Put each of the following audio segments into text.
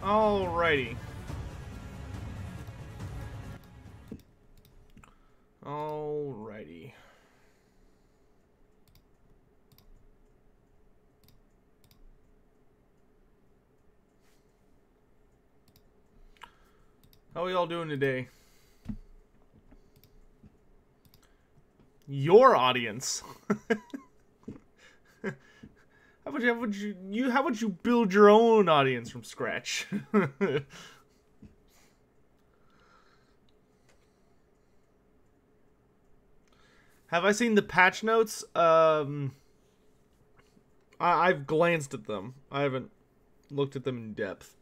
Alrighty. Alrighty. How are y'all doing today? Your audience. How would you build your own audience from scratch? Have I seen the patch notes? I've glanced at them. I haven't looked at them in depth.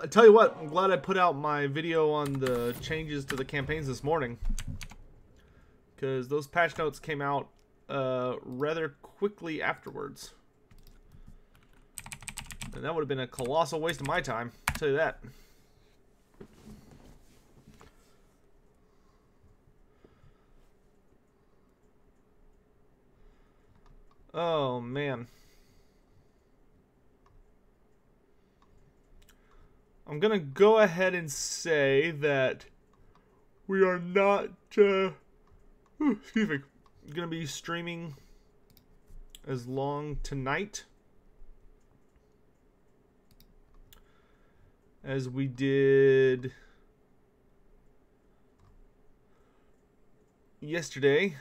Tell you what, I'm glad I put out my video on the changes to the campaigns this morning, because those patch notes came out rather quickly afterwards, and that would have been a colossal waste of my time, I'll tell you that. Oh man. I'm gonna go ahead and say that we are not, excuse me, gonna be streaming as long tonight as we did yesterday.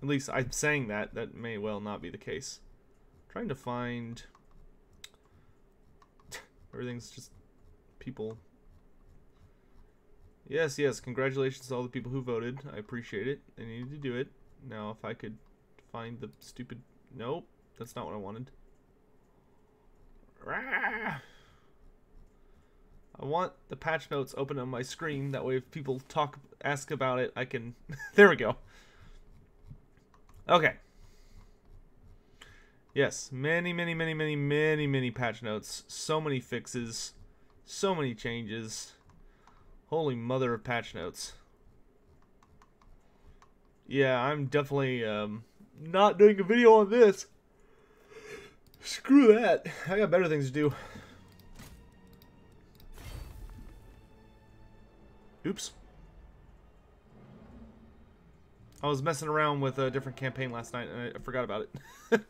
At least I'm saying that. That may well not be the case. Trying to find... Everything's just people. Yes, yes, congratulations to all the people who voted. I appreciate it. I needed to do it. Now if I could find the stupid... Nope, that's not what I wanted. I want the patch notes open on my screen. That way if people ask about it, I can... There we go. Okay. Yes, many patch notes. So many fixes. So many changes. Holy mother of patch notes. Yeah, I'm definitely not doing a video on this. Screw that. I got better things to do. Oops. I was messing around with a different campaign last night and I forgot about it.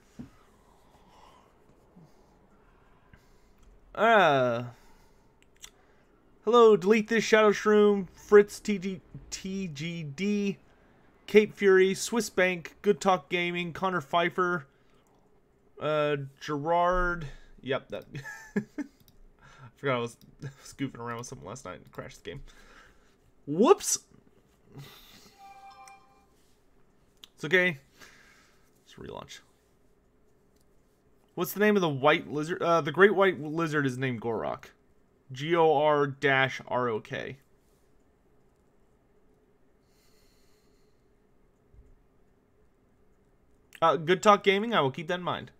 Hello, Delete This, Shadow Shroom, Fritz, TGD, Cape Fury, Swiss Bank, Good Talk Gaming, Connor Pfeiffer, Gerard. Yep, that. I forgot I was goofing around with something last night and crashed the game. Whoops! It's okay. Let's relaunch. What's the name of the white lizard? The great white lizard is named Gorok. G-O-R-R-O-K. Good Talk Gaming, I will keep that in mind.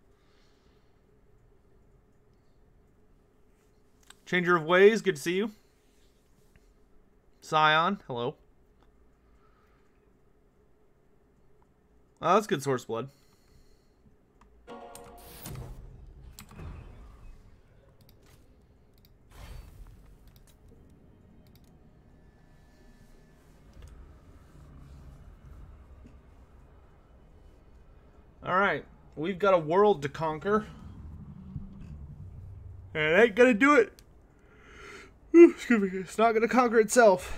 Changer of Ways, good to see you. Scion, hello. Oh, that's good source blood. Alright, we've got a world to conquer. And it ain't gonna do it. Excuse me, it's not gonna conquer itself.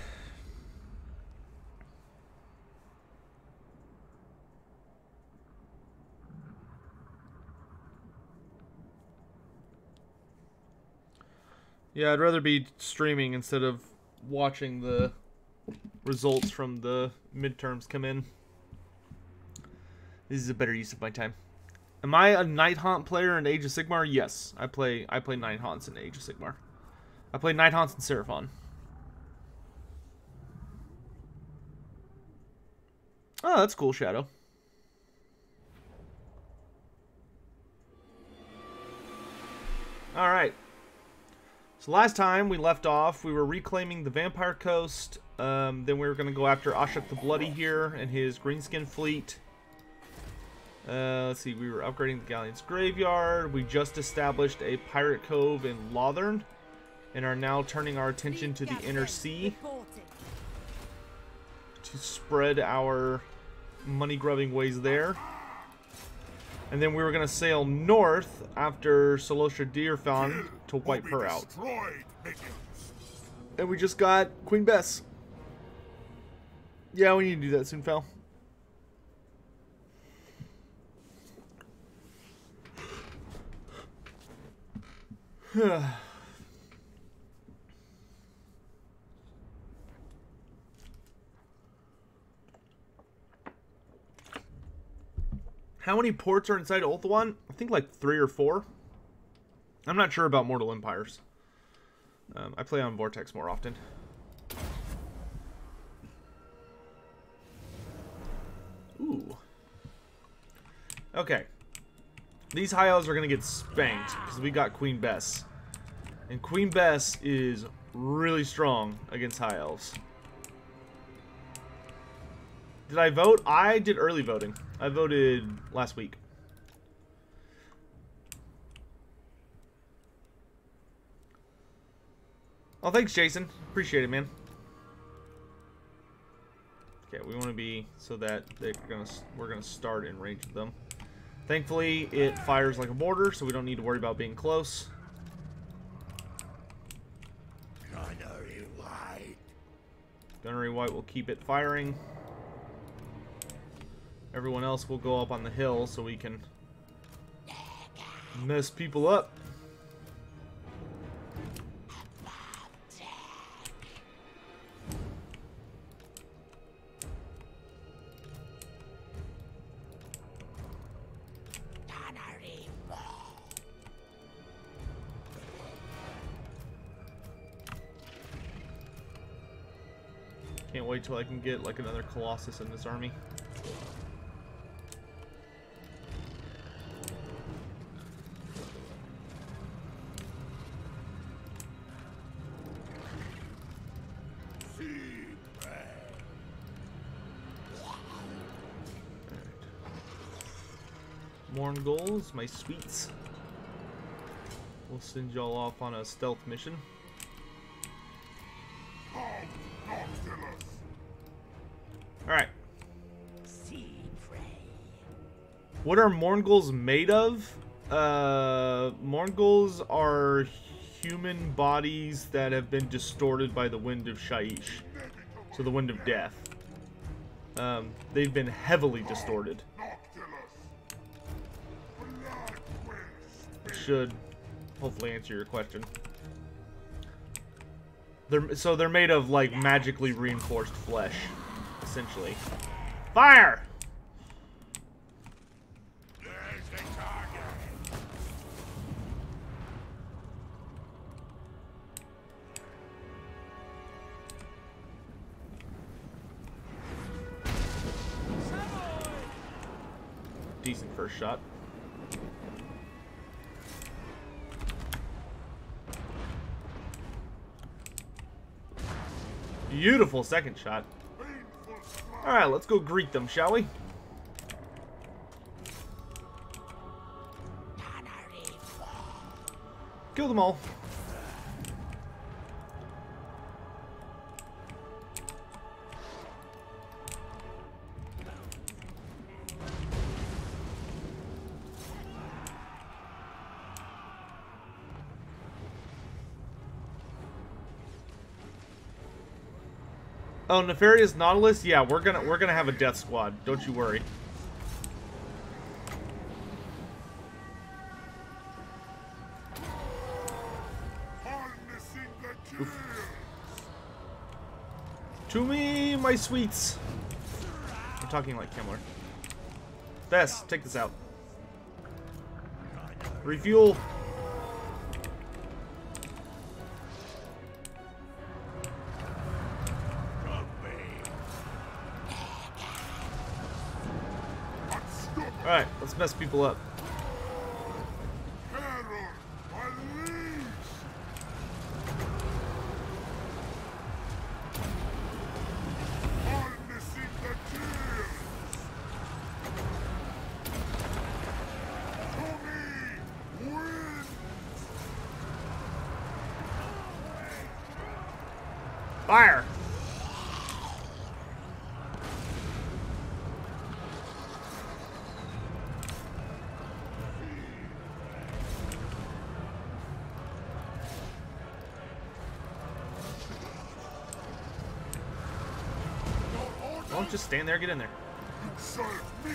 Yeah, I'd rather be streaming instead of watching the results from the midterms come in. This is a better use of my time. Am I a Night Haunt player in Age of Sigmar? Yes, I play Night Haunts in Age of Sigmar. I play Night Haunts in Seraphon. Oh, that's cool, Shadow. Alright. So last time we left off, we were reclaiming the Vampire Coast. Then we're going to go after Ashok the Bloody here and his greenskin fleet. Let's see, we were upgrading the Galleon's Graveyard. We just established a Pirate Cove in Lothern and are now turning our attention to the Inner Sea to spread our money-grubbing ways there. And then we were going to sail north after Solosha Deerfan to wipe her out. And we just got Queen Bess. Yeah, we need to do that soon, Fel. How many ports are inside Ulthuan? I think like 3 or 4. I'm not sure about Mortal Empires. I play on Vortex more often. Ooh. Okay. These high elves are going to get spanked because we got Queen Bess. And Queen Bess is really strong against high elves. Did I vote? I did early voting. I voted last week. Oh, thanks, Jason. Appreciate it, man. Okay, we want to be so that we're gonna start in range of them. Thankfully, it fires like a mortar, so we don't need to worry about being close. Gunnery White. Gunnery White will keep it firing. Everyone else will go up on the hill so we can mess people up. Can't wait till I can get like another Colossus in this army. Morngulls, my sweets. We'll send y'all off on a stealth mission. Alright. What are Morngulls made of? Morngulls are human bodies that have been distorted by the wind of Shaiish. So the wind of death. They've been heavily distorted. Should hopefully answer your question. They're made of like magically reinforced flesh, essentially. Fire! There's the target. Decent first shot. Beautiful second shot. Alright, let's go greet them, shall we? Kill them all. Oh, Nefarious Nautilus? Yeah, we're gonna have a death squad. Don't you worry. Oof. To me, my sweets. I'm talking like Kimmler. Bess, take this out. Refuel. Alright, let's mess people up. Fire! Don't just stand there, get in there. You serve me.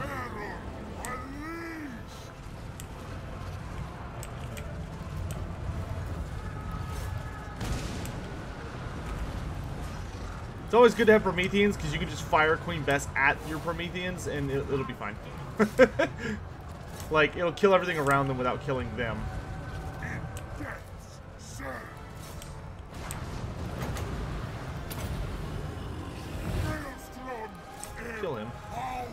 Error, unleash. It's always good to have Prometheans because you can just fire Queen Bess at your Prometheans and it'll be fine. Like, it'll kill everything around them without killing them. In death's service. Maelstrom, Kill him. empower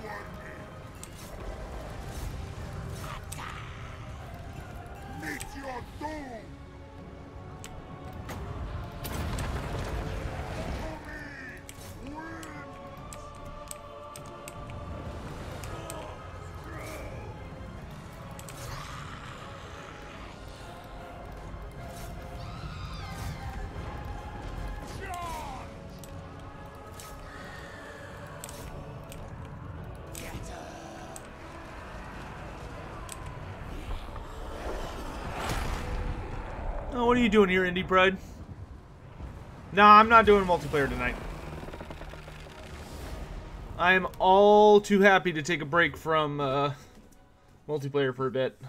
me. Meet your doom. To me, wins. Oh, what are you doing here, Indie Pride? Nah, I'm not doing multiplayer tonight. I am all too happy to take a break from multiplayer for a bit.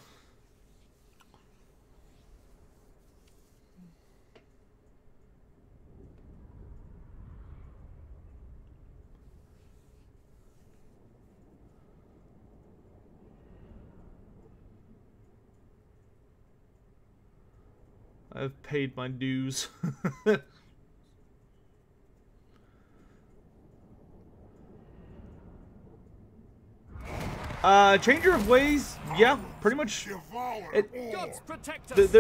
I've paid my dues. Changer of Ways, yeah, pretty much. Devour It- all.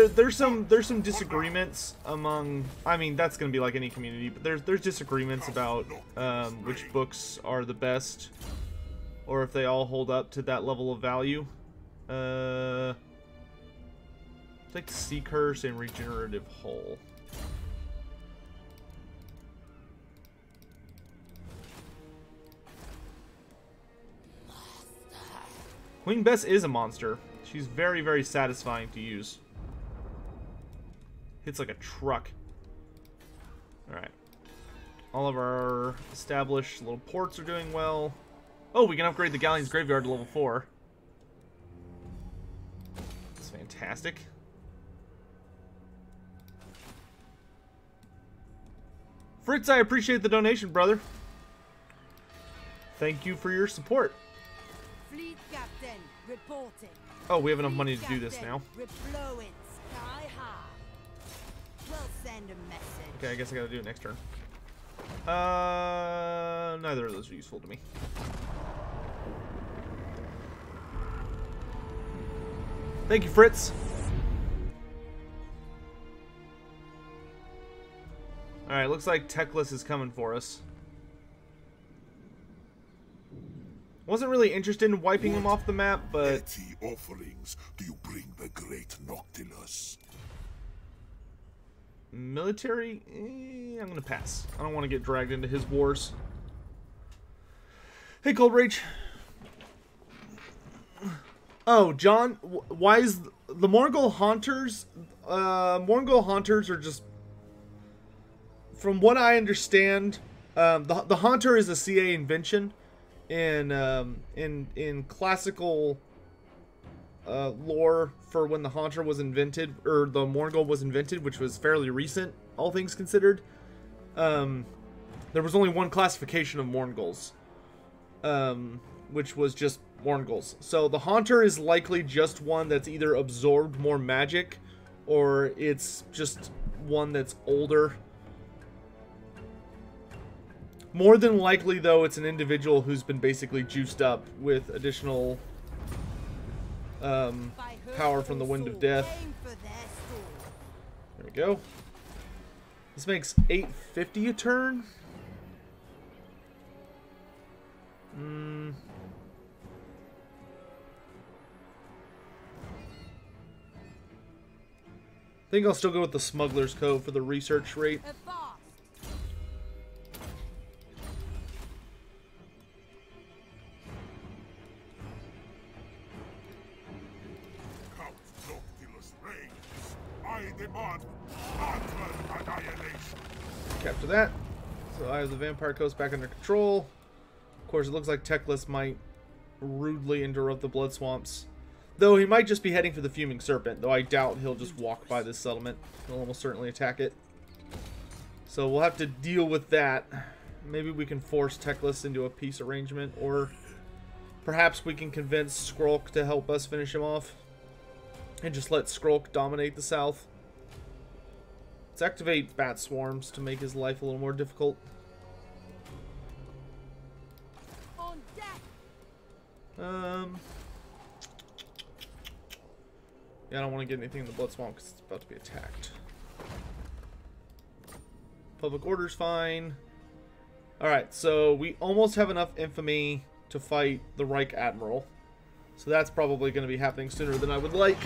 There's some disagreements among. I mean, that's gonna be like any community, but there's disagreements about which books are the best, or if they all hold up to that level of value. Like Sea Curse and Regenerative Hull. Queen Bess is a monster. She's very, very satisfying to use. Hits like a truck. Alright. All of our established little ports are doing well. Oh, we can upgrade the Galleon's Graveyard to level 4. That's fantastic. Fritz, I appreciate the donation, brother. Thank you for your support. Fleet captain reporting. Oh, we have enough money to do this now. Reblowing sky high. We'll send a message. Okay, I guess I gotta do it next turn. Neither of those are useful to me. Thank you, Fritz. Alright, looks like Teclis is coming for us. Wasn't really interested in wiping him off the map, but... Petty offerings do you bring the great Noctilus? Military? I'm gonna pass. I don't want to get dragged into his wars. Hey, Cold Rage. Oh, John, why is the Morgul Haunters? Morgul Haunters are just, from what I understand, the Haunter is a CA invention in classical lore for when the Haunter was invented, or the Morgul was invented, which was fairly recent, all things considered. There was only one classification of Morguls, which was just Morguls. So the Haunter is likely just one that's either absorbed more magic, or it's just one that's older. More than likely, though, it's an individual who's been basically juiced up with additional power from the Wind of Death. There we go. This makes 850 a turn. think I'll still go with the Smuggler's Cove for the research rate. Avast! Count Noctilus reigns. I demand utter annihilation. Capture that. So I have the Vampire Coast back under control. Of course, it looks like Teclis might rudely interrupt the Blood Swamps. Though he might just be heading for the Fuming Serpent, though I doubt he'll just walk by this settlement. He'll almost certainly attack it. So we'll have to deal with that. Maybe we can force Teclis into a peace arrangement, or perhaps we can convince Skrulk to help us finish him off. And just let Skrulk dominate the south. Let's activate Bat Swarms to make his life a little more difficult. On deck! Yeah, I don't want to get anything in the Blood Swamp because it's about to be attacked. Public order's fine. Alright, so we almost have enough infamy to fight the Reich Admiral. So that's probably going to be happening sooner than I would like.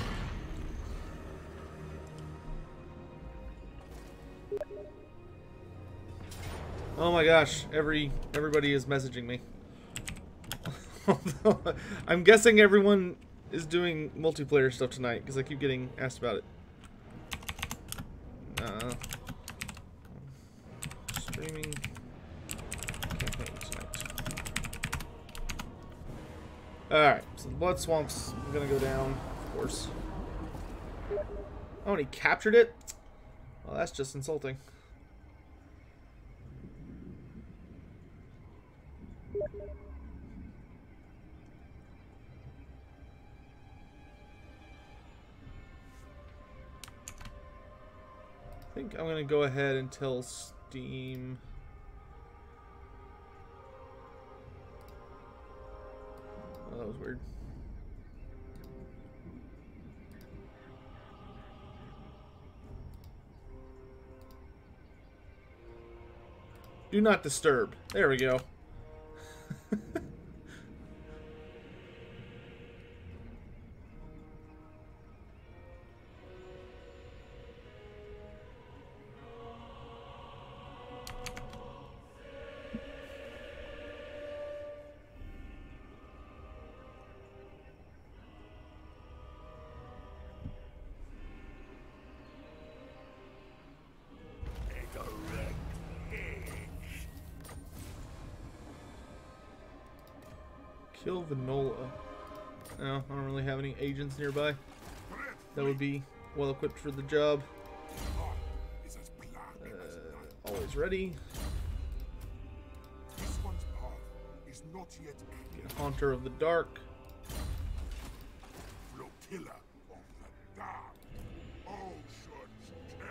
Oh my gosh, everybody is messaging me. I'm guessing everyone is doing multiplayer stuff tonight because I keep getting asked about it. Streaming campaign tonight. Alright, so the Blood Swamp's gonna go down, of course. Oh, and he captured it? Well, that's just insulting. I think I'm going to go ahead and tell Steam. Oh, that was weird. Do not disturb. There we go. Kill Vinola. No, I don't really have any agents nearby that would be well equipped for the job. Always ready. This one's path is not yet Haunter of the Dark. flotilla of the dark. Ocean's terror.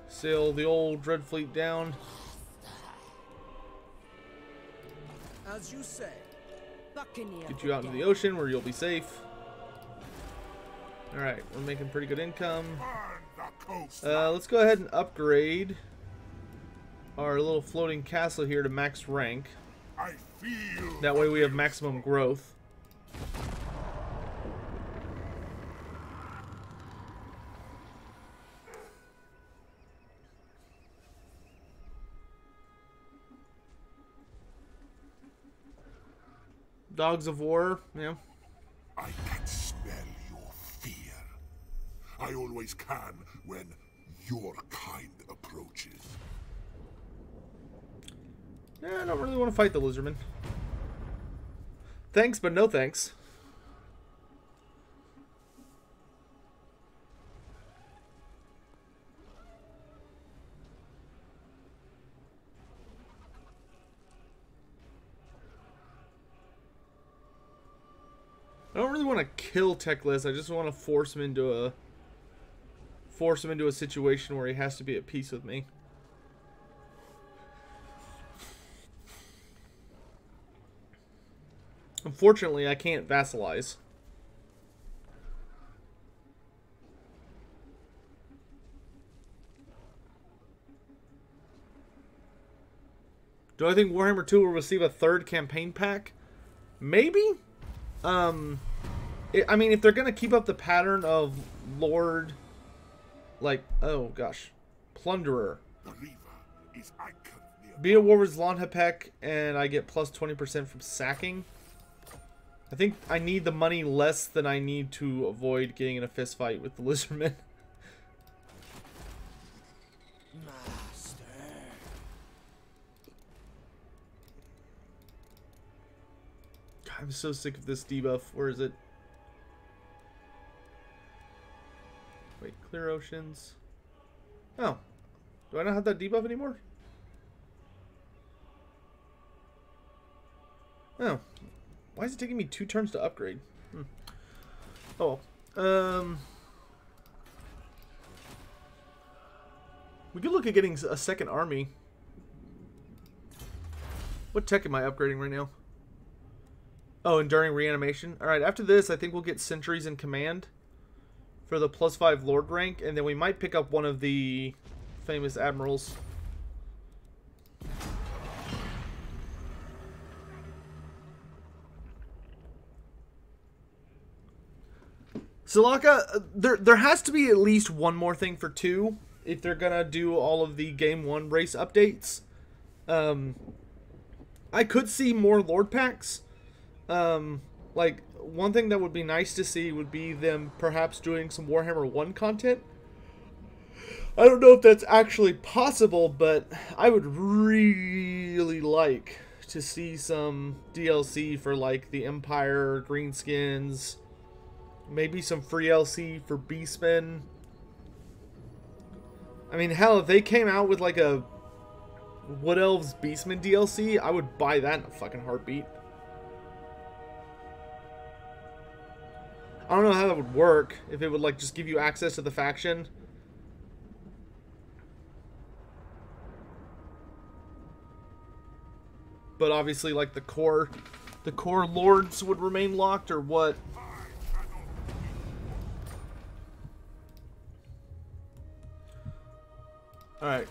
Sail the old Dread Fleet down. As you say. Buccaneer. Get you out into the ocean where you'll be safe. Alright, we're making pretty good income. Burn the coast. Let's go ahead and upgrade our little floating castle here to max rank. I feel That way we have maximum growth. Dogs of War, yeah. I can smell your fear. I always can when your kind approaches. Yeah, I don't really want to fight the Lizardmen. Thanks, but no thanks. I don't really want to kill Teclis. I just want to force him into a situation where he has to be at peace with me. Unfortunately, I can't vassalize. Do I think Warhammer 2 will receive a third campaign pack? Maybe. I mean, if they're gonna keep up the pattern of Lord, like, oh gosh, Plunderer. The river is anchored near. Be a Warward's Lonhapek, and I get plus 20% from sacking. I think I need the money less than I need to avoid getting in a fist fight with the Lizardmen. Master. God, I'm so sick of this debuff. Where is it? Wait, clear oceans. Oh. Do I not have that debuff anymore? Oh. Why is it taking me 2 turns to upgrade? Oh. We could look at getting a second army. What tech am I upgrading right now? Oh, enduring reanimation. Alright, after this, I think we'll get sentries in command for the +5 Lord rank, and then we might pick up one of the famous admirals. Salaka, there has to be at least one more thing for 2 if they're gonna do all of the Game 1 race updates. I could see more Lord packs. Like, one thing that would be nice to see would be them perhaps doing some Warhammer 1 content. I don't know if that's actually possible, but I would really like to see some DLC for, like, the Empire, Greenskins, maybe some free LC for Beastmen. I mean, hell, if they came out with, like, a Wood Elves Beastmen DLC, I would buy that in a fucking heartbeat. I don't know how that would work, if it would, like, just give you access to the faction. But obviously, like, the core lords would remain locked, or what? Alright.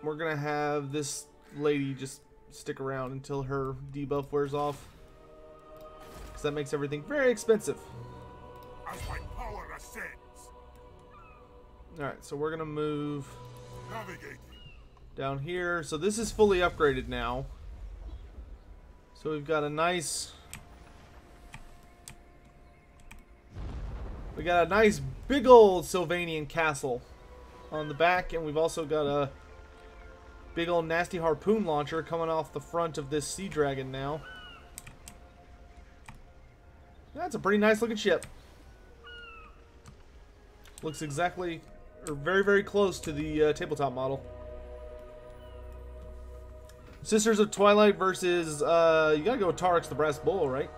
We're gonna have this lady just stick around until her debuff wears off. Because that makes everything very expensive. As my power ascends. Alright, so we're gonna move Navigating. down here. So this is fully upgraded now. So we've got a nice... We got a nice big old Sylvanian castle on the back, and we've also got a big old nasty harpoon launcher coming off the front of this sea dragon now. That's a pretty nice looking ship. Looks exactly, or very, very close to the tabletop model. Sisters of Twilight versus, you gotta go with Tarex the Brass Bull, right?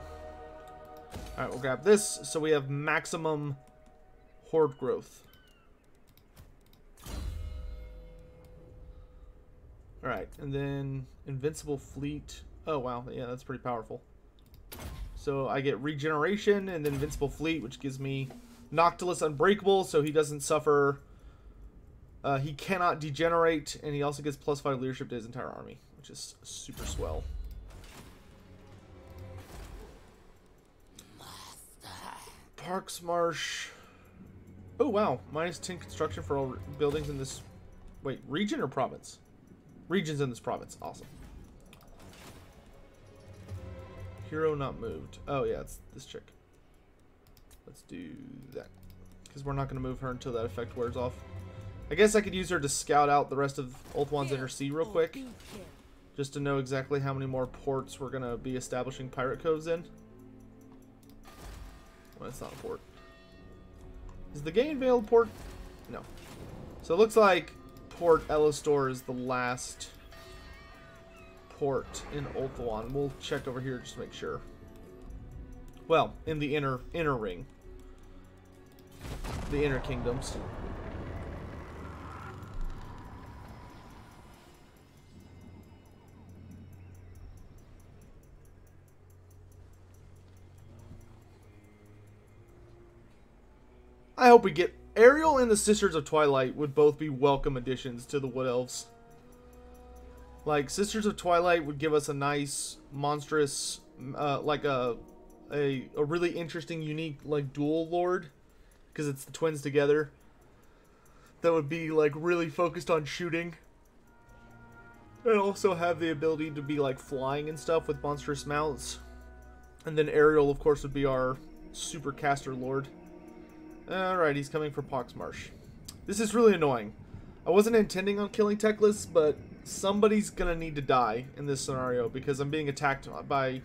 Alright, we'll grab this so we have maximum horde growth. Alright, and then Invincible Fleet. Oh, wow. Yeah, that's pretty powerful. So I get Regeneration and then Invincible Fleet, which gives me Noctilus Unbreakable, so he doesn't suffer. He cannot degenerate, and he also gets +5 leadership to his entire army, which is super swell. Parks Marsh. Oh, wow. -10 construction for all buildings in this... Wait, region or province? Regions in this province. Awesome. Hero not moved. Oh, yeah, it's this chick. Let's do that. Because we're not going to move her until that effect wears off. I guess I could use her to scout out the rest of Ulthuan's Inner Sea real quick. Just to know exactly how many more ports we're going to be establishing pirate coves in. Well, it's not a port. Is the Gainvale a port? No. So it looks like Port Ellistor is the last port in Ulthuan. We'll check over here just to make sure. Well, in the inner ring. The inner kingdoms. I hope we get... Ariel and the Sisters of Twilight would both be welcome additions to the Wood Elves. Like, Sisters of Twilight would give us a nice, monstrous, like a really interesting, unique, like, dual lord. Because it's the twins together. That would be, like, really focused on shooting. And also have the ability to be, like, flying and stuff with monstrous mounts. And then Ariel, of course, would be our super caster lord. Alright, he's coming for Poxmarsh. This is really annoying. I wasn't intending on killing Teclis, but somebody's gonna need to die in this scenario because I'm being attacked by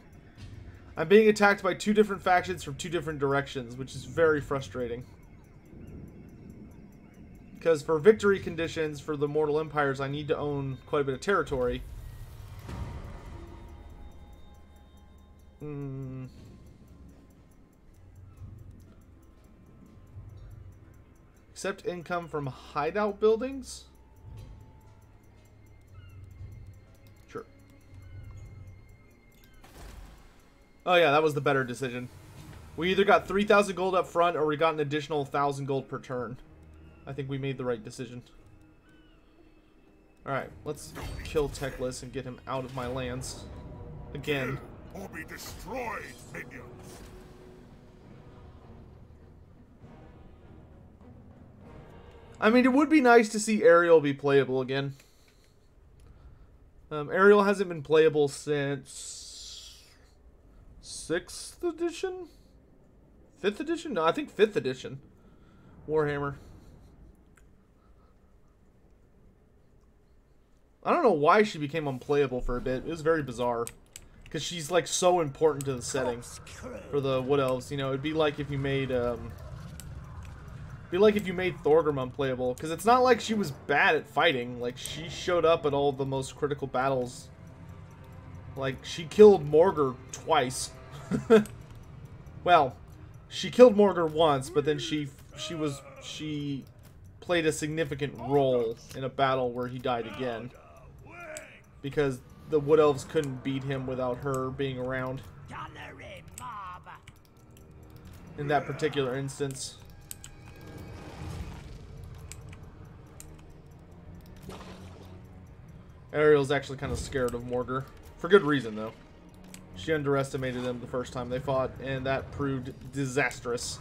2 different factions from 2 different directions, which is very frustrating. Because for victory conditions for the Mortal Empires, I need to own quite a bit of territory. Accept income from hideout buildings? Sure. Oh yeah, that was the better decision. We either got 3,000 gold up front or we got an additional 1,000 gold per turn. I think we made the right decision. Alright, let's kill Teclis and get him out of my lands. Again. Or be destroyed, minions. I mean, it would be nice to see Ariel be playable again. Ariel hasn't been playable since 6th edition? 5th edition? No, I think 5th edition. Warhammer. I don't know why she became unplayable for a bit. It was very bizarre. Because she's, like, so important to the setting for the Wood Elves. You know, it'd be like if you made, Thorgrim unplayable. Because it's not like she was bad at fighting. Like, she showed up at all the most critical battles. Like, she killed Morgar twice. Well, she killed Morgar once, but then she played a significant role in a battle where he died again. Because the Wood Elves couldn't beat him without her being around. In that particular instance. Ariel's actually kind of scared of Morgar. For good reason, though. She underestimated him the first time they fought, and that proved disastrous.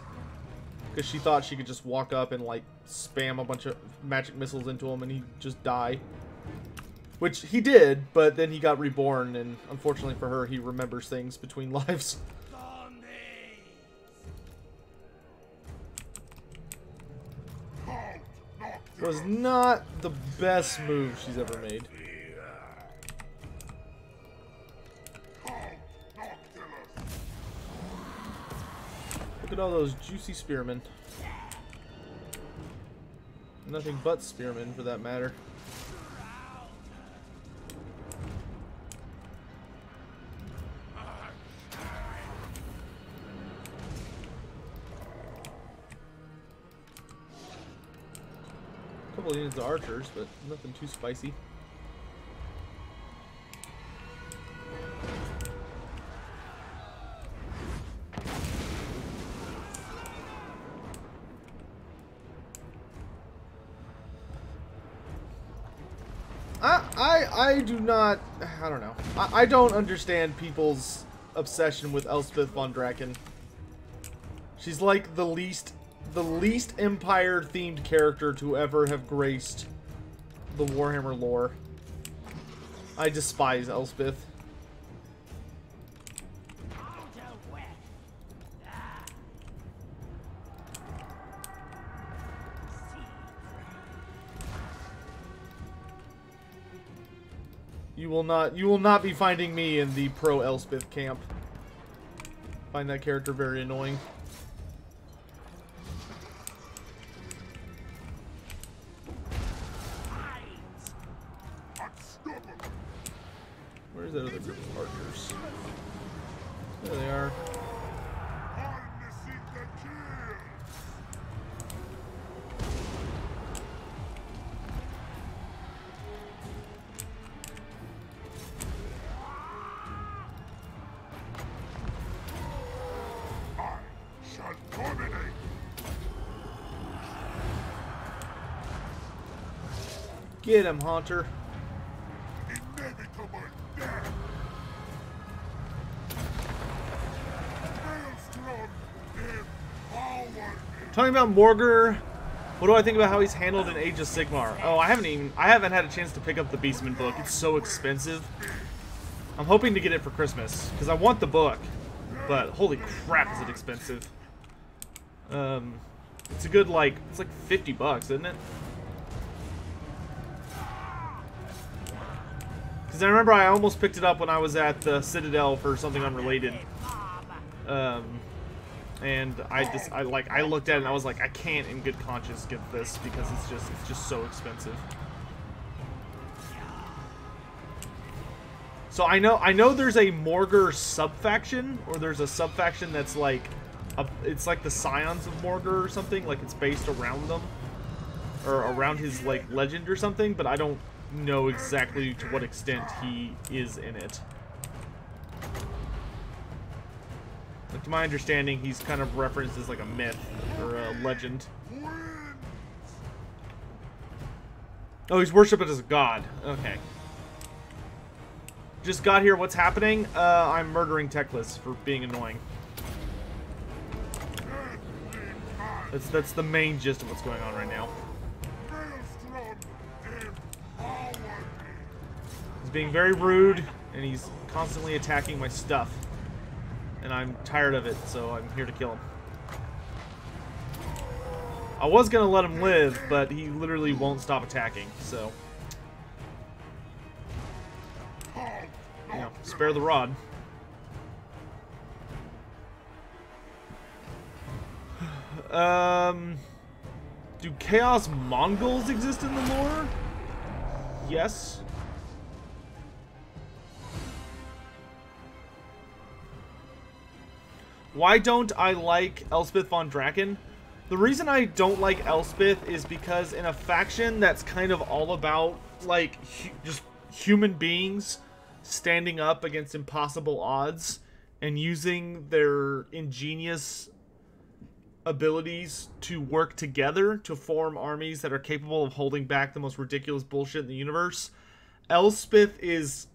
Because she thought she could just walk up and, like, spam a bunch of magic missiles into him and he'd just die. Which he did, but then he got reborn, and unfortunately for her, he remembers things between lives. Was not the best move she's ever made. Look at all those juicy spearmen. Nothing but spearmen, for that matter. Couple units of archers, but nothing too spicy. I do not, I don't know. I don't understand people's obsession with Elspeth von Draken. She's like the least Empire-themed character to ever have graced the Warhammer lore. I despise Elspeth. You will not be finding me in the pro Elspeth camp. Find that character very annoying. Where's that other group of archers? There they are. Dominate. Get him, Haunter. Immense Talking about Morgr, what do I think about how he's handled in Age of Sigmar? Oh, I haven't had a chance to pick up the Beastman book. It's so expensive. I'm hoping to get it for Christmas because I want the book, but holy crap, is it expensive? It's a good it's like $50, isn't it? Because I remember I almost picked it up when I was at the Citadel for something unrelated. And I looked at it and I was like, I can't in good conscience get this because it's just so expensive. So I know there's a Morgr sub-faction, or there's a sub-faction that's it's like the Scions of Morgr or something, like it's based around them. Or around his legend or something, but I don't know exactly to what extent he is in it. To my understanding, he's kind of referenced as like a myth or a legend. Oh, he's worshipped as a god. Okay. Just got here. What's happening? I'm murdering Teclis for being annoying. That's the main gist of what's going on right now. He's being very rude, and he's constantly attacking my stuff. And I'm tired of it, so I'm here to kill him. I was gonna let him live, but he literally won't stop attacking, so... You know, spare the rod. Do Chaos Mongols exist in the lore? Yes. Why don't I like Elspeth von Draken? The reason I don't like Elspeth is because in a faction that's kind of all about, just human beings standing up against impossible odds and using their ingenious abilities to work together to form armies that are capable of holding back the most ridiculous bullshit in the universe, Elspeth is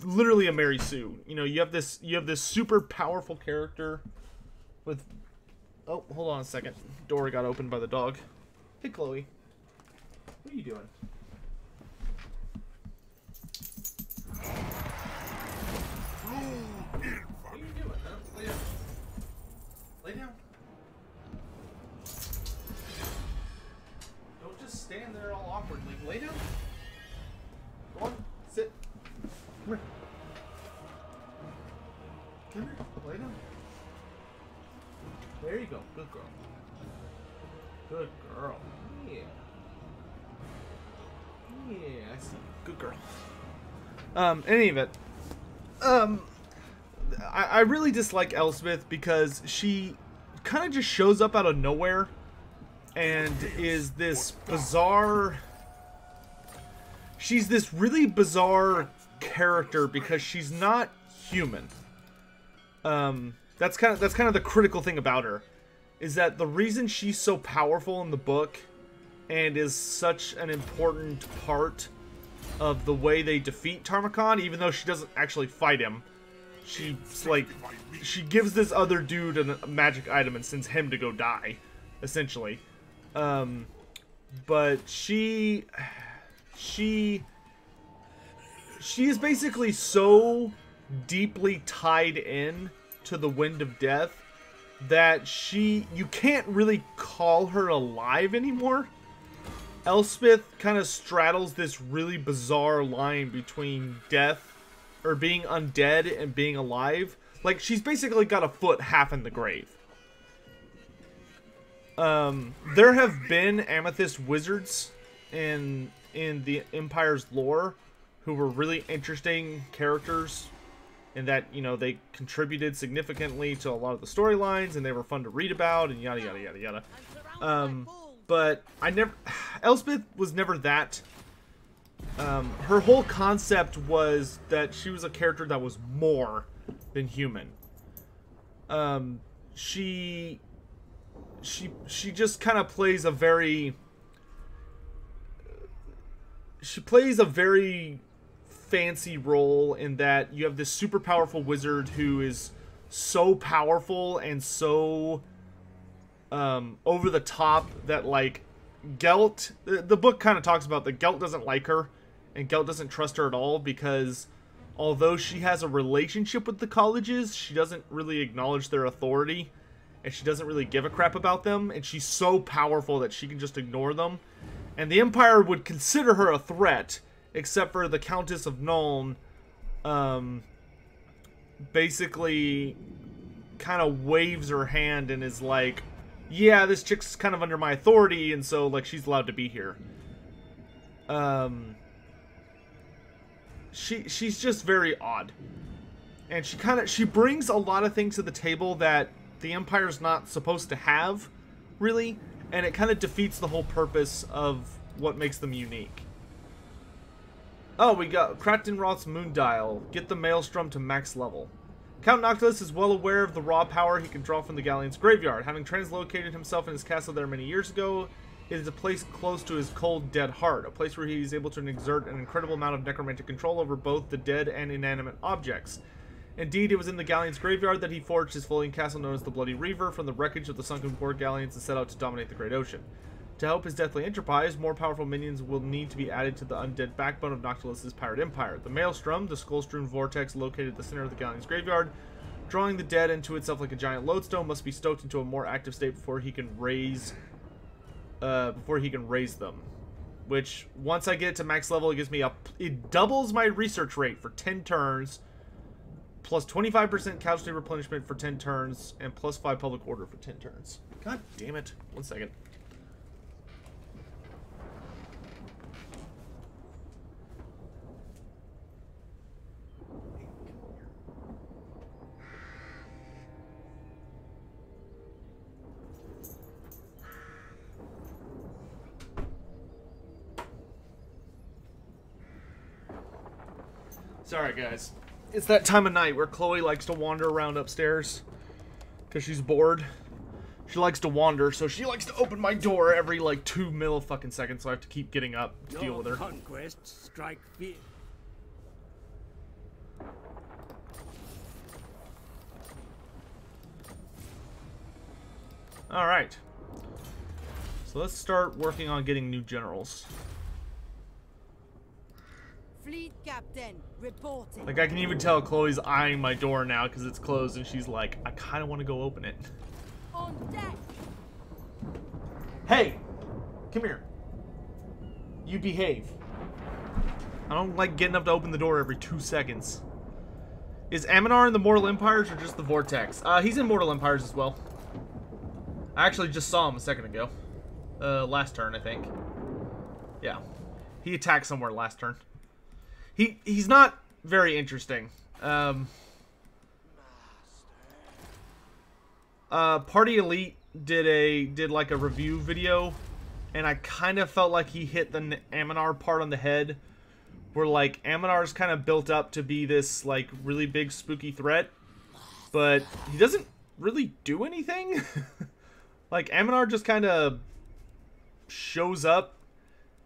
literally a Mary Sue. You know, you have this super powerful character with... Oh, hold on a second. Door got opened by the dog. Hey, Chloe. What are you doing? What are you doing, huh? Lay down. Lay down. Don't just stand there all awkwardly. Lay down. Go on. Sit. Come here. Come here. Lay down. There you go. Good girl. Good girl. Yeah. Yeah, I see. Good girl. Any of it. I really dislike Elspeth because she kind of just shows up out of nowhere and is this bizarre... She's this really bizarre character because she's not human. That's kind of the critical thing about her, is that the reason she's so powerful in the book and is such an important part of the way they defeat Tarmakhan, even though she doesn't actually fight him, she gives this other dude a magic item and sends him to go die, essentially. But she is basically so deeply tied in to the Wind of Death that you can't really call her alive anymore. Elspeth kind of straddles this really bizarre line between death, or being undead, and being alive. Like, she's basically got a foot half in the grave. There have been Amethyst wizards in the Empire's lore who were really interesting characters, in that, you know, they contributed significantly to a lot of the storylines, and they were fun to read about, and yada yada yada yada. But Elspeth was never that. Her whole concept was that she was a character that was more than human. She just kind of plays a very... She plays a very fancy role in that you have this super powerful wizard who is so powerful and so over the top that, like, Gelt... The book kind of talks about that Gelt doesn't like her, and Gelt doesn't trust her at all, because although she has a relationship with the colleges, she doesn't really acknowledge their authority, and she doesn't really give a crap about them, and she's so powerful that she can just ignore them. And the Empire would consider her a threat, except for the Countess of Nuln, basically kind of waves her hand and is like, yeah, this chick's kind of under my authority, and so, like, she's allowed to be here. She's just very odd. And she brings a lot of things to the table that the Empire's not supposed to have, really, and it kind of defeats the whole purpose of what makes them unique. Oh, we got Kratenroth's Moondial. Get the Maelstrom to max level. Count Noctilus is well aware of the raw power he can draw from the Galleon's graveyard. Having translocated himself in his castle there many years ago, it is a place close to his cold, dead heart. A place where he is able to exert an incredible amount of necromantic control over both the dead and inanimate objects. Indeed, it was in the Galleon's graveyard that he forged his floating castle known as the Bloody Reaver from the wreckage of the sunken war galleons and set out to dominate the Great Ocean. To help his deathly enterprise, more powerful minions will need to be added to the undead backbone of Noctilus's pirate empire. The Maelstrom, the skull-strewn vortex located at the center of the Galleon's graveyard, drawing the dead into itself like a giant lodestone, must be stoked into a more active state before he can raise them. Which, once I get it to max level, it gives me it doubles my research rate for 10 turns, plus 25% couch day replenishment for 10 turns, and plus 5 public order for 10 turns. God damn it. 1 second. Sorry, guys. It's that time of night where Chloe likes to wander around upstairs because she's bored. She likes to wander, so she likes to open my door every, like, 2 millifucking seconds, so I have to keep getting up to deal with her. Conquests strike fear. Alright. So let's start working on getting new generals. Fleet captain, reporting. Like, I can even tell Chloe's eyeing my door now because it's closed, and she's like, I kind of want to go open it. On deck. Hey! Come here. You behave. I don't like getting up to open the door every 2 seconds. Is Aminar in the Mortal Empires or just the Vortex? He's in Mortal Empires as well. I actually just saw him a second ago. Last turn, I think. Yeah. He attacked somewhere last turn. He's not very interesting. Party Elite did like a review video, and I kind of felt like he hit the Aminar part on the head, where like Aminar's kind of built up to be this like really big spooky threat, but he doesn't really do anything. Like Aminar just kind of shows up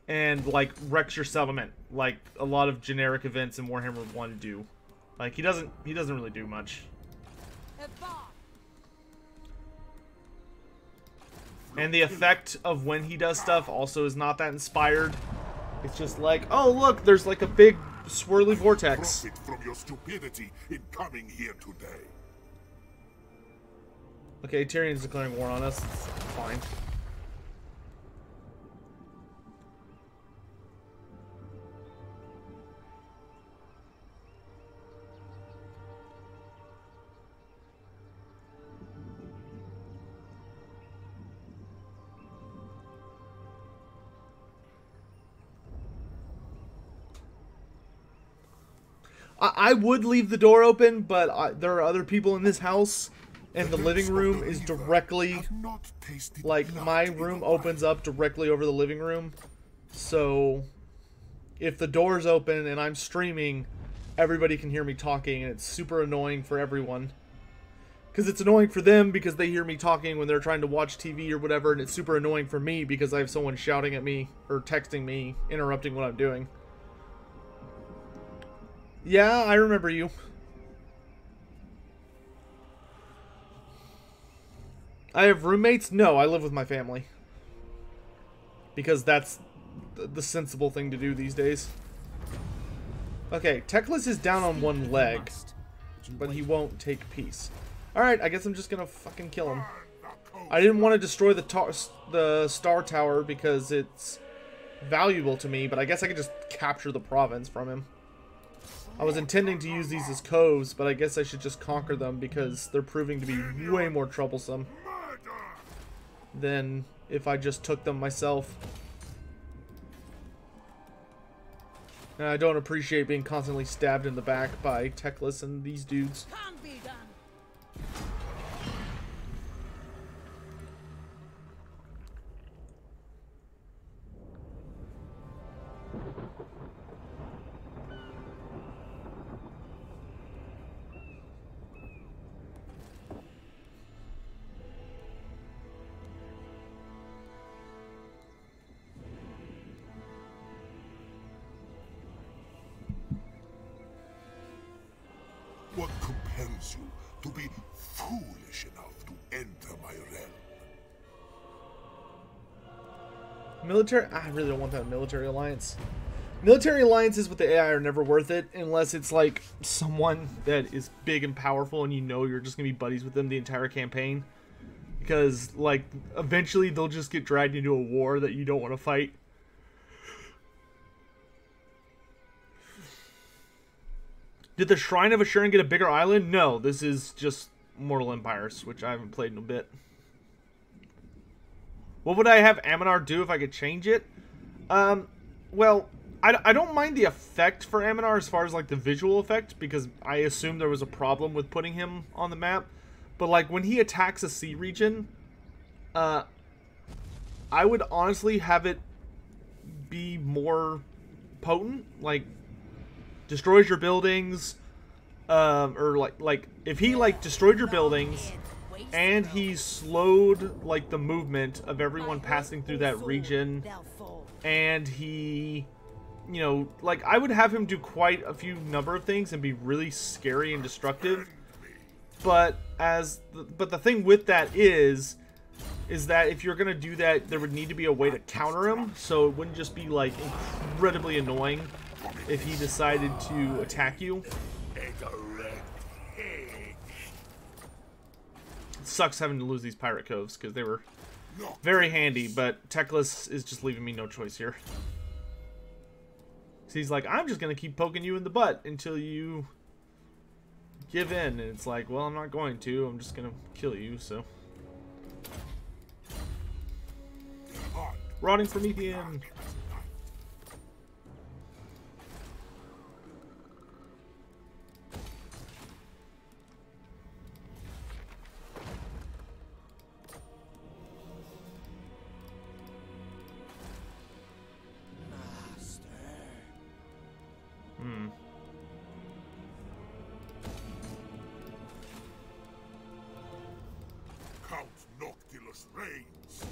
and like wrecks your settlement, like a lot of generic events in Warhammer 1 do. Like he doesn't really do much. And the effect of when he does stuff also is not that inspired. It's just like, oh look, there's like a big swirly vortex. Profit from your stupidity in coming here today. Okay, Tyrion's declaring war on us. It's fine. I would leave the door open, but there are other people in this house, and the living room is directly, like, my room opens up directly over the living room. So, if the door's open and I'm streaming, everybody can hear me talking, and it's super annoying for everyone. Because it's annoying for them because they hear me talking when they're trying to watch TV or whatever, and it's super annoying for me because I have someone shouting at me or texting me, interrupting what I'm doing. Yeah, I remember you. I have roommates? No, I live with my family. Because that's the sensible thing to do these days. Okay, Teclis is down on one leg, but he won't take peace. Alright, I guess I'm just gonna fucking kill him. I didn't want to destroy the Star Tower because it's valuable to me, but I guess I could just capture the province from him. I was intending to use these as coves, but I guess I should just conquer them because they're proving to be way more troublesome than if I just took them myself. And I don't appreciate being constantly stabbed in the back by Teclis and these dudes. Can't be done. What compels you to be foolish enough to enter my realm? Military? I really don't want that military alliance. Military alliances with the AI are never worth it unless it's like someone that is big and powerful and you know you're just gonna be buddies with them the entire campaign. Because like eventually they'll just get dragged into a war that you don't want to fight. Did the Shrine of Assuring get a bigger island? No, this is just Mortal Empires, which I haven't played in a bit. What would I have Aminar do if I could change it? Well, I don't mind the effect for Aminar as far as like the visual effect, because I assume there was a problem with putting him on the map. But like when he attacks a sea region, I would honestly have it be more potent, like destroys your buildings, or like if he like destroyed your buildings and he slowed like the movement of everyone passing through that region, and he, you know, like I would have him do quite a few number of things and be really scary and destructive. But the thing with that is that if you're gonna do that, there would need to be a way to counter him, so it wouldn't just be like incredibly annoying if he decided to attack you. It sucks having to lose these pirate coves because they were very handy, but Teclis is just leaving me no choice here. So he's like, I'm just gonna keep poking you in the butt until you give in, and it's like, well, I'm not going to. I'm just gonna kill you. So rotting Promethean. Count Noctilus reigns.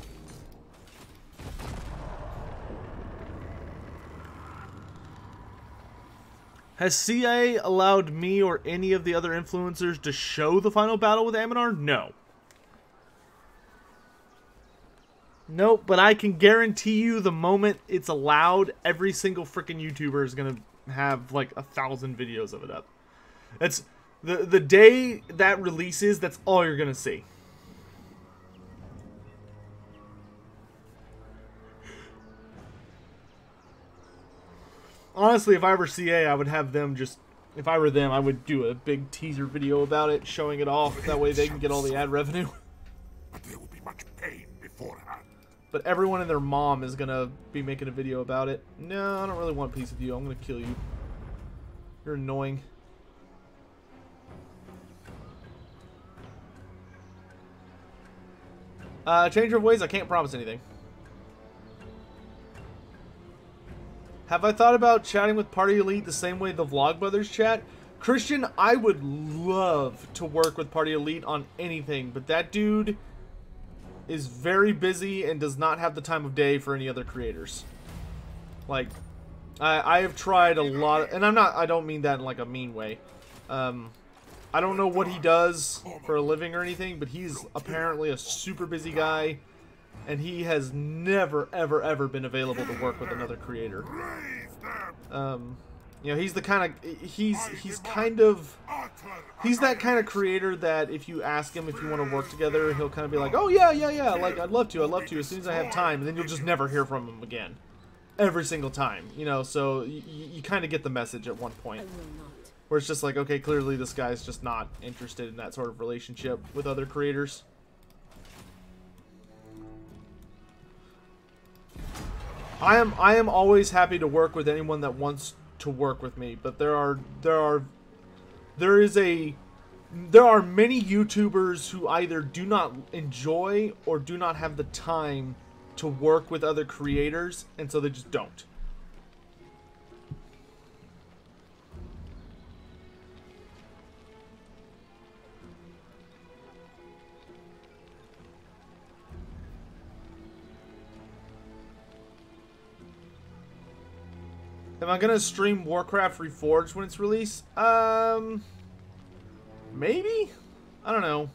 Has CA allowed me or any of the other influencers to show the final battle with Aminar? No. Nope, but I can guarantee you the moment it's allowed, every single freaking YouTuber is going to have like 1,000 videos of it up. That's the day that releases, that's all you're going to see. Honestly, if I were CA, I would have them just, if I were them, I would do a big teaser video about it, showing it off. That way they can get all the ad revenue. But there will be much pain beforehand. But everyone and their mom is going to be making a video about it. No, I don't really want peace with you. I'm going to kill you. You're annoying. Change of ways, I can't promise anything. Have I thought about chatting with Party Elite the same way the Vlogbrothers chat? Christian, I would love to work with Party Elite on anything, but that dude is very busy and does not have the time of day for any other creators. Like, I have tried a lot, and I don't mean that in like a mean way. I don't know what he does for a living or anything, but he's apparently a super busy guy, and he has never, ever, ever been available to work with another creator. You know, he's the kind of he's that kind of creator that if you ask him if you want to work together, he'll kind of be like, oh yeah, like I'd love to as soon as I have time, and then you'll just never hear from him again, every single time. You know, so you kind of get the message at one point. Where it's just like, okay, clearly this guy's just not interested in that sort of relationship with other creators. I am always happy to work with anyone that wants to work with me, but there are many YouTubers who either do not enjoy or do not have the time to work with other creators, and so they just don't. Am I gonna stream Warcraft Reforged when it's released? Maybe? I don't know.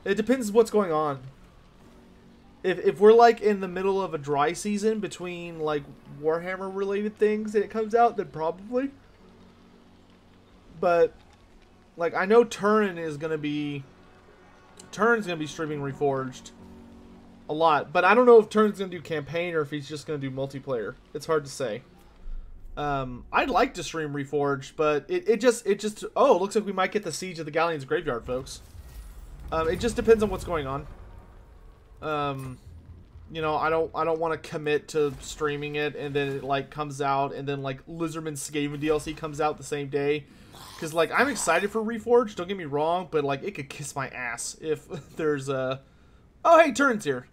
It depends what's going on. If we're like in the middle of a dry season between like Warhammer related things and it comes out, then probably. But like I know Turn's gonna be streaming Reforged a lot, but I don't know if Turn's gonna do campaign or if he's just gonna do multiplayer. It's hard to say. I'd like to stream Reforged, but it just oh, it looks like we might get the Siege of the Galleon's Graveyard, folks. It just depends on what's going on. You know, I don't want to commit to streaming it and then it like comes out and then like Lizardman Skaven DLC comes out the same day. Cause like I'm excited for Reforged, don't get me wrong, but like it could kiss my ass if there's a oh hey, Turn's here.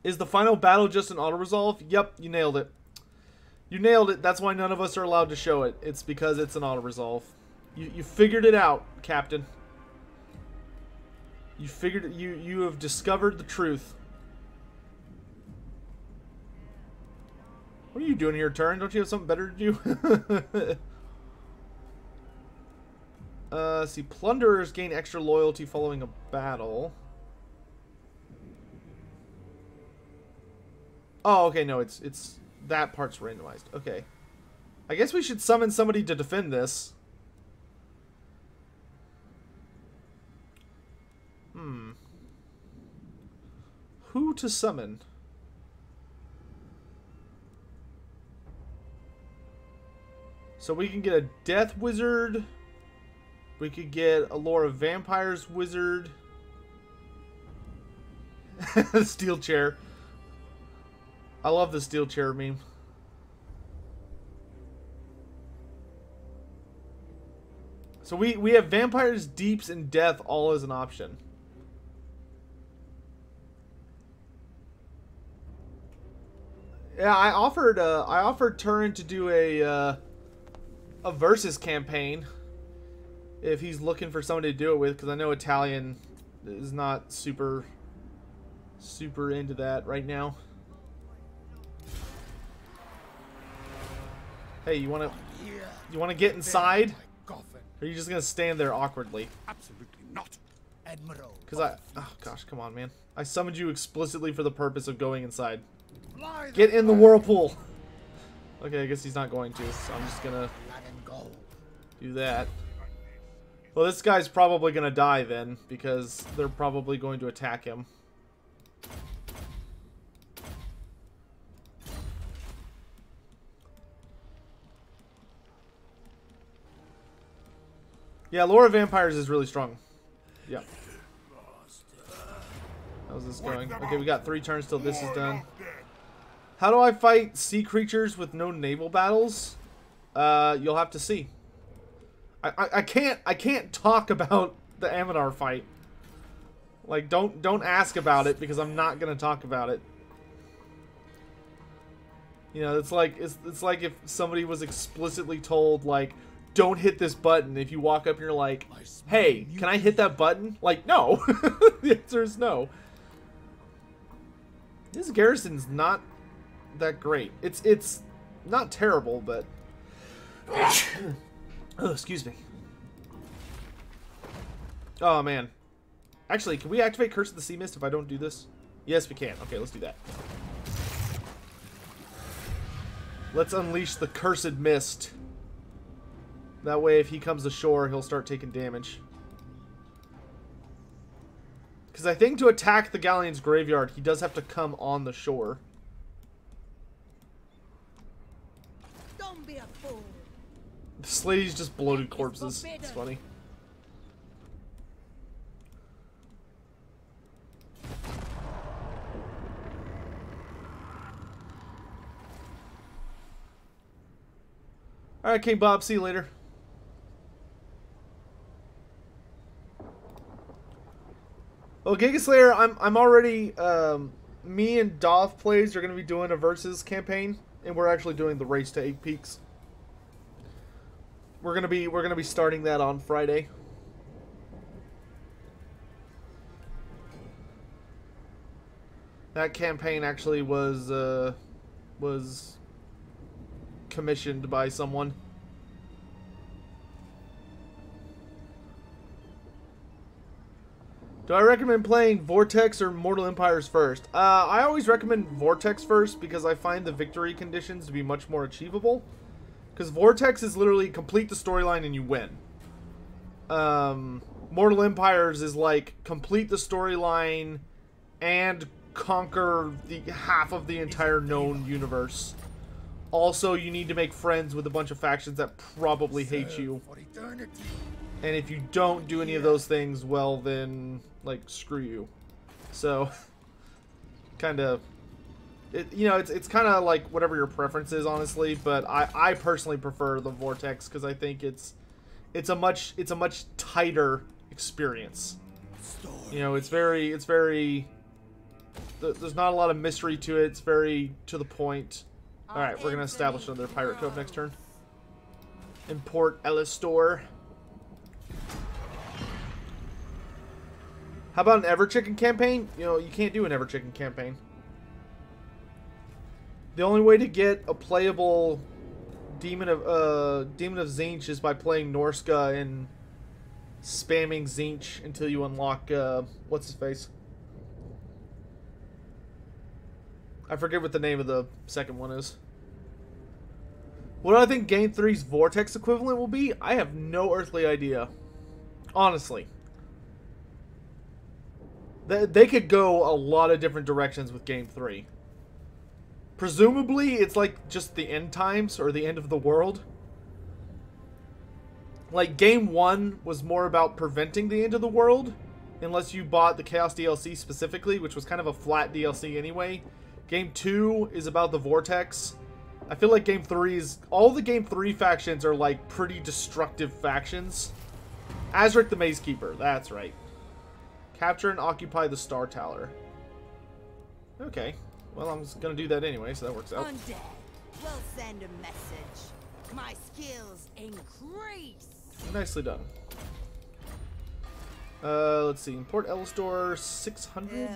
Is the final battle just an auto resolve? Yep, you nailed it. You nailed it. That's why none of us are allowed to show it. It's because it's an auto-resolve. You figured it out, Captain. You figured it. You have discovered the truth. What are you doing here, Turn? Don't you have something better to do? See, plunderers gain extra loyalty following a battle. Oh, okay, no, it's that part's randomized. Okay. I guess we should summon somebody to defend this. Who to summon? So we can get a Death Wizard. We could get a Lore of Vampires Wizard. Steel chair. I love the steel chair meme. So we have vampires, deeps, and death all as an option. Yeah, I offered Turin to do a versus campaign if he's looking for somebody to do it with, because I know Italian is not super into that right now. Hey, you wanna get inside? Or are you just gonna stand there awkwardly? Absolutely not. Admiral. Because oh gosh, come on, man. I summoned you explicitly for the purpose of going inside. Get in the whirlpool. Okay, I guess he's not going to, so I'm just gonna do that. Well, this guy's probably gonna die then, because they're probably going to attack him. Yeah, Lore of Vampires is really strong. Yeah. How's this going? Okay, we got 3 turns till this is done. How do I fight sea creatures with no naval battles? You'll have to see. I can't talk about the Aminar fight. Like, don't ask about it because I'm not gonna talk about it. You know, it's like if somebody was explicitly told, like, don't hit this button. If you walk up and you're like, hey, can I hit that button? Like, no. The answer is no. This garrison's not that great. It's not terrible, but oh, excuse me. Oh, man. Actually, can we activate Curse of the Sea Mist if I don't do this? Yes, we can. Okay, let's do that. Let's unleash the Cursed Mist. That way, if he comes ashore, he'll start taking damage. Because I think to attack the Galleon's graveyard, he does have to come on the shore. Don't be a fool. This lady's just bloated corpses. It's funny. Alright, King Bob, see you later. Well, Giga Slayer, I'm already me and Dov Plays are gonna be doing a versus campaign, and we're actually doing the Race to 8 Peaks. We're gonna be starting that on Friday. That campaign actually was commissioned by someone. Do I recommend playing Vortex or Mortal Empires first? I always recommend Vortex first because I find the victory conditions to be much more achievable. Because Vortex is literally complete the storyline and you win. Mortal Empires is like complete the storyline and conquer the half of the entire known universe. Also, you need to make friends with a bunch of factions that probably hate you. And if you don't do any of those things, well then, like, screw you. So, kind of, you know, it's kind of like whatever your preference is, honestly. But I personally prefer the Vortex because I think it's a much tighter experience. You know, it's very there's not a lot of mystery to it. It's very to the point. All right, we're gonna establish another pirate cove next turn. Import Elistor. How about an Ever Chicken campaign? You know, you can't do an Ever Chicken campaign. The only way to get a playable Demon of Tzeentch is by playing Norska and spamming Tzeentch until you unlock what's his face? I forget what the name of the second one is. What do I think Game 3's Vortex equivalent will be? I have no earthly idea. Honestly. They could go a lot of different directions with Game 3. Presumably, it's like just the end times or the end of the world. Like, Game 1 was more about preventing the end of the world. Unless you bought the Chaos DLC specifically, which was kind of a flat DLC anyway. Game 2 is about the Vortex. I feel like Game 3 is... all the Game 3 factions are, like, pretty destructive factions. Azric the Maze Keeper. That's right. Capture and occupy the Star Tower. Okay. Well, I'm just gonna do that anyway, so that works out. Undead, we'll send a message. My skills increase. Nicely done. Let's see. Import Elistor 600.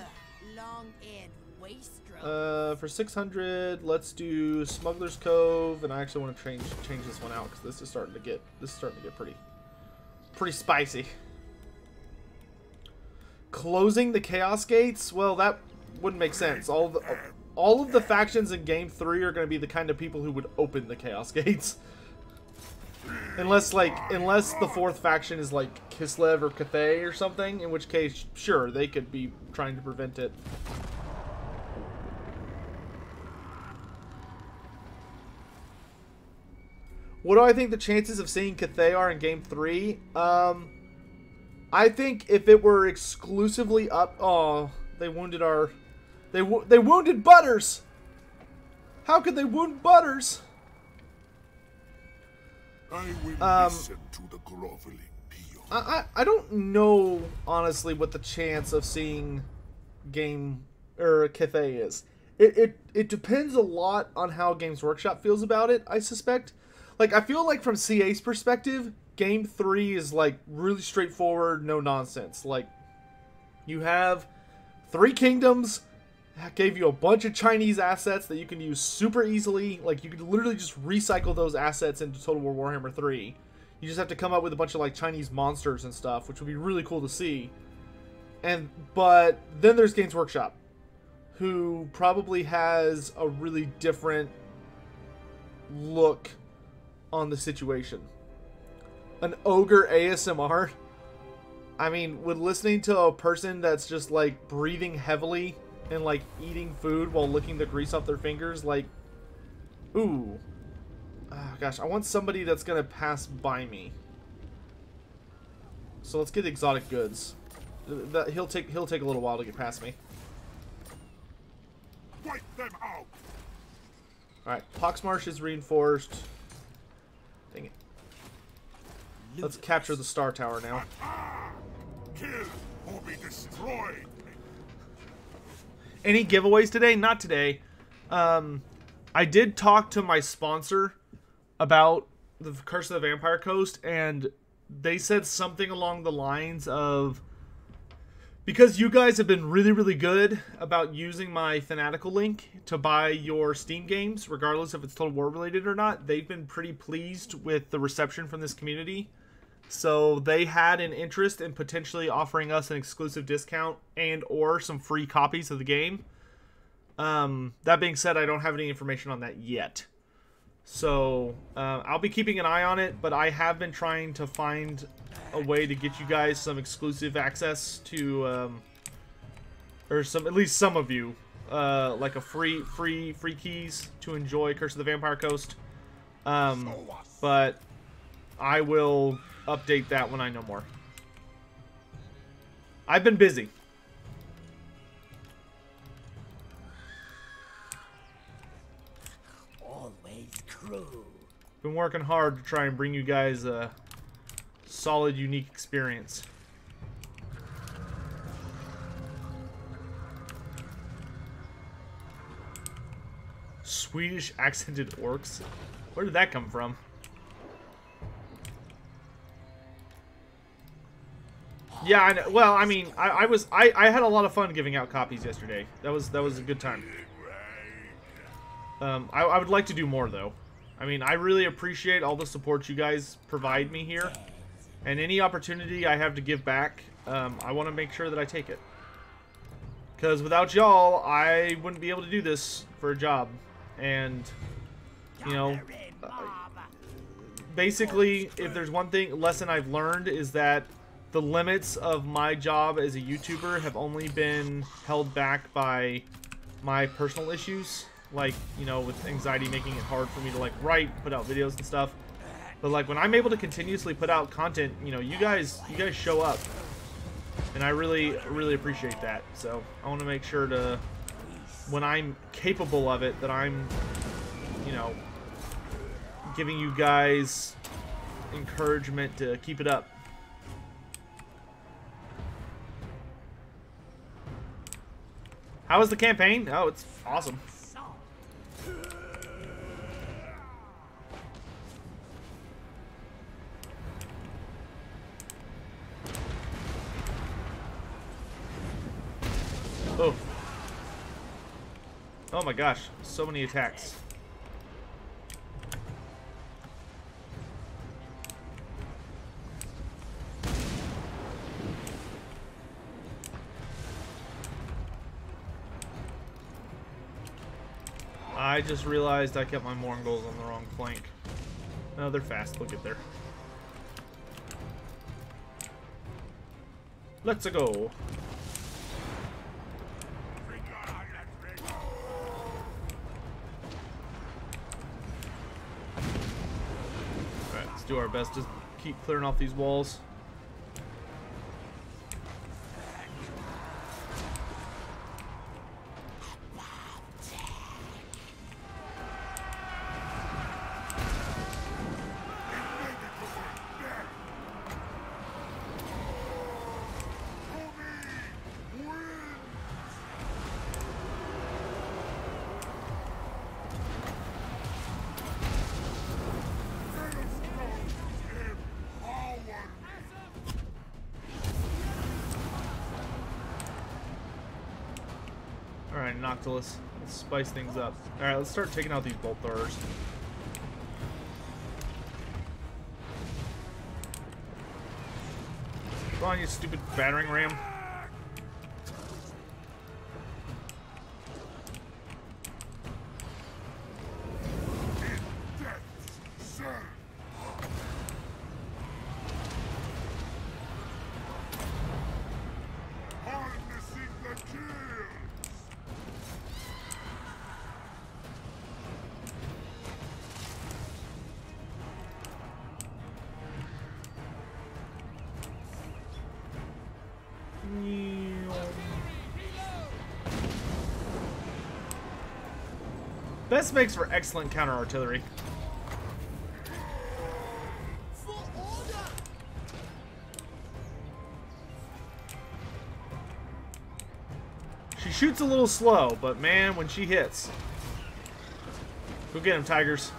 Long-eared wastrel. For 600, let's do Smuggler's Cove, and I actually want to change this one out because this is starting to get pretty spicy. Closing the Chaos Gates? Well, that wouldn't make sense. All of the factions in Game 3 are going to be the kind of people who would open the Chaos Gates. Unless the fourth faction is like Kislev or Cathay or something, in which case, sure, they could be trying to prevent it. What do I think the chances of seeing Cathay are in Game 3? I think if it were exclusively up... oh, they wounded our... They wounded Butters! How could they wound Butters? I will listen to the groveling peon. I don't know, honestly, what the chance of seeing Cathay is. It depends a lot on how Games Workshop feels about it, I suspect. Like, I feel like from CA's perspective, Game 3 is, like, really straightforward, no nonsense. Like, you have 3 kingdoms, that gave you a bunch of Chinese assets that you can use super easily. Like, you could literally just recycle those assets into Total War Warhammer 3. You just have to come up with a bunch of like Chinese monsters and stuff, which would be really cool to see. But then there's Games Workshop, who probably has a really different look on the situation. An ogre ASMR. I mean, with listening to a person that's just like breathing heavily and like eating food while licking the grease off their fingers, like, ooh. Oh, gosh, I want somebody that's gonna pass by me. So let's get exotic goods. He'll take a little while to get past me. Wipe them out. All right, Poxmarsh is reinforced. Dang it. Let's capture the Star Tower now. Kill or be destroyed. Any giveaways today? Not today. I did talk to my sponsor about the Curse of the Vampire Coast, and they said something along the lines of, because you guys have been really, really good about using my Fanatical link to buy your Steam games, regardless if it's Total War related or not, they've been pretty pleased with the reception from this community. So they had an interest in potentially offering us an exclusive discount and or some free copies of the game. That being said, I don't have any information on that yet. So I'll be keeping an eye on it, but I have been trying to find a way to get you guys some exclusive access to, or at least some of you, like a free keys to enjoy Curse of the Vampire Coast. But I will update that when I know more. I've been busy. Always cruel. Been working hard to try and bring you guys a solid, unique experience. Swedish accented orcs? Where did that come from? Yeah, I know. Well, I mean, I had a lot of fun giving out copies yesterday. That was a good time. I would like to do more though. I mean, I really appreciate all the support you guys provide me here, and any opportunity I have to give back, I want to make sure that I take it. Because without y'all, I wouldn't be able to do this for a job. And, you know, basically, if there's one lesson I've learned is that the limits of my job as a YouTuber have only been held back by my personal issues. Like, you know, with anxiety making it hard for me to, like, write, put out videos and stuff. But, like, when I'm able to continuously put out content, you know, you guys show up. And I really, really appreciate that. So, I want to make sure to, when I'm capable of it, that I'm, you know, giving you guys encouragement to keep it up. How was the campaign? Oh, it's awesome. Oh. Oh my gosh, so many attacks. I just realized I kept my Mongols on the wrong flank. No, they're fast. We'll get there. Let's go. Alright, let's do our best to keep clearing off these walls. Alright, Noctilus. Let's spice things up. Alright, let's start taking out these bolt throwers. Come on, you stupid battering ram. Best makes for excellent counter artillery. She shoots a little slow, but man, when she hits. Go get him, Tigers.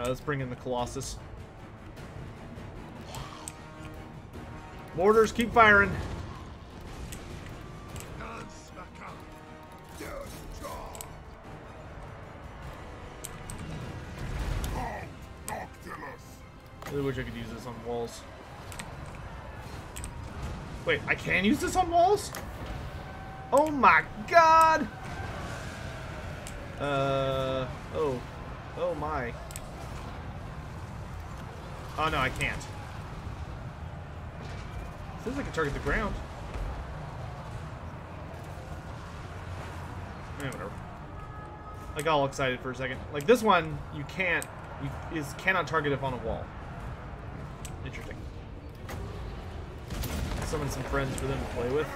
Let's bring in the Colossus. Mortars, keep firing. I really wish I could use this on walls. Wait, I can use this on walls? Oh my god! Oh my. Oh no, I can't. Seems like I can target the ground. Eh, whatever. I got all excited for a second. Like this one, you can't. You cannot target if on a wall. Interesting. Summon some friends for them to play with.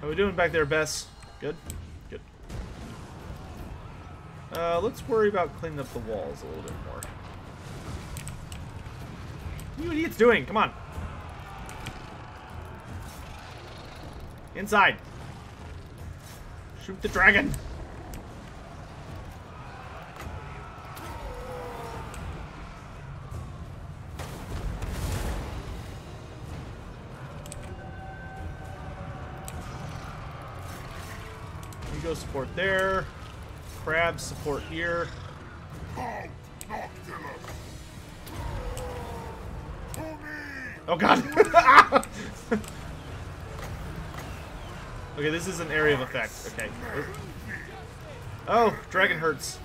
How we doing back there, Bess? Good? Good. Let's worry about cleaning up the walls a little bit more. What are you idiots doing? Come on. Inside. Shoot the dragon. Go support there. Crab support here. Oh god. Okay, this is an area of effect. Okay. Oh, dragon hurts.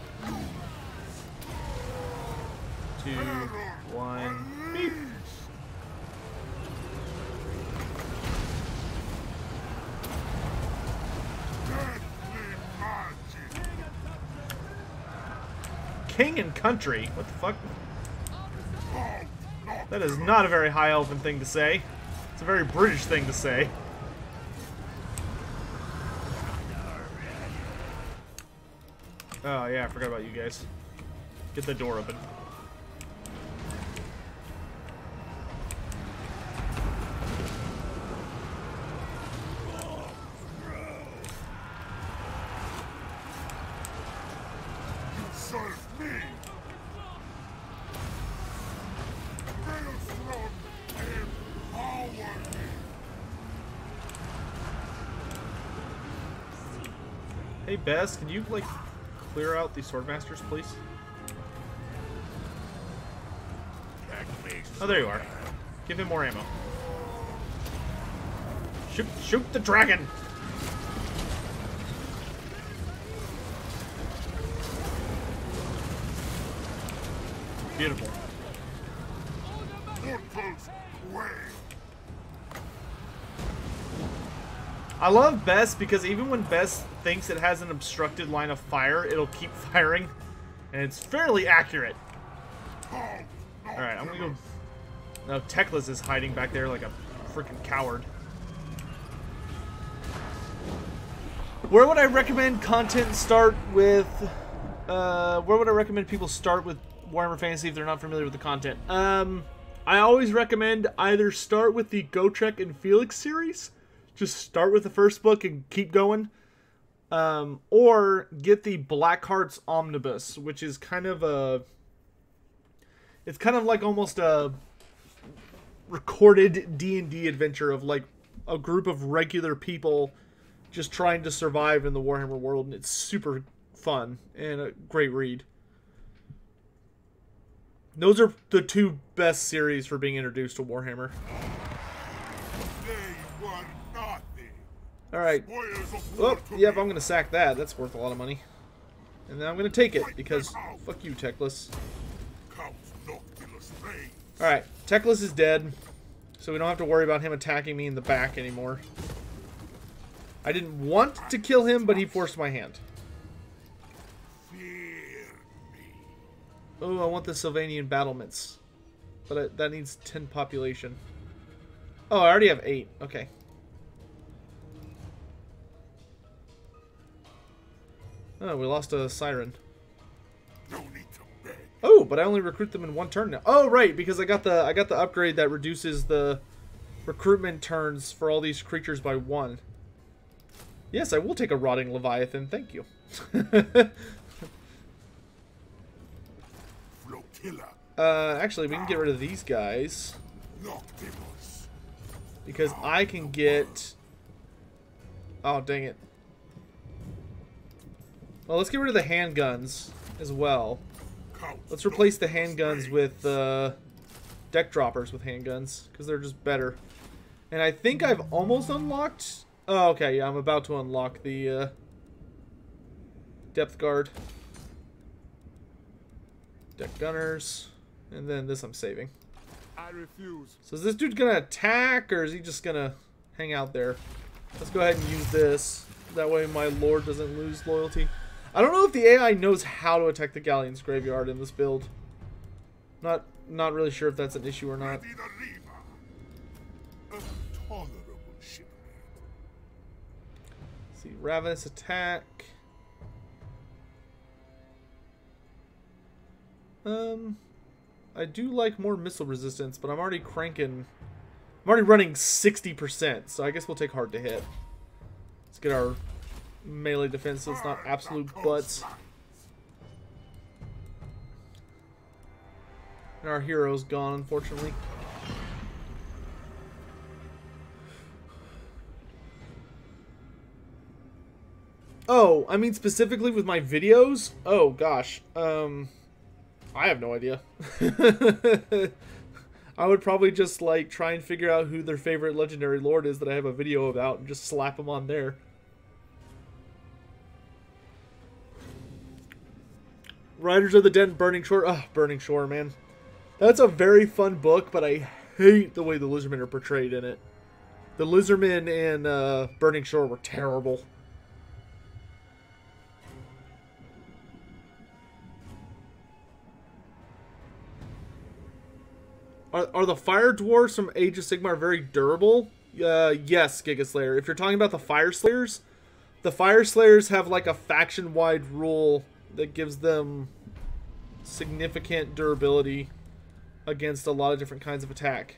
2, 1, beep. King and country? What the fuck? That is not a very high elfin thing to say. It's a very British thing to say. Oh yeah, I forgot about you guys. Get the door open. Serve me! Maelstrom, empower me! Hey Bess, can you like clear out these swordmasters, please? Oh, there you are. Give him more ammo. Shoot the dragon! Beautiful. I love Bess because even when Bess thinks it has an obstructed line of fire, it'll keep firing. And it's fairly accurate. Alright, I'm gonna go... Now, Teclis is hiding back there like a freaking coward. Where would I recommend content start with... where would I recommend people start with Warhammer Fantasy if they're not familiar with the content? I always recommend either start with the Gotrek and Felix series. Just start with the first book and keep going. Or get the Black Hearts Omnibus, which is kind of a... It's kind of like almost a recorded D&D adventure of like a group of regular people just trying to survive in the Warhammer world, and it's super fun and a great read. Those are the two best series for being introduced to Warhammer. They were nothing. Alright. Spoils of war Oh, to yep, me. I'm going to sack that. That's worth a lot of money. And then I'm going to take it, because fuck you, Teclis. Count Noctilus reigns. Alright, Teclis is dead, so we don't have to worry about him attacking me in the back anymore. I didn't want to kill him, but he forced my hand. Fear me. Oh, I want the Sylvanian battlements. But that needs 10 population. Oh, I already have 8. Okay. Oh, we lost a siren. No need to beg. Oh, but I only recruit them in 1 turn now. Oh, right, because I got the upgrade that reduces the recruitment turns for all these creatures by 1. Yes, I will take a rotting Leviathan. Thank you. Flotilla. Actually, we can get rid of these guys Noctimus. because I can get... Oh, dang it. Well, let's get rid of the handguns as well. Count Let's replace the Noctilus handguns reigns. with deck droppers with handguns because they're just better. And I think I've almost unlocked... Oh, okay, yeah, I'm about to unlock the depth guard. Deck gunners. And then this I'm saving. I refuse. So is this dude gonna attack, or is he just gonna hang out there? Let's go ahead and use this. That way my lord doesn't lose loyalty. I don't know if the AI knows how to attack the Galleon's graveyard in this build. Not really sure if that's an issue or not. Ready the Reaver. A tolerable shipmate. Let's see, Ravenous attack. I do like more missile resistance, but I'm already running 60%, so I guess we'll take hard to hit. Let's get our melee defense so it's not absolute butts. And our hero's gone, unfortunately. Oh, I mean specifically with my videos? Oh, gosh. I have no idea. I would probably just, like, try and figure out who their favorite legendary lord is that I have a video about and just slap them on there. Riders of the Dead and Burning Shore. Ugh, Burning Shore, man. That's a very fun book, but I hate the way the Lizardmen are portrayed in it. The Lizardmen in Burning Shore were terrible. Are the Fire Dwarfs from Age of Sigmar very durable? Yes, Giga Slayer. If you're talking about the Fire Slayers have like a faction-wide rule that gives them significant durability against a lot of different kinds of attack.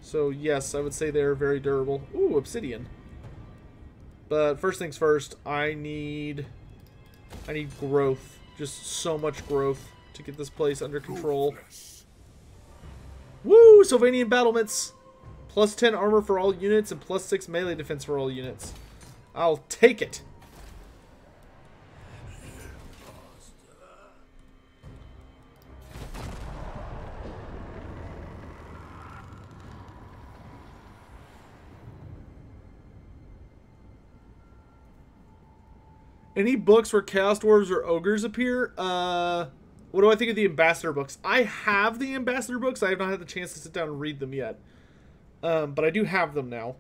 So yes, I would say they're very durable. Ooh, Obsidian. But first things first, I need growth. Just so much growth to get this place under control. Ruthless. Woo! Sylvanian battlements! Plus 10 armor for all units and plus 6 melee defense for all units. I'll take it! Any books where Chaos Dwarves or Ogres appear? What do I think of the Ambassador books? I have the Ambassador books. I have not had the chance to sit down and read them yet. But I do have them now.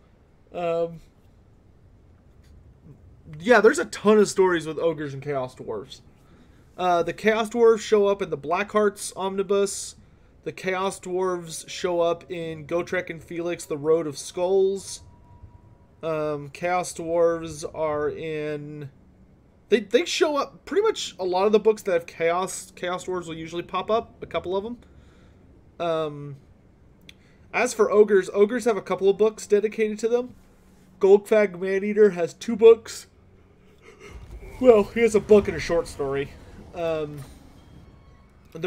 Yeah, there's a ton of stories with Ogres and Chaos Dwarves. The Chaos Dwarves show up in the Blackhearts Omnibus. The Chaos Dwarves show up in Gotrek and Felix, The Road of Skulls. Chaos Dwarves are in... They show up, pretty much a lot of the books that have Chaos Dwarves will usually pop up, a couple of them. As for Ogres have a couple of books dedicated to them. Goldfag Maneater has 2 books. Well, he has a book and a short story. There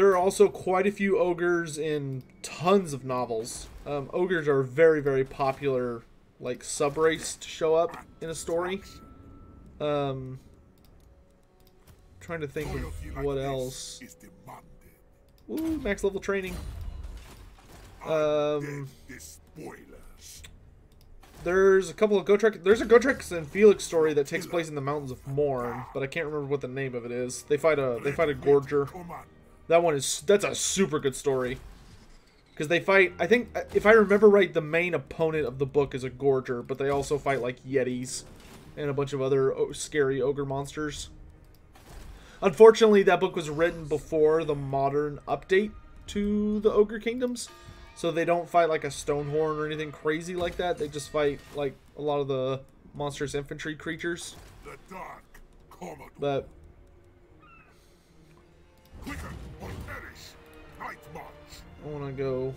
are also quite a few ogres in tons of novels. Ogres are a very, very popular, like, subrace to show up in a story. Trying to think of what else. Ooh, max level training. There's a couple of Gotrek. There's a Gotrek and Felix story that takes place in the Mountains of Morn, but I can't remember what the name of it is. They fight a Gorger. That's a super good story. Because they fight, I think, if I remember right, the main opponent of the book is a Gorger, but they also fight like Yetis and a bunch of other scary ogre monsters. Unfortunately, that book was written before the modern update to the Ogre Kingdoms. So they don't fight like a Stonehorn or anything crazy like that. They just fight like a lot of the monstrous infantry creatures. But I want to go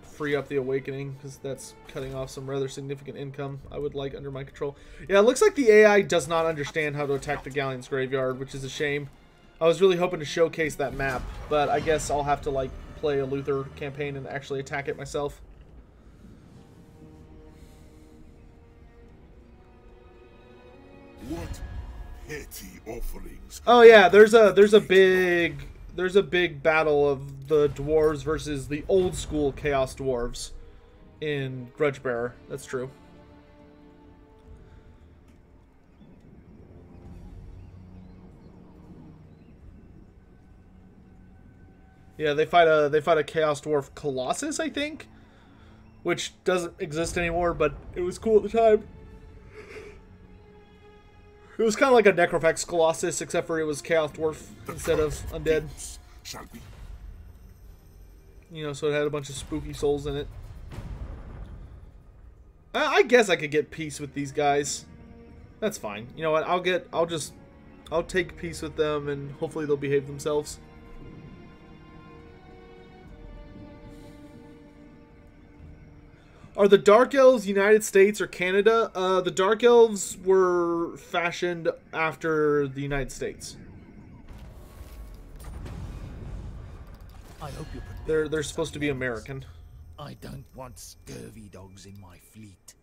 free up the Awakening because that's cutting off some rather significant income I would like under my control. Yeah, it looks like the AI does not understand how to attack the Galleon's Graveyard, which is a shame. I was really hoping to showcase that map, but I guess I'll have to like play a Luther campaign and actually attack it myself. What petty offerings? Oh yeah, there's a big battle of the dwarves versus the old school Chaos Dwarves in Grudgebearer. That's true. Yeah, they fight a Chaos Dwarf Colossus, I think, which doesn't exist anymore, but it was cool at the time. It was kind of like a Necrofax Colossus, except for it was Chaos Dwarf instead of undead. You know, so it had a bunch of spooky souls in it. I guess I could get peace with these guys. That's fine. You know what? I'll take peace with them, and hopefully they'll behave themselves. Are the Dark Elves United States or Canada? The Dark Elves were fashioned after the United States. I hope you're They're supposed to be American. I don't want scurvy dogs in my fleet.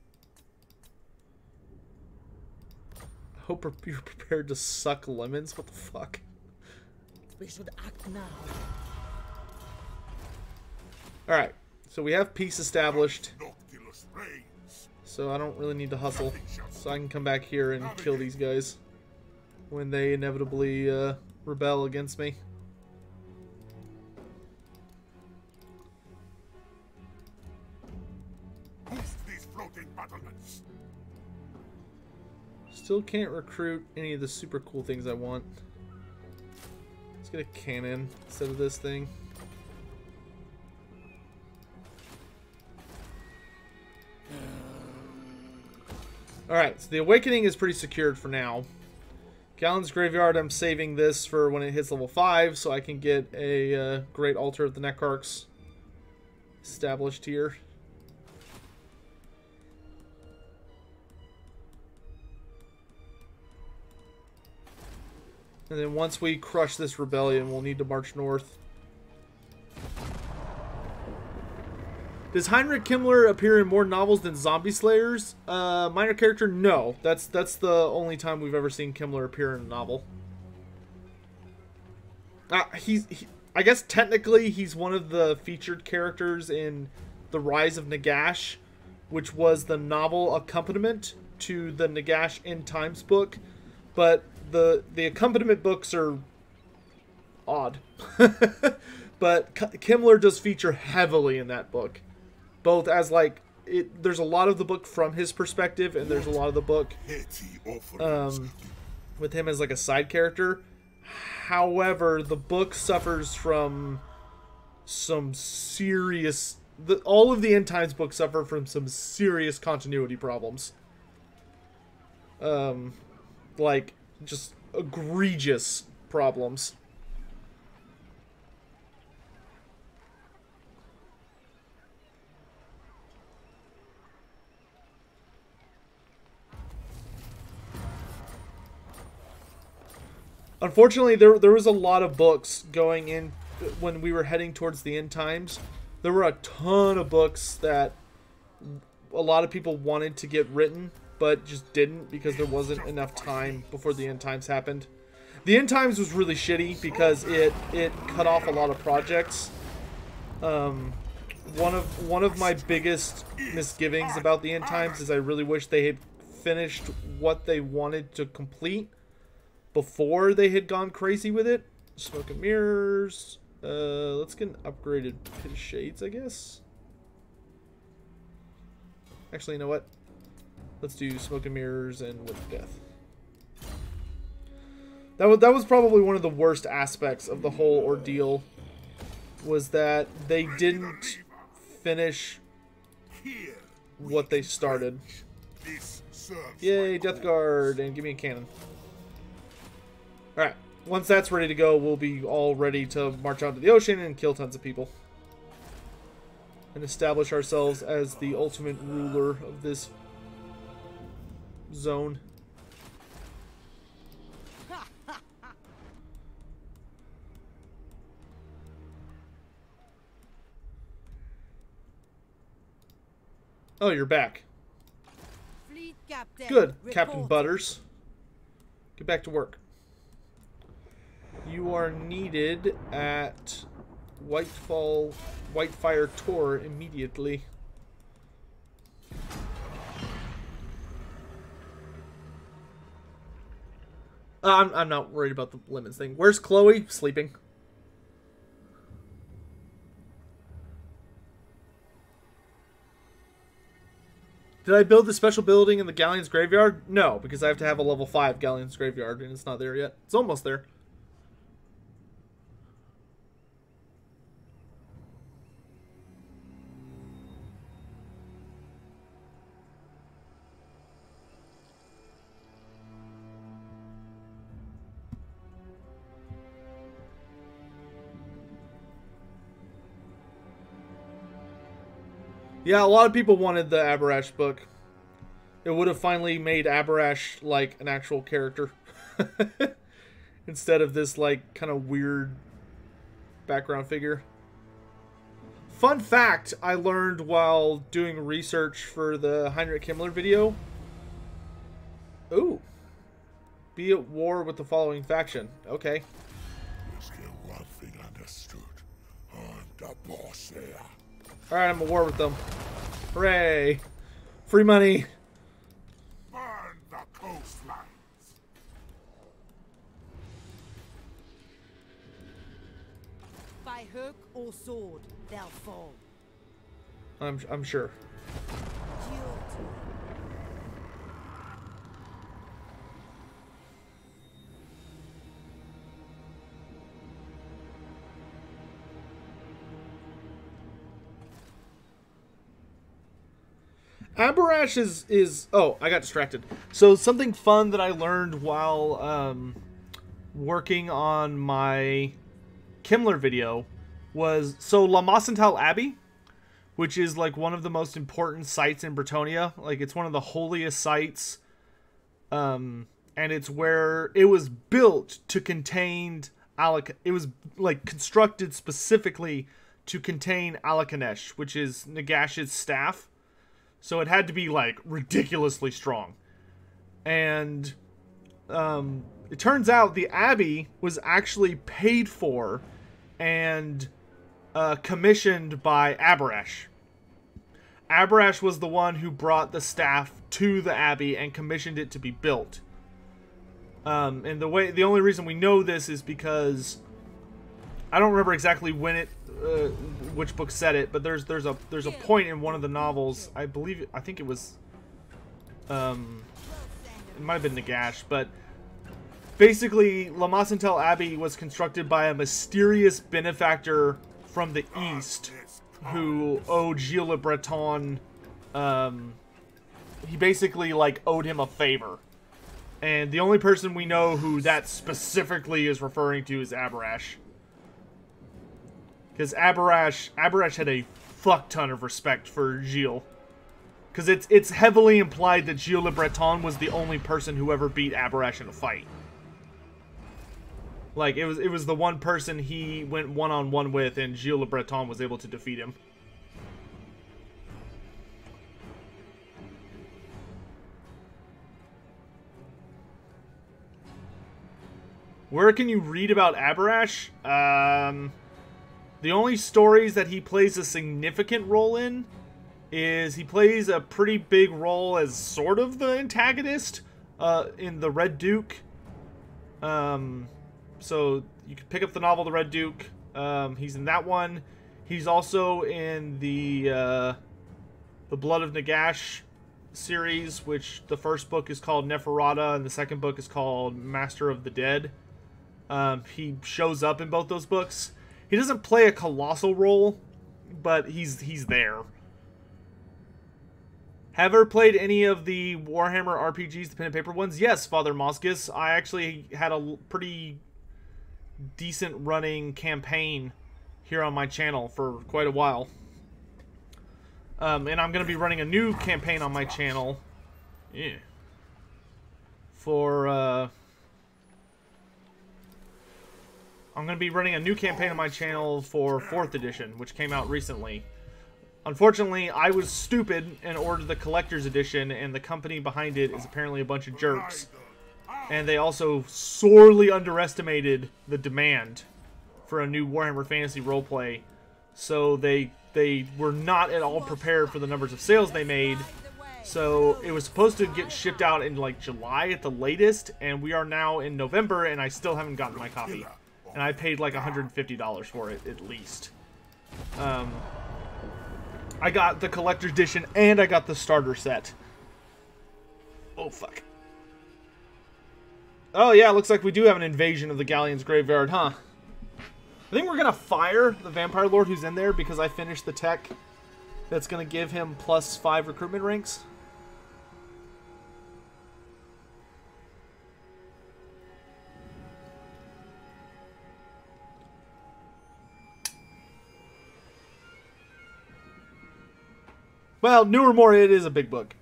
I hope you're prepared to suck lemons. What the fuck? We should act now. Alright, so we have peace established. So I don't really need to hustle. So I can come back here and kill these guys when they inevitably rebel against me. Still can't recruit any of the super cool things I want. Let's get a cannon instead of this thing. Alright, so the Awakening is pretty secured for now. Galleon's Graveyard, I'm saving this for when it hits level 5, so I can get a Great Altar of the Neckarchs established here. And then once we crush this rebellion, we'll need to march north. Does Heinrich Himmler appear in more novels than Zombie Slayers? Minor character? No. That's the only time we've ever seen Himmler appear in a novel. I guess technically he's one of the featured characters in The Rise of Nagash, which was the novel accompaniment to the Nagash End Times book. But the accompaniment books are odd. But Himmler does feature heavily in that book. Both as like there's a lot of the book from his perspective, and there's a lot of the book with him as like a side character. However, the book suffers from some serious. All of the End Times books suffer from some serious continuity problems. Like just egregious problems. Unfortunately, there was a lot of books going in when we were heading towards the end times. There were a ton of books that a lot of people wanted to get written, but just didn't because there wasn't enough time before the end times happened. The end times was really shitty because it cut off a lot of projects. One of my biggest misgivings about the end times is I really wish they had finished what they wanted to complete before they had gone crazy with it. Smoke and mirrors. Let's get an upgraded Pit of Shades, I guess. Actually, you know what? Let's do Smoke and Mirrors and Wood of Death. That was probably one of the worst aspects of the whole ordeal, was that they didn't finish what they started. Yay, Death Guard, and give me a cannon. Alright, once that's ready to go, we'll be all ready to march out to the ocean and kill tons of people. And establish ourselves as the ultimate ruler of this zone. Oh, you're back. Fleet Captain. Good, Captain report. Butters. Get back to work. You are needed at Whitefire Tor immediately. I'm not worried about the lemons thing. Where's Chloe? Sleeping. Did I build the special building in the Galleon's Graveyard? No, because I have to have a level 5 Galleon's Graveyard, and it's not there yet. It's almost there. Yeah, a lot of people wanted the Aberash book. It would have finally made Aberash like an actual character. Instead of this like kind of weird background figure. Fun fact I learned while doing research for the Heinrich Himmler video. Ooh. Be at war with the following faction. Okay. Let's get one thing understood. I'm the boss there. Alright, I'm at war with them. Hooray! Free money! Burn the coastlines. By hook or sword, they'll fall. I'm sure. Your turn. Aberash is oh, I got distracted. So something fun that I learned while working on my Kimmler video was, so La Macental Abbey, which is like one of the most important sites in Bretonnia. Like it's one of the holiest sites. And it's where it was built to contain it was like constructed specifically to contain Alakanesh, which is Nagash's staff. So it had to be, like, ridiculously strong. And it turns out the Abbey was actually paid for and commissioned by Aberash. Aberash was the one who brought the staff to the Abbey and commissioned it to be built. And the only reason we know this is because I don't remember exactly when it which book said it, but there's a point in one of the novels, I think it was it might have been Nagash, but basically La Macental Abbey was constructed by a mysterious benefactor from the east who owed Gilles Le Breton, he basically like owed him a favor. And the only person we know who that specifically is referring to is Aberash. Because Aberash had a fuck ton of respect for Gilles. Because it's heavily implied that Gilles Le Breton was the only person who ever beat Aberash in a fight. Like, it was the one person he went one-on-one with, and Gilles Le Breton was able to defeat him. Where can you read about Aberash? The only stories that he plays a significant role in is he plays a pretty big role as sort of the antagonist in the Red Duke. So you can pick up the novel The Red Duke. He's in that one. He's also in the Blood of Nagash series, which the first book is called Neferata and the second book is called Master of the Dead. He shows up in both those books. He doesn't play a colossal role, but he's there. Have ever played any of the Warhammer RPGs, the pen and paper ones? Yes, Father Mosgus. I actually had a pretty decent running campaign here on my channel for quite a while. And I'm going to be running a new campaign on my channel. Yeah. I'm going to be running a new campaign on my channel for 4th edition, which came out recently. Unfortunately, I was stupid and ordered the collector's edition, and the company behind it is apparently a bunch of jerks. And they also sorely underestimated the demand for a new Warhammer Fantasy roleplay. So they were not at all prepared for the numbers of sales they made. So it was supposed to get shipped out in like July at the latest, and we are now in November, and I still haven't gotten my copy. And I paid like $150 for it, at least. I got the collector's edition, and I got the starter set. Oh, fuck. Oh, yeah, looks like we do have an invasion of the Galleon's Graveyard, huh? I think we're going to fire the Vampire Lord who's in there because I finished the tech that's going to give him +5 recruitment ranks. Well, Newer More, it is a big book.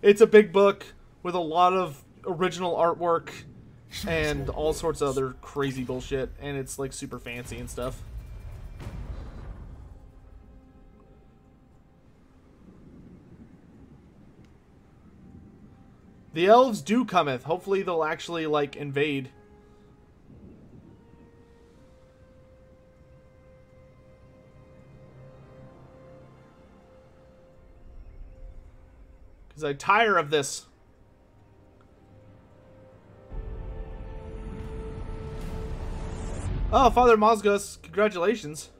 It's a big book with a lot of original artwork and all sorts of other crazy bullshit, and it's like super fancy and stuff. The elves do cometh. Hopefully they'll actually like invade. Because I tire of this. Oh, Father Mosgus, congratulations.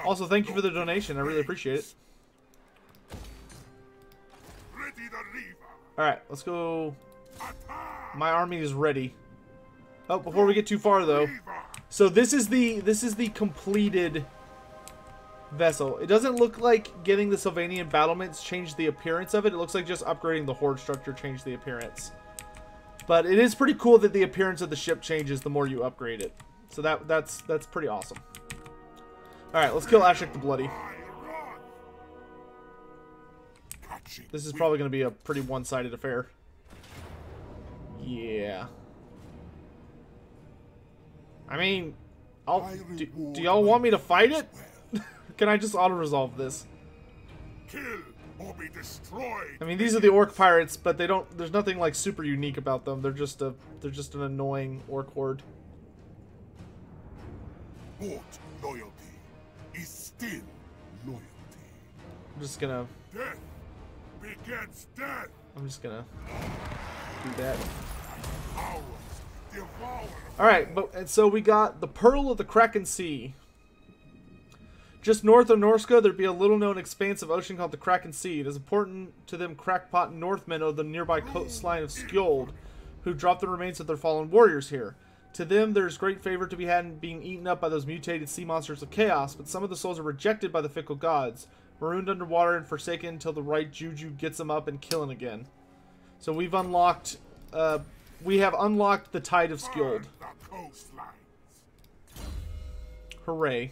Also, thank you for the donation. I really appreciate it. Alright, let's go. My army is ready. Oh, before we get too far though. So this is the completed vessel. It doesn't look like getting the Sylvanian battlements changed the appearance of it. It looks like just upgrading the horde structure changed the appearance. But it is pretty cool that the appearance of the ship changes the more you upgrade it. So that's pretty awesome. Alright, let's kill Ashik the Bloody. This is probably going to be a pretty one-sided affair. Yeah. I mean, do y'all want me to fight it? Can I just auto-resolve this? Kill or be destroyed. I mean, these are the orc pirates, but they don't. There's nothing like super unique about them. They're just an annoying orc horde. Bought loyalty is still loyalty. I'm just gonna. Death begets death. I'm just gonna do that. Ours devour. All right, and so we got the Pearl of the Kraken Sea. Just north of Norska, there'd be a little-known expanse of ocean called the Kraken Sea. It is important to them crackpot Northmen of the nearby coastline of Skjold, who dropped the remains of their fallen warriors here. To them, there's great favor to be had in being eaten up by those mutated sea monsters of chaos, but some of the souls are rejected by the fickle gods, marooned underwater and forsaken until the right juju gets them up and killing again. So we've unlocked, we have unlocked the Tide of Skjold. Hooray.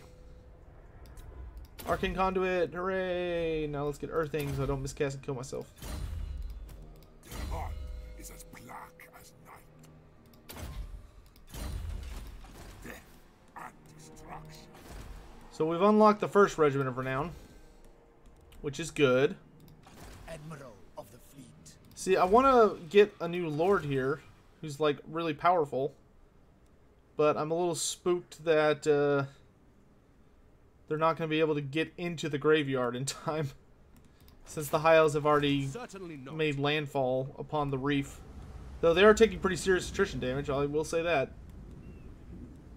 Arcane Conduit, hooray! Now let's get Earthing so I don't miscast and kill myself. Their heart is as destruction. So we've unlocked the first Regiment of Renown, which is good. Admiral of the fleet. See, I want to get a new lord here who's like really powerful, but I'm a little spooked that they're not going to be able to get into the graveyard in time, since the High Elves have already made landfall upon the reef. Though they are taking pretty serious attrition damage, I will say that.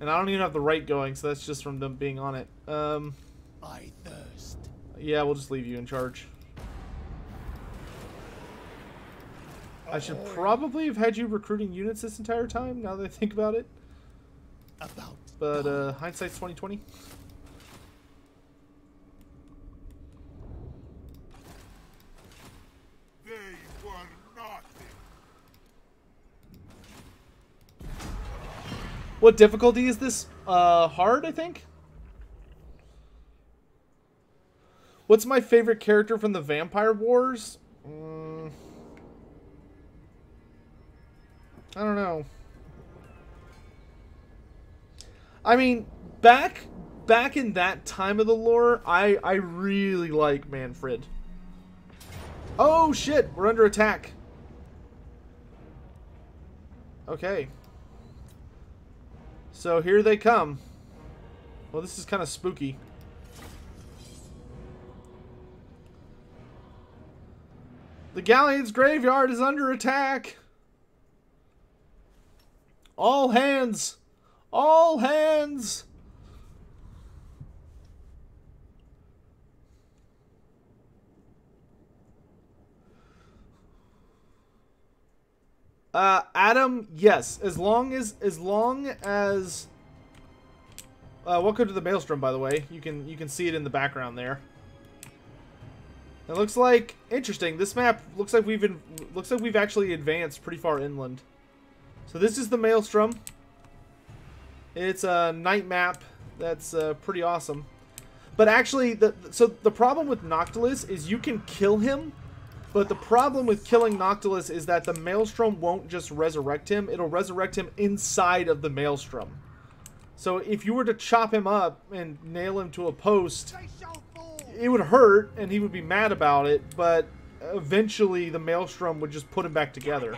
And I don't even have the right going, so that's just from them being on it. I thirst. Yeah, we'll just leave you in charge. I should probably have had you recruiting units this entire time, now that I think about it. But hindsight's 2020. They were nothing. What difficulty is this? Hard, I think? What's my favorite character from the Vampire Wars? I don't know. I mean, back in that time of the lore, I really like Manfred. Oh shit, we're under attack. Okay. So here they come. Well, this is kind of spooky. The Galleon's graveyard is under attack. All hands! All hands! Adam, yes. As long as welcome to the Maelstrom, by the way. You can see it in the background there. It looks like interesting. This map looks like we've actually advanced pretty far inland. So this is the Maelstrom. It's a night map that's pretty awesome. But actually, the problem with Noctilus is you can kill him, but the problem with killing Noctilus is that the Maelstrom won't just resurrect him. It'll resurrect him inside of the Maelstrom. So if you were to chop him up and nail him to a post, it would hurt and he would be mad about it, but eventually the Maelstrom would just put him back together.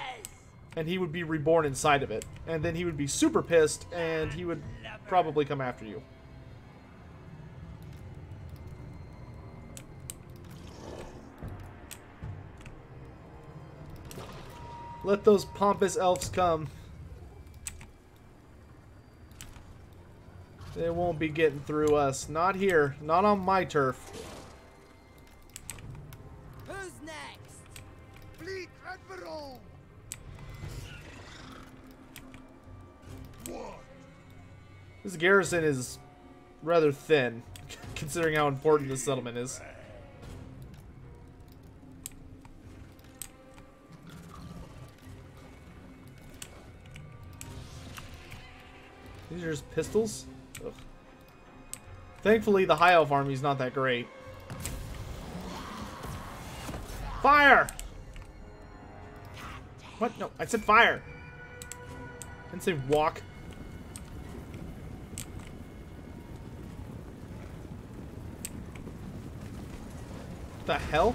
And he would be reborn inside of it. And then he would be super pissed, and he would probably come after you. Let those pompous elves come. They won't be getting through us. Not here. Not on my turf. Who's next? Fleet Admiral! What? This garrison is rather thin, considering how important this settlement is. These are just pistols? Ugh. Thankfully, the High Elf army is not that great. Fire! What? No, I said fire. I didn't say walk. What the hell?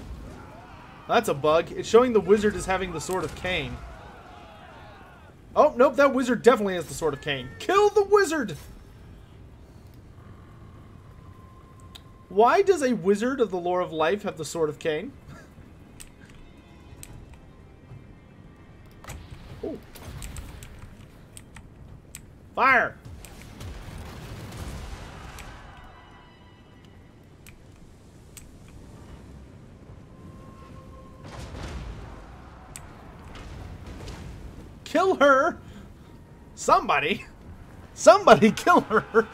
That's a bug. It's showing the wizard as having the Sword of Cain. Oh, nope, that wizard definitely has the Sword of Cain. Kill the wizard! Why does a wizard of the lore of life have the Sword of Cain? Oh. Fire! Kill her! Somebody! Somebody kill her!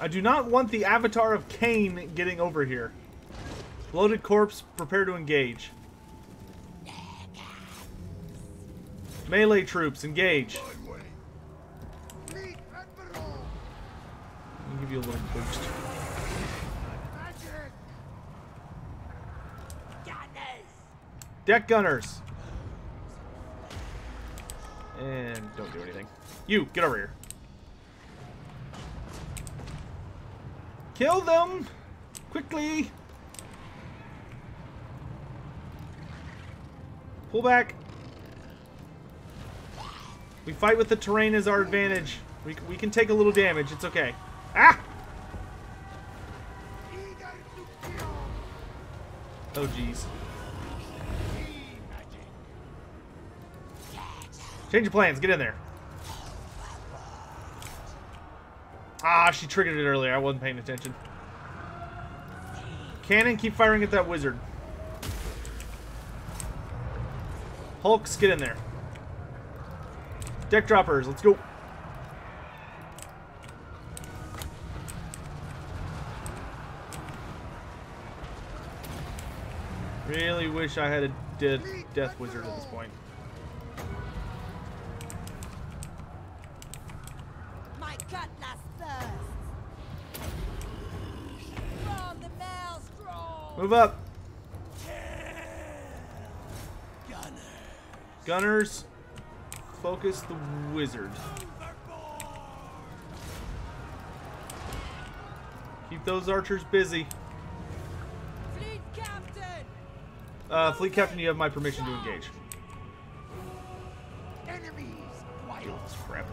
I do not want the avatar of Cain getting over here. Bloated corpse, prepare to engage. Melee troops, engage. Fleet Admiral! Let me give you a little boost. Magic! Gunners! Deck gunners! And don't do anything. You, get over here. Kill them! Quickly! Pull back. We fight with the terrain as our advantage. We can take a little damage. It's okay. Ah! Oh, jeez. Change your plans. Get in there. Ah, she triggered it earlier. I wasn't paying attention. Cannon, keep firing at that wizard. Hulks, get in there. Deck droppers, let's go. Really wish I had a death wizard at this point. My cutlass thirsts. From the Maelstrom. Move up. Gunners, focus the wizard. Keep those archers busy. Fleet captain. Fleet captain, you have my permission to engage. Enemies! Why Deal with this crap.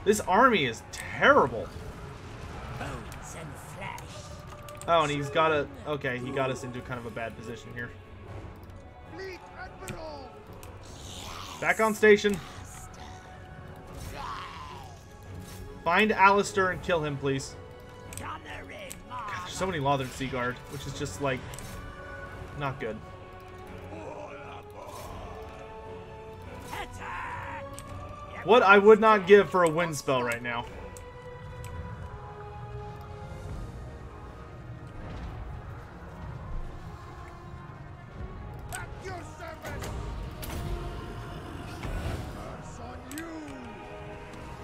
This army is terrible. Bones and flesh. Oh, and he's got a... Okay, he got us into kind of a bad position here. Back on station. Find Alistair and kill him, please. God, there's so many Lothern Sea Guard, which is just, like, not good. What I would not give for a wind spell right now.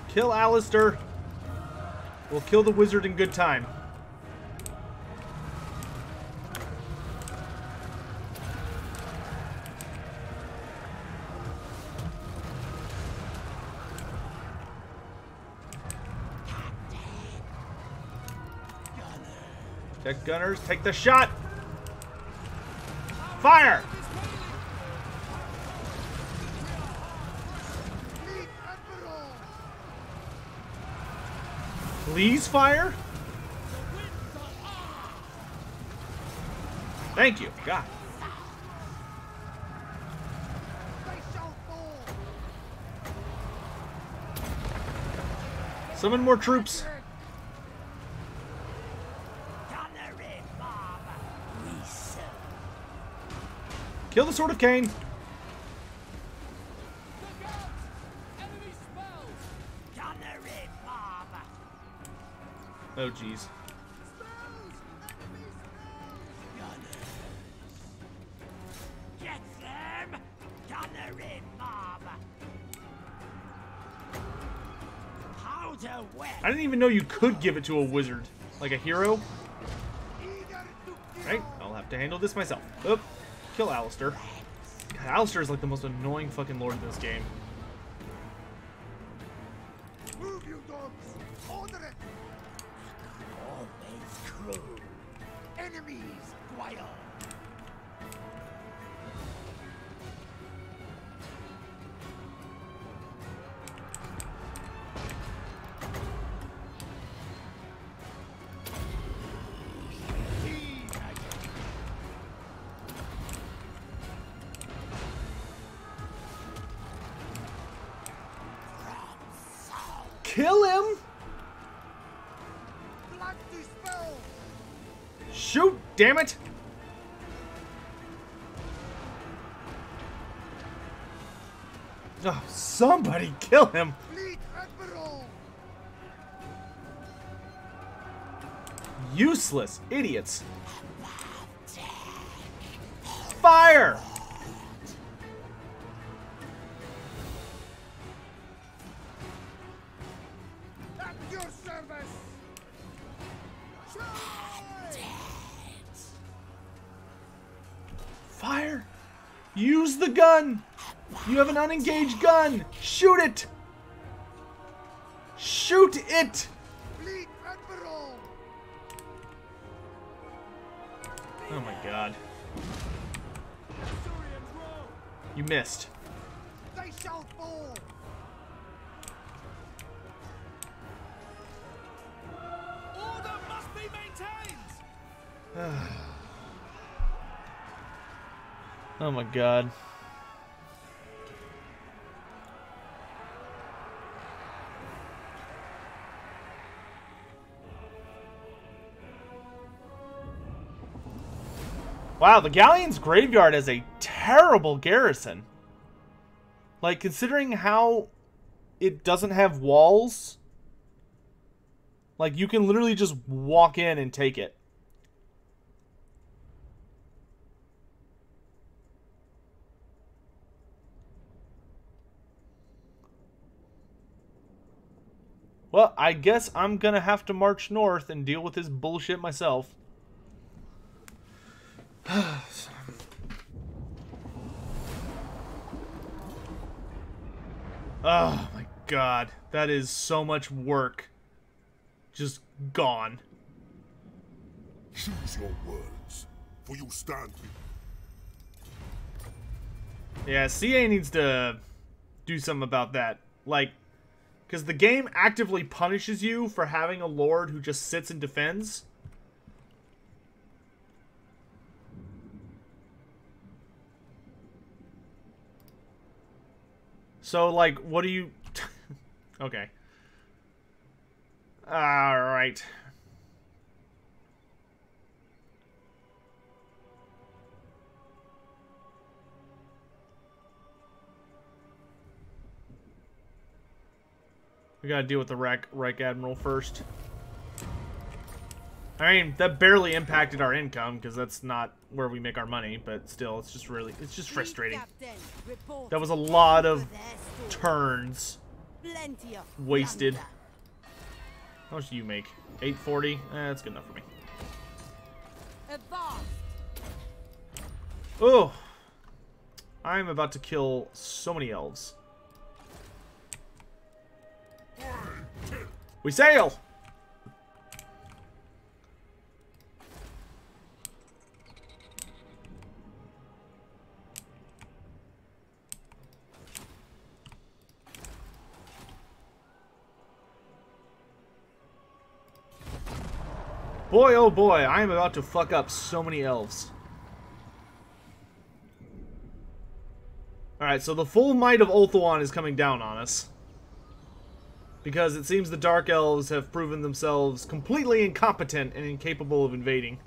Kill Alistair. We'll kill the wizard in good time. Check gunners, take the shot! Fire! Please fire? Thank you, God. Summon more troops. Kill the Sword of Cain. Oh, jeez. I didn't even know you could give it to a wizard. Like a hero. Right, I'll have to handle this myself. Oop. Kill Alistair. God, Alistair is like the most annoying fucking lord in this game. Move, you dogs! Order it! Always true. Enemies, Squire! Kill him! Shoot, damn it! Oh, somebody kill him! Useless idiots! Fire! Use the gun! You have an unengaged gun! Shoot it! Shoot it! Oh my god. You missed. They shall fall. Order must be maintained. Oh my god. Wow, the Galleon's graveyard has a terrible garrison. Like, considering how it doesn't have walls, like, you can literally just walk in and take it. Well, I guess I'm gonna have to march north and deal with this bullshit myself. Oh my god, that is so much work. Just gone. Choose your words, for you stand. Yeah, CA needs to do something about that. Like, because the game actively punishes you for having a lord who just sits and defends. So, like, what do you... Okay. Alright. We gotta deal with the Reich Admiral first. I mean, that barely impacted our income, because that's not where we make our money, but still, it's just really, it's just frustrating. That was a lot of turns wasted. How much do you make? 840? That's good enough for me. Oh! I'm about to kill so many elves. We sail! Boy, oh boy, I am about to fuck up so many elves. Alright, so the full might of Ulthuan is coming down on us. Because it seems the Dark Elves have proven themselves completely incompetent and incapable of invading.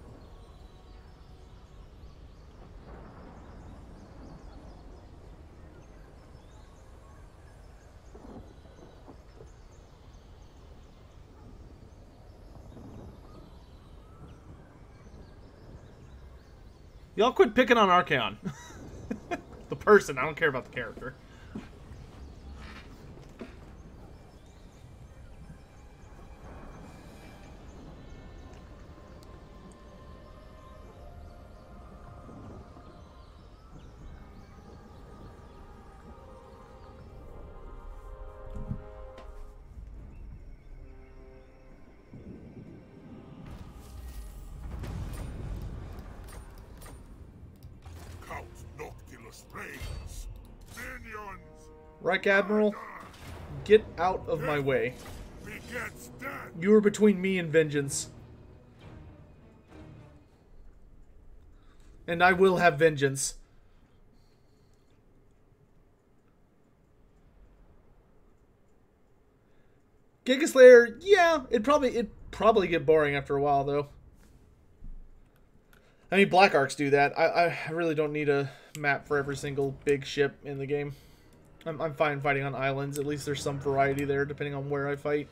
Y'all quit picking on Archaon. The person, I don't care about the character. Reich Admiral, get out of my way. You are between me and vengeance. And I will have vengeance. Giga Slayer, yeah, it'd probably get boring after a while though. I mean, Black Arcs do that. I really don't need a map for every single big ship in the game. I'm fine fighting on islands. At least there's some variety there, depending on where I fight.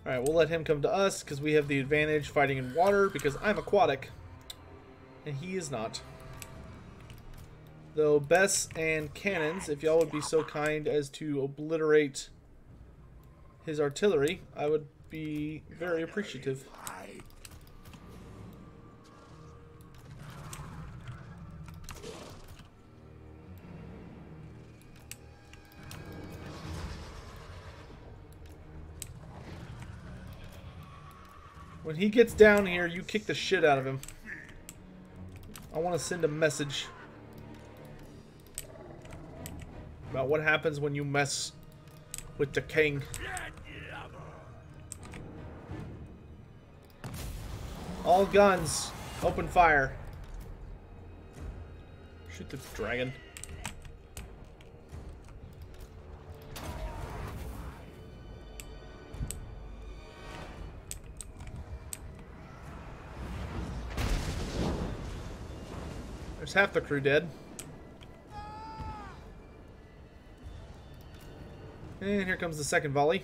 Alright, we'll let him come to us, because we have the advantage fighting in water, because I'm aquatic. And he is not. Though Bess and cannons, if y'all would be so kind as to obliterate his artillery, I would be very appreciative. When he gets down here, you kick the shit out of him. I want to send a message about what happens when you mess with the king. All guns, open fire. Shoot the dragon. There's half the crew dead. And here comes the second volley.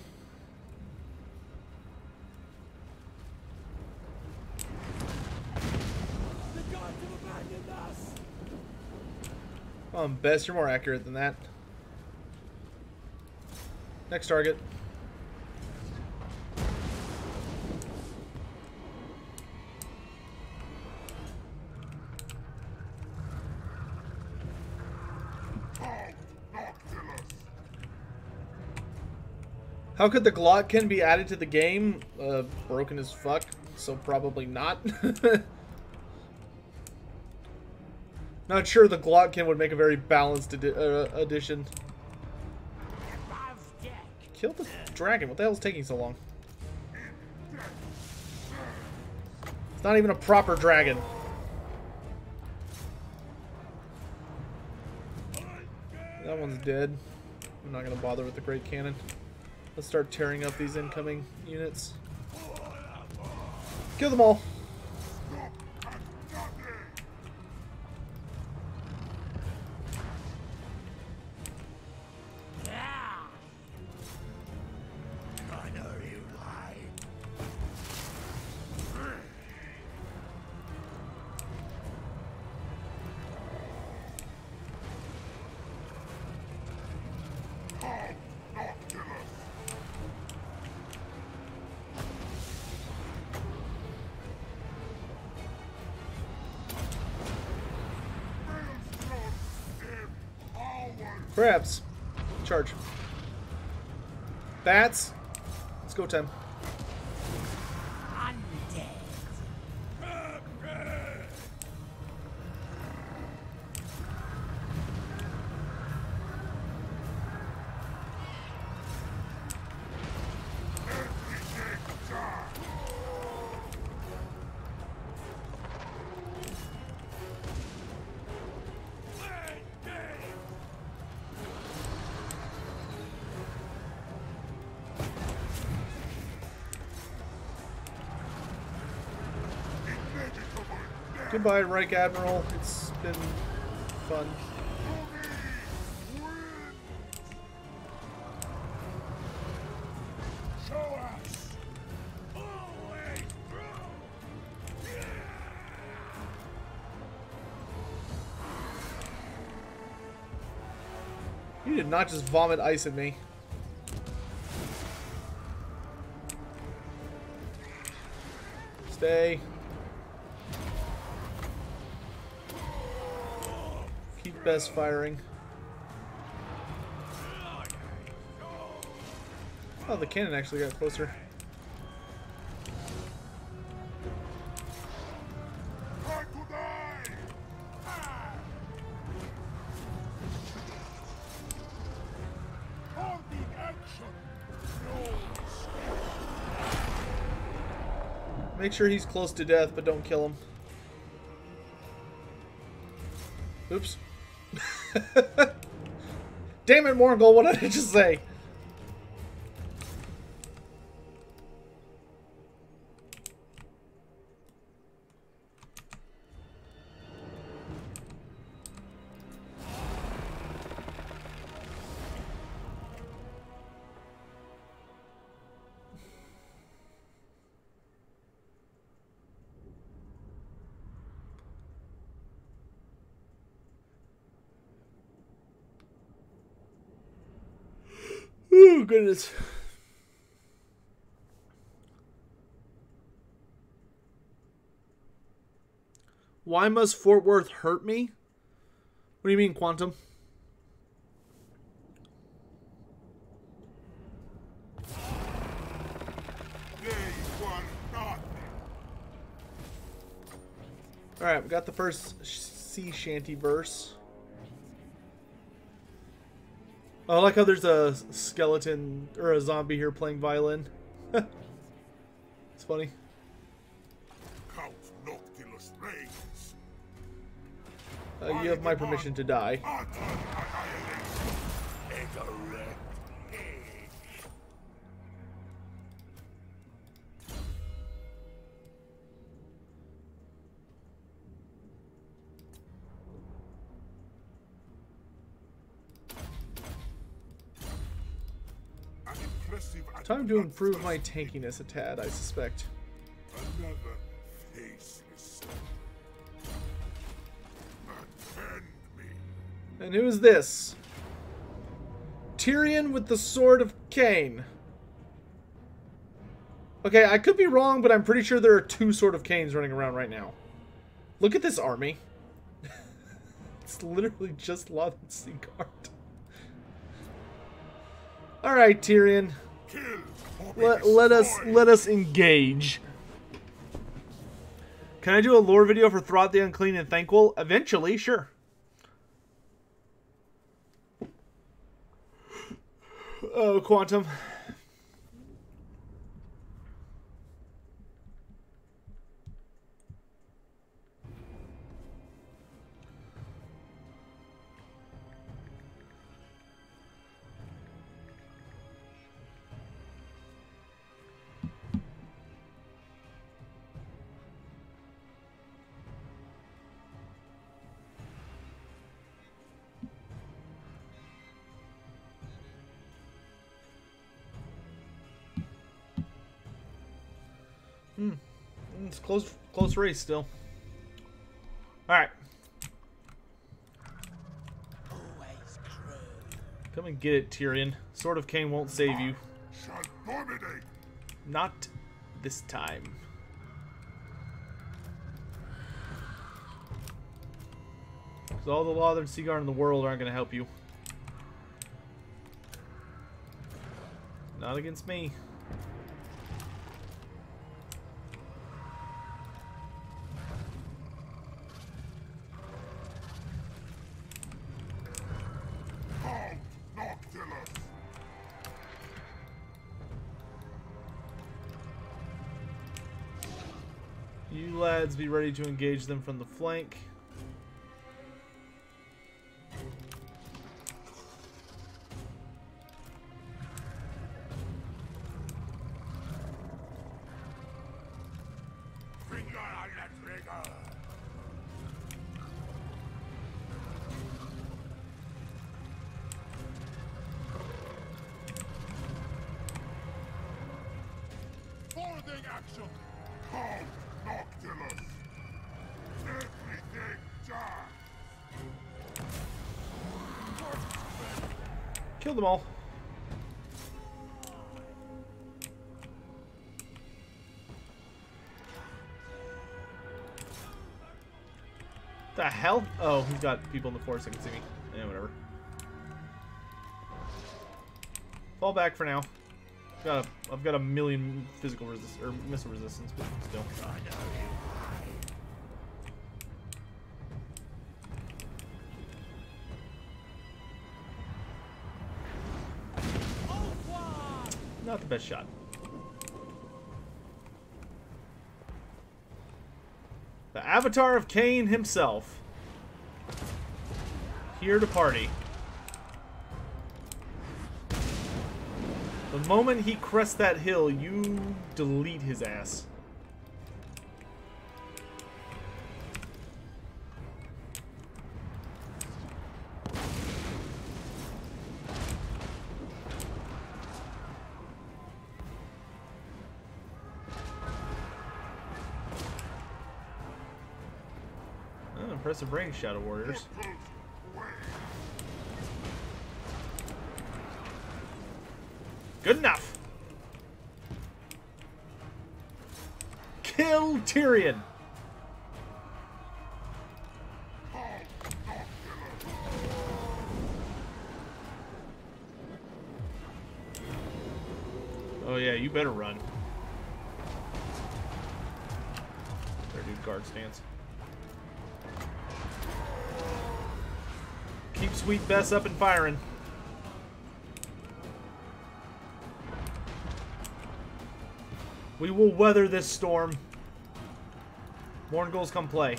Come on, Bess, you're more accurate than that. Next target. How could the Glotkin be added to the game? Broken as fuck, so probably not. Not sure the Glotkin would make a very balanced addition. Kill the dragon. What the hell is taking so long? It's not even a proper dragon. That one's dead. I'm not going to bother with the Great Cannon. Let's start tearing up these incoming units. Kill them all. Crabs. Charge. Bats. Let's go time. Goodbye, Reich Admiral. It's been fun. You did not just vomit ice at me. Stay. Keep best firing. Oh, the cannon actually got closer. Make sure he's close to death, but don't kill him. Oops. Damn it, Morgul, what did I just say? Oh, goodness. Why must Fort Worth hurt me? What do you mean, Quantum? They were not Alright, we got the first sea shanty verse. Oh, I like how there's a skeleton or a zombie here playing violin. It's funny. Count Noctilus reigns. You have my permission to die. Utter annihilation. Egarect. An impressive Time to improve my tankiness a tad, I suspect. Another faceless. Attend me. And who is this? Tyrion with the Sword of Cain. Okay, I could be wrong, but I'm pretty sure there are 2 Sword of Cains running around right now. Look at this army. It's literally just Lothar Seagard. Alright, Tyrion. Kill or be Let destroyed. us engage. Can I do a lore video for Throt the Unclean and Thankful? Eventually, sure. Oh, Quantum. It's close race still. Alright. Always cruel. Come and get it, Tyrion. Sword of Cain won't save you. Shall dominate. Not this time. Because all the Lothar and Seaguard in the world aren't going to help you. Not against me. Count Noctilus. You lads be ready to engage them from the flank. Finger on the trigger. Holding action. Count Noctilus. Everything dies. Kill them all. The hell? Oh, he's got people in the forest that can see me. Yeah, whatever. Fall back for now. I've got a million physical resist or missile resistance, but still. Not the best shot. The Avatar of Cain himself. Here to party. The moment he crests that hill, you delete his ass. Oh, impressive range, Shadow Warriors. Good enough. Kill Tyrion. Oh yeah, you better run. There, dude, guard stance. sweet Bess up and firing. We will weather this storm. Morngulls, come play.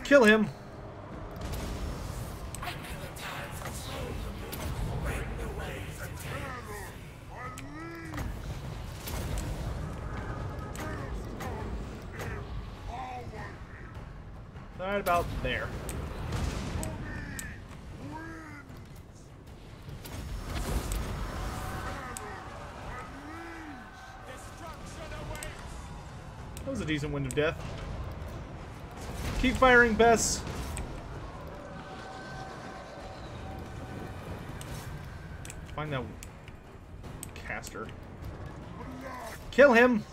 Kill him. Right about there. That was a decent wind of death. Keep firing, Bess. Find that caster. Kill him.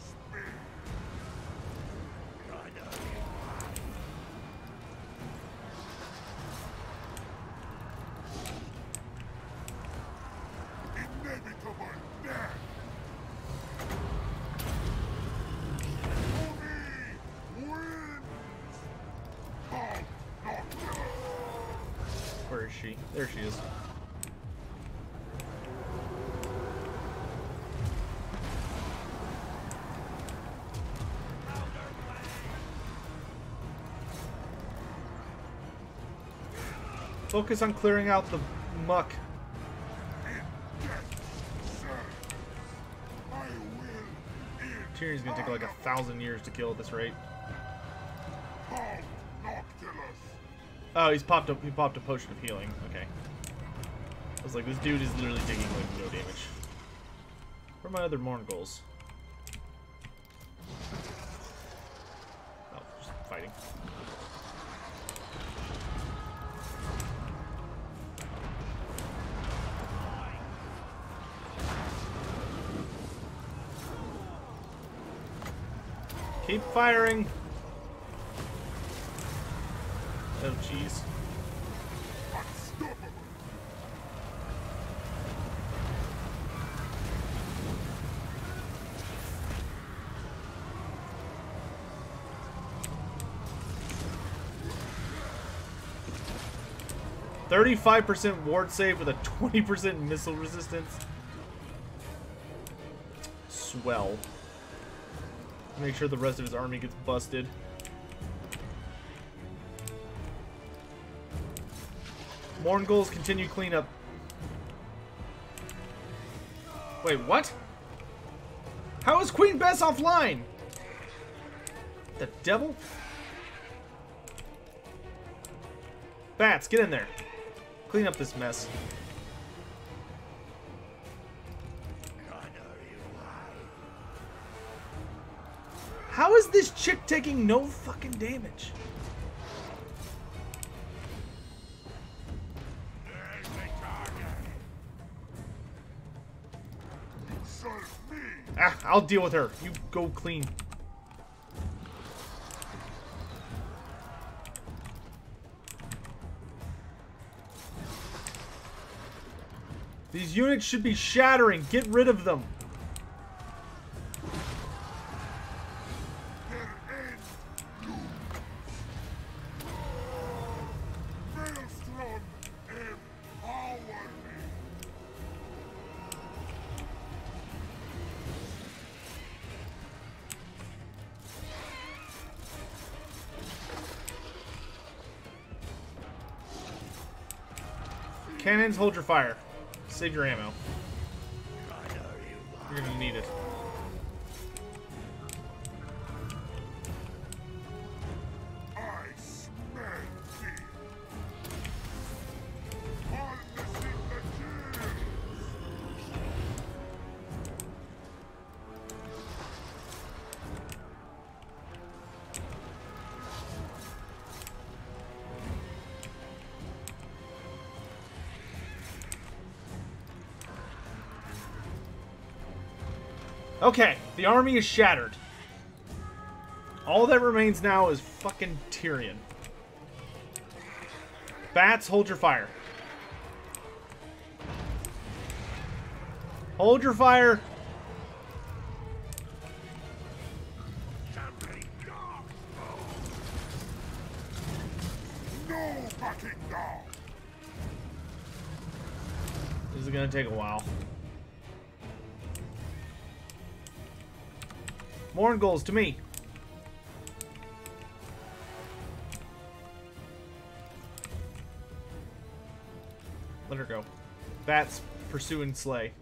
Where is she? There she is. Focus on clearing out the muck. Tyrion's gonna take like 1,000 years to kill at this rate. Oh, he popped a potion of healing. Okay. I was like, this dude is literally taking like no damage. Where are my other Morngulls? Oh, just fighting. Keep firing. Oh, jeez. 35% ward save with a 20% missile resistance. Swell. Make sure the rest of his army gets busted. Morngulls continue cleanup. Wait, what? How is Queen Bess offline? The devil? Bats, get in there. Clean up this mess. How is this chick taking no fucking damage? Ah, I'll deal with her. You go clean. These units should be shattering. Get rid of them. Maelstrom, empower me. Cannons, hold your fire. Save your ammo. You're gonna need it. I smell fear. Harnessing the tears. Okay, the army is shattered. All that remains now is fucking Tyrion. Bats, hold your fire. Hold your fire. No backing down. This is gonna take a while. More goals to me. Let her go. Bats, pursue and slay.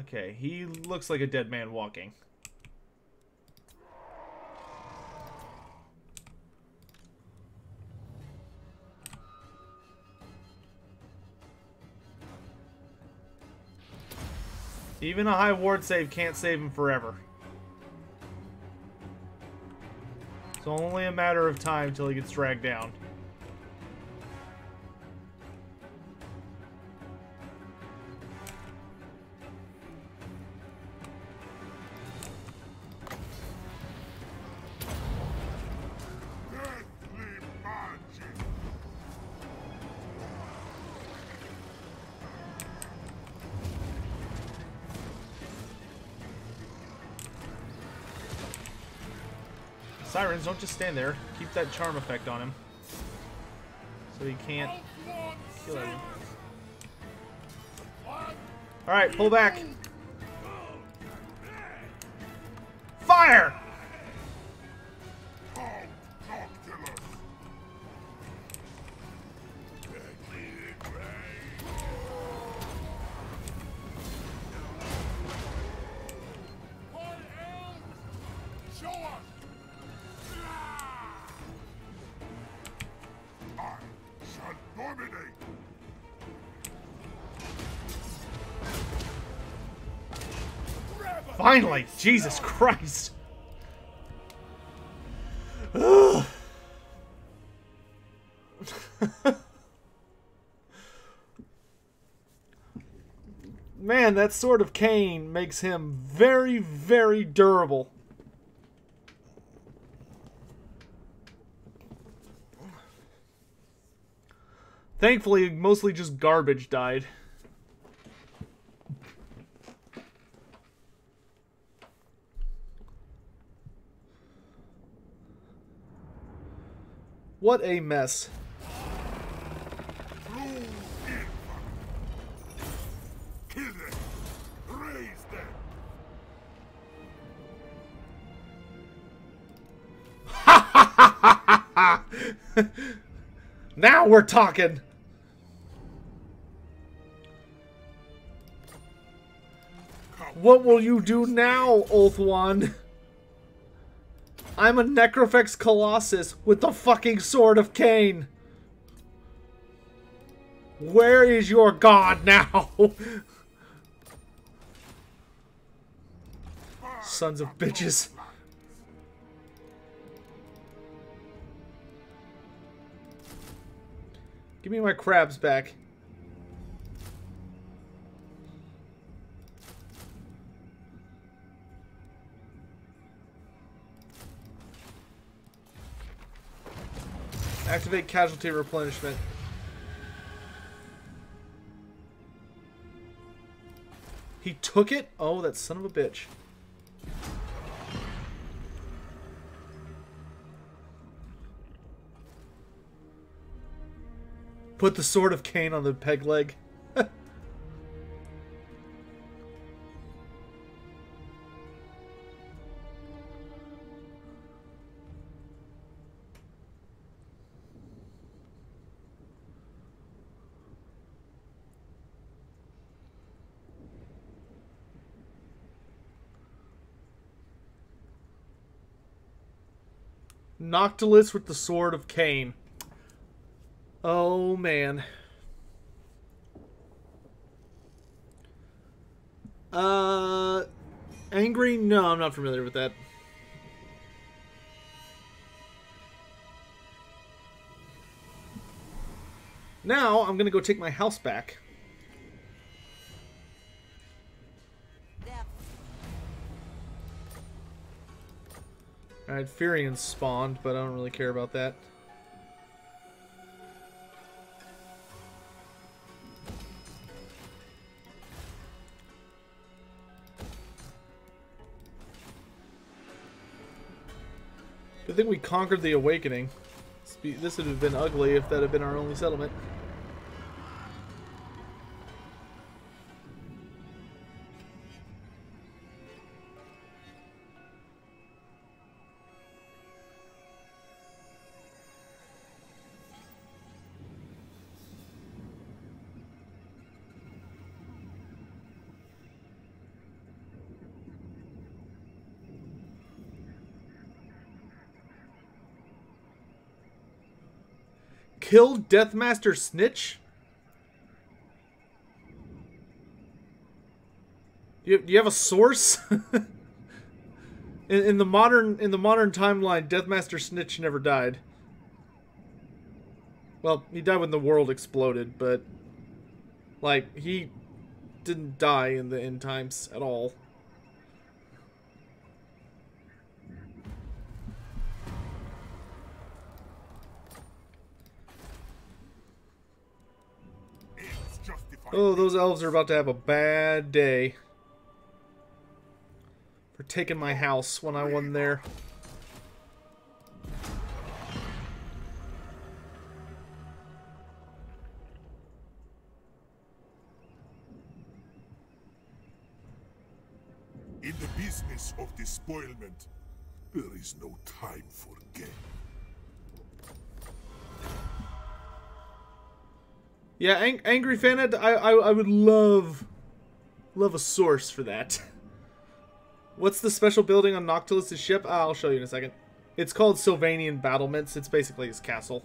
Okay, he looks like a dead man walking. Even a high ward save can't save him forever. It's only a matter of time till he gets dragged down. Deathly magic. Sirens, don't just stand there. Keep that charm effect on him. So he can't kill him. Alright, pull back. Fire! Show us. I shall dominate. Finally! Jesus Christ! Ugh. Man, that Sword of Cain makes him very, very durable. Thankfully, mostly just garbage died. What a mess. Kill them. Raise them. Now we're talking. What will you do now, Ulthuan? I'm a Necrofex Colossus with the fucking Sword of Cain. Where is your god now? Sons of bitches. Give me my crabs back. Activate casualty replenishment. He took it? Oh, that son of a bitch. Put the Sword of Cain on the peg leg. Noctilus with the Sword of Cain. Oh, man. Angry? No, I'm not familiar with that. Now, I'm going to go take my house back. Alright, Furion spawned, but I don't really care about that. I think we conquered the Awakening. This would have been ugly if that had been our only settlement. Killed Deathmaster Snitch? Do you have a source? in the modern timeline, Deathmaster Snitch never died. Well, he died when the world exploded, but like he didn't die in the end times at all. Oh, those elves are about to have a bad day for taking my house when I won there. In the business of despoilment, there is no time for gain. Yeah, Angry Fanhead, I would love a source for that. What's the special building on Noctilus's ship? I'll show you in a second. It's called Sylvanian Battlements. It's basically his castle.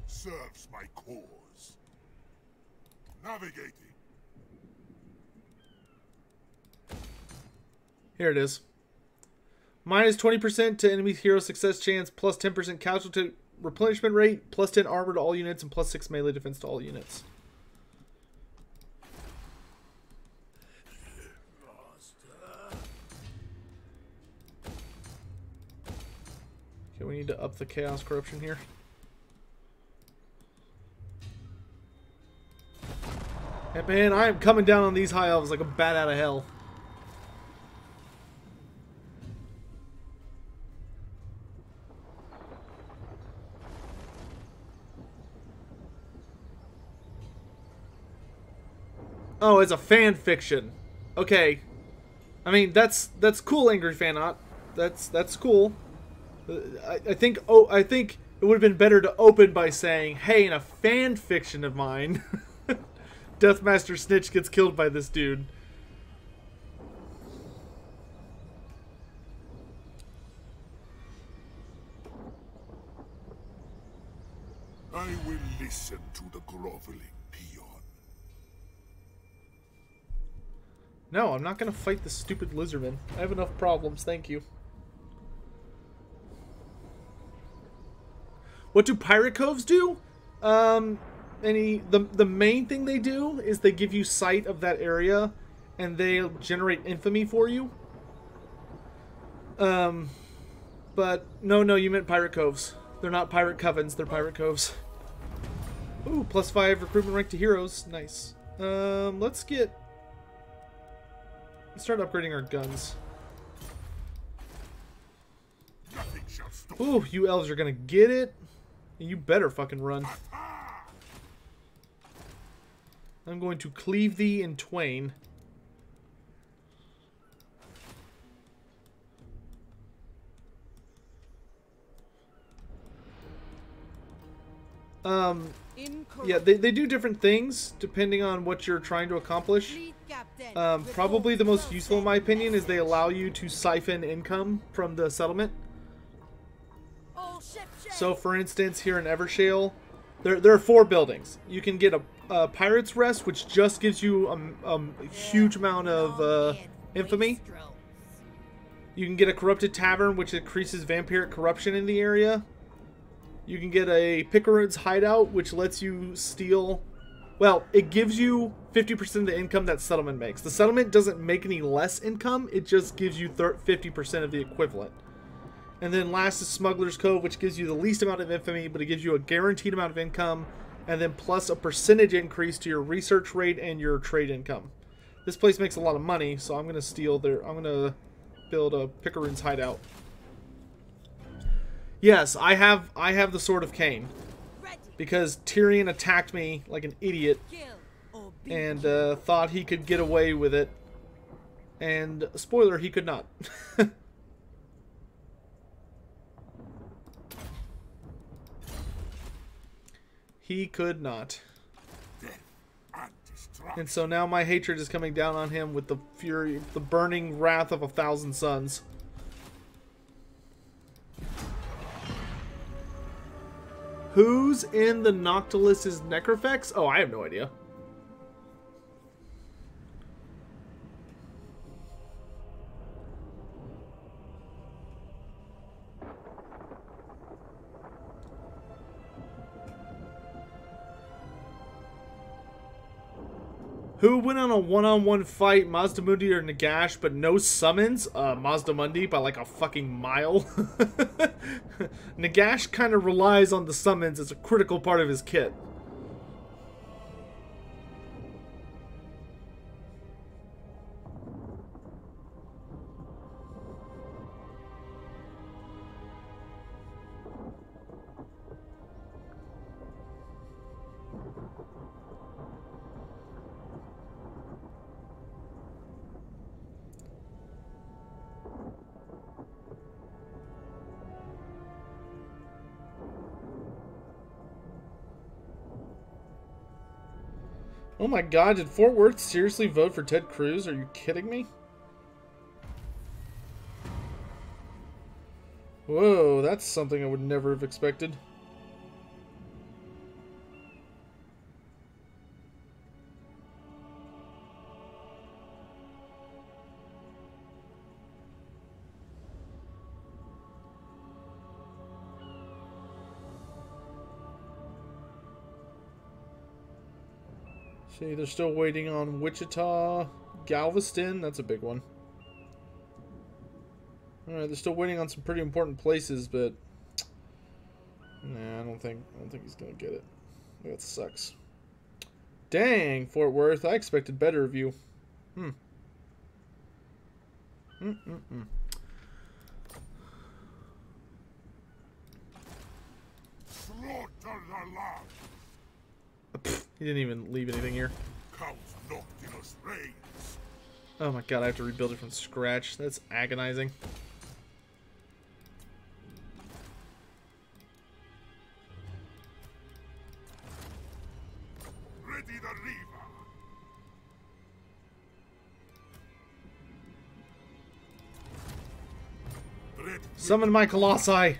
Serves my cause. Navigating. Here it is. Minus 20% to enemy hero success chance, plus 10% casualty replenishment rate, plus 10 armor to all units, and plus 6 melee defense to all units. Okay, we need to up the chaos corruption here. Hey man, I am coming down on these high elves like a bat out of hell. Oh, it's a fan fiction. Okay. I mean, that's cool, Angry Fanot. That's cool. I think it would have been better to open by saying, "Hey, in a fan fiction of mine, Deathmaster Snitch gets killed by this dude." I will listen to the groveling peon. No, I'm not gonna fight this stupid lizardman. I have enough problems, thank you. What do pirate coves do? The main thing they do is they give you sight of that area, and they generate infamy for you. But no, you meant pirate coves. They're not pirate covens. They're pirate coves. Ooh, +5 recruitment rank to heroes. Nice. Let's start upgrading our guns. Ooh, you elves are gonna get it. You better fucking run. I'm going to cleave thee in twain. Yeah, they do different things depending on what you're trying to accomplish. Fleet captain. Probably the reports most will useful in send my a opinion is they message. allow you to siphon income from the settlement. All ships shape. So for instance, here in Evershale, there are 4 buildings. You can get a Pirate's Rest, which just gives you a huge amount of Long-haired infamy. wastrels. You can get a Corrupted Tavern, which increases vampiric corruption in the area. You can get a Picaroon's Hideout, which lets you steal... Well, it gives you 50% of the income that settlement makes. The settlement doesn't make any less income, it just gives you 50% of the equivalent. And then last is Smuggler's Cove, which gives you the least amount of infamy, but it gives you a guaranteed amount of income, and then plus a percentage increase to your research rate and your trade income. This place makes a lot of money, so I'm gonna steal their... I'm gonna build a Picaroon's Hideout. Yes, I have the Sword of Cain. Ready. Because Tyrion attacked me like an idiot Kill or be and thought he could get away with it. And, spoiler, he could not. He could not. Death and destruction. And so now my hatred is coming down on him with the fury, the burning wrath of 1,000 suns. Who's in the Noctilus's Necrofex? Oh, I have no idea. Who went on a one-on-one fight, Mazdamundi or Nagash, but no summons? Mazdamundi by like a fucking mile. Nagash kind of relies on the summons as a critical part of his kit. Oh my god, did Fort Worth seriously vote for Ted Cruz? Are you kidding me? Whoa, that's something I would never have expected. See, they're still waiting on Wichita, Galveston. That's a big one. Alright, they're still waiting on some pretty important places, but nah, I don't think he's gonna get it. That sucks. Dang, Fort Worth, I expected better of you. Slaughter the land. He didn't even leave anything here. Count Noctilus reigns. Oh my god, I have to rebuild it from scratch. That's agonizing. Ready the Reaver. Dread Summon my Colossi!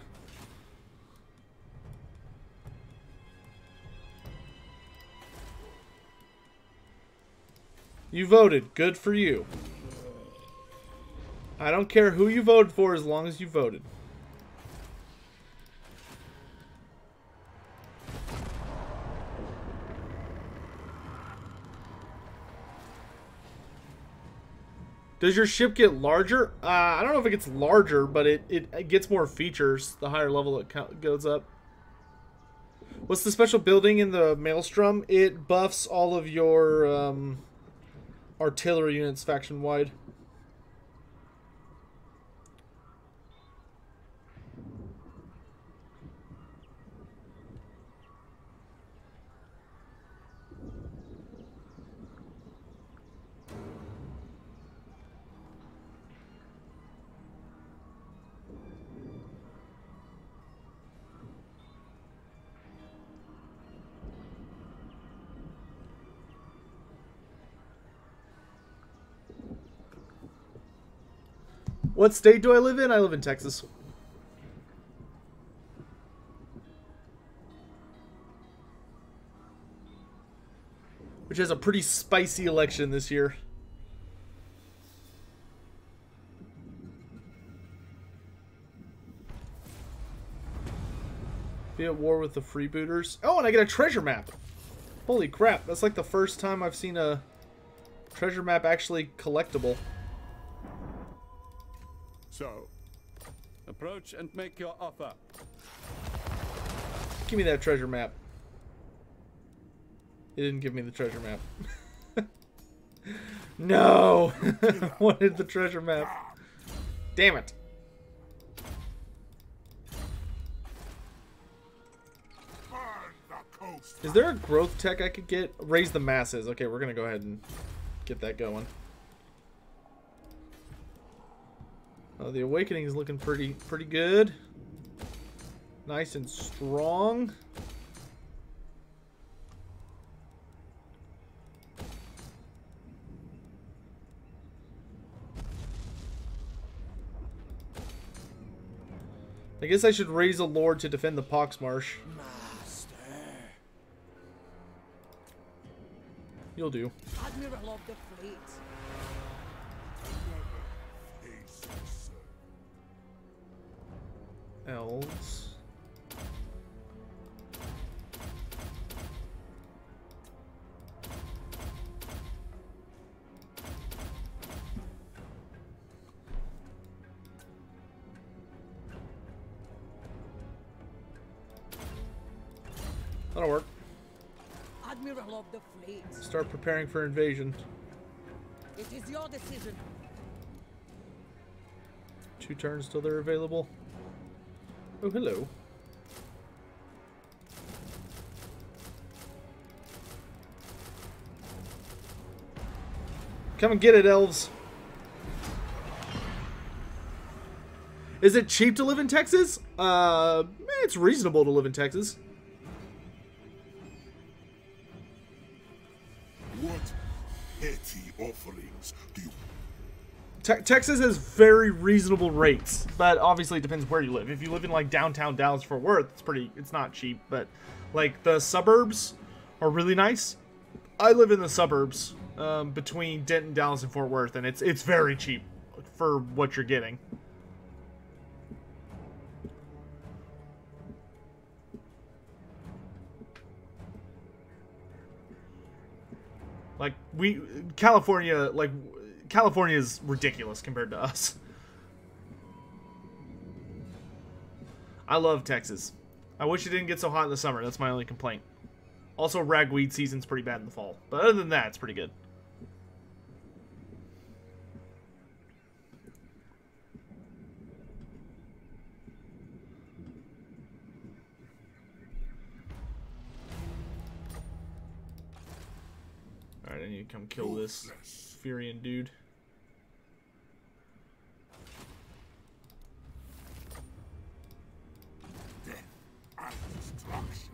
You voted. Good for you. I don't care who you voted for as long as you voted. Does your ship get larger? I don't know if it gets larger, but it gets more features the higher level it goes up. What's the special building in the Maelstrom? It buffs all of your artillery units faction-wide. What state do I live in? I live in Texas. Which has a pretty spicy election this year. Be at war with the freebooters. Oh, and I get a treasure map. Holy crap, that's like the first time I've seen a treasure map actually collectible. So, approach and make your offer. Give me that treasure map. It didn't give me the treasure map. No! I wanted the treasure map. Damn it. Is there a growth tech I could get? Raise the masses. Okay, we're gonna go ahead and get that going. Oh, the awakening is looking pretty good. Nice and strong. I guess I should raise a lord to defend the Poxmarsh. Master. You'll do. Admiral of the fleet. Elves. That'll work. Admiral of the fleet. Start preparing for invasion. It is your decision. 2 turns till they're available. Oh, hello. Come and get it, elves. Is it cheap to live in Texas? It's reasonable to live in Texas. What petty offerings do you... Texas has very reasonable rates, but obviously it depends where you live. If you live in like downtown Dallas-Fort Worth, it's not cheap, but like the suburbs are really nice. I live in the suburbs between Denton, Dallas, and Fort Worth, and it's very cheap for what you're getting. Like California is ridiculous compared to us. I love Texas. I wish it didn't get so hot in the summer. That's my only complaint. Also, ragweed season's pretty bad in the fall. But other than that, it's pretty good. Alright, I need to come kill this Furian dude. Death and destruction.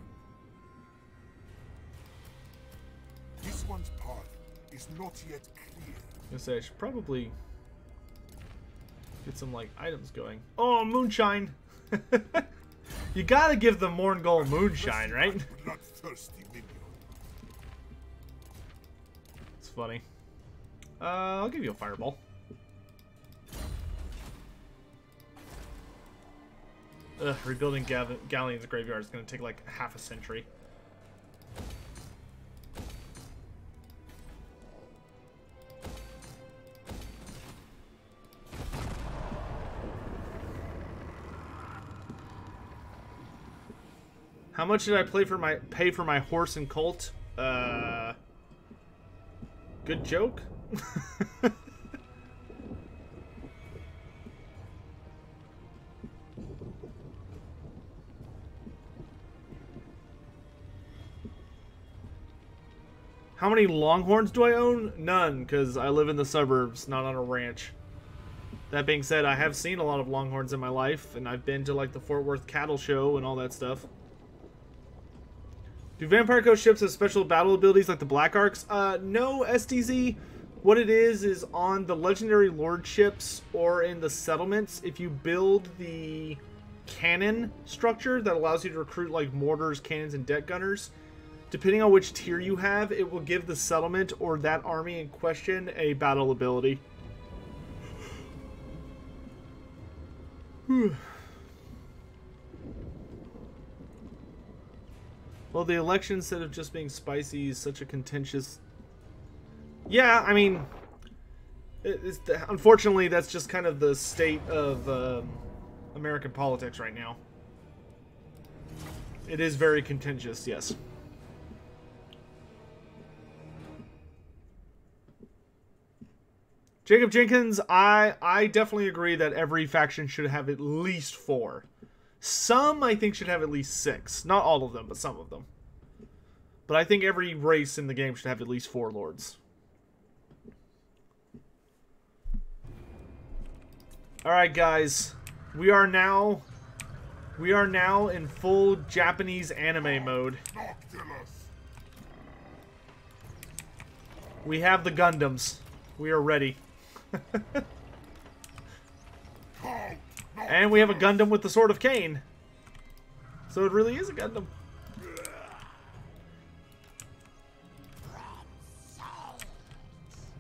This one's path is not yet clear. I was gonna say I should probably get some like items going. Oh, moonshine! You gotta give the Morngol moonshine, right? Bloodthirsty minion. It's funny. I'll give you a fireball. Ugh, rebuilding Galleon's graveyard is gonna take like half a century. How much did I pay for my horse and colt? Good joke. How many Longhorns do I own? None, because I live in the suburbs, not on a ranch. That being said, I have seen a lot of Longhorns in my life, and I've been to like the Fort Worth Cattle Show and all that stuff. Do Vampire Coast ships have special battle abilities like the Black Arcs? No, STZ. What it is on the legendary lordships or in the settlements, if you build the cannon structure that allows you to recruit like mortars, cannons, and deck gunners, depending on which tier you have, it will give the settlement or that army in question a battle ability. Well, the election, instead of just being spicy, is such a contentious... Yeah, I mean... unfortunately, that's just kind of the state of American politics right now. It is very contentious, yes. Jacob Jenkins, I definitely agree that every faction should have at least 4. Some, I think, should have at least 6. Not all of them, but some of them. But I think every race in the game should have at least 4 lords. Alright, guys. We are now in full Japanese anime mode. We have the Gundams. We are ready. And we have a Gundam with the Sword of Cain. So it really is a Gundam.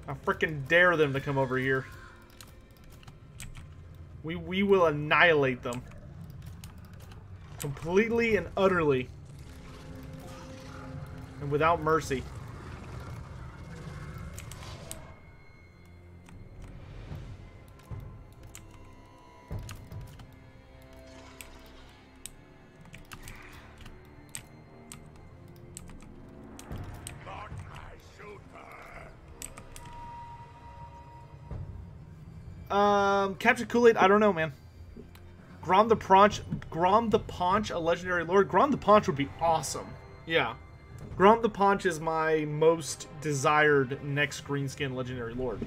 I frickin' dare them to come over here. We will annihilate them. Completely and utterly. And without mercy. Captain Kool-Aid, I don't know, man. Grom the Paunch, a legendary lord. Grom the Paunch would be awesome. Yeah. Grom the Paunch is my most desired next greenskin legendary lord.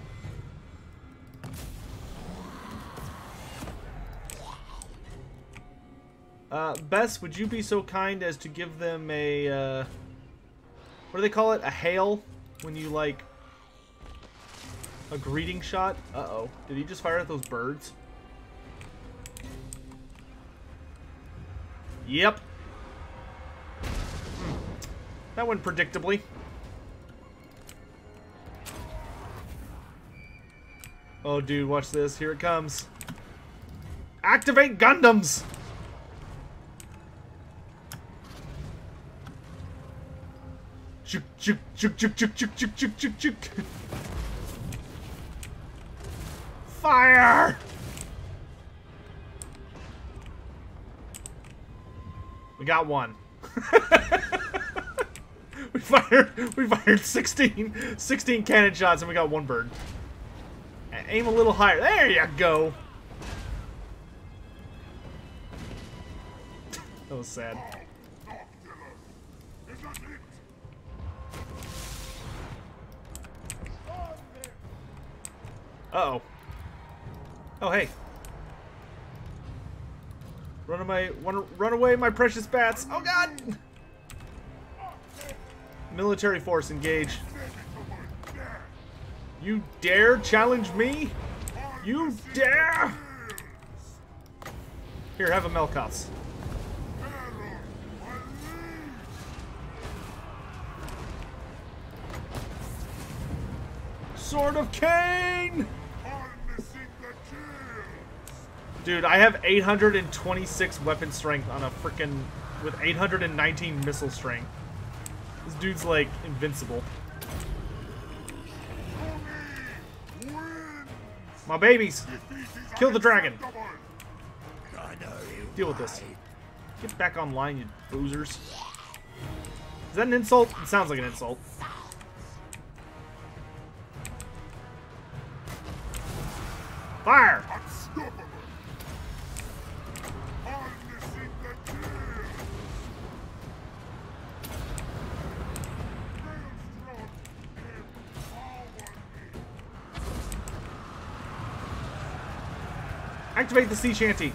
Bess, would you be so kind as to give them a, what do they call it? A hail? When you, like... a greeting shot? Uh-oh. Did he just fire at those birds? Yep. That went predictably. Oh, dude, watch this. Here it comes. Activate Gundams! Chuk, chuk, chuk, chuk, chuk, chuk, chuk, chuk, chuk, chuk. Fire! We got one. we fired 16 cannon shots and we got one bird. Aim a little higher. There you go. That was sad. Uh-oh. Oh, hey. Run away, my precious bats. Oh, God! Military force, engage. You dare challenge me? You dare? Here, have a Melkoths. Sword of Cain! Dude, I have 826 weapon strength on a frickin' with 819 missile strength. This dude's like invincible. My babies! Kill the dragon! Deal with this. Get back online, you boozers. Is that an insult? It sounds like an insult. Fire! Activate the sea shanty.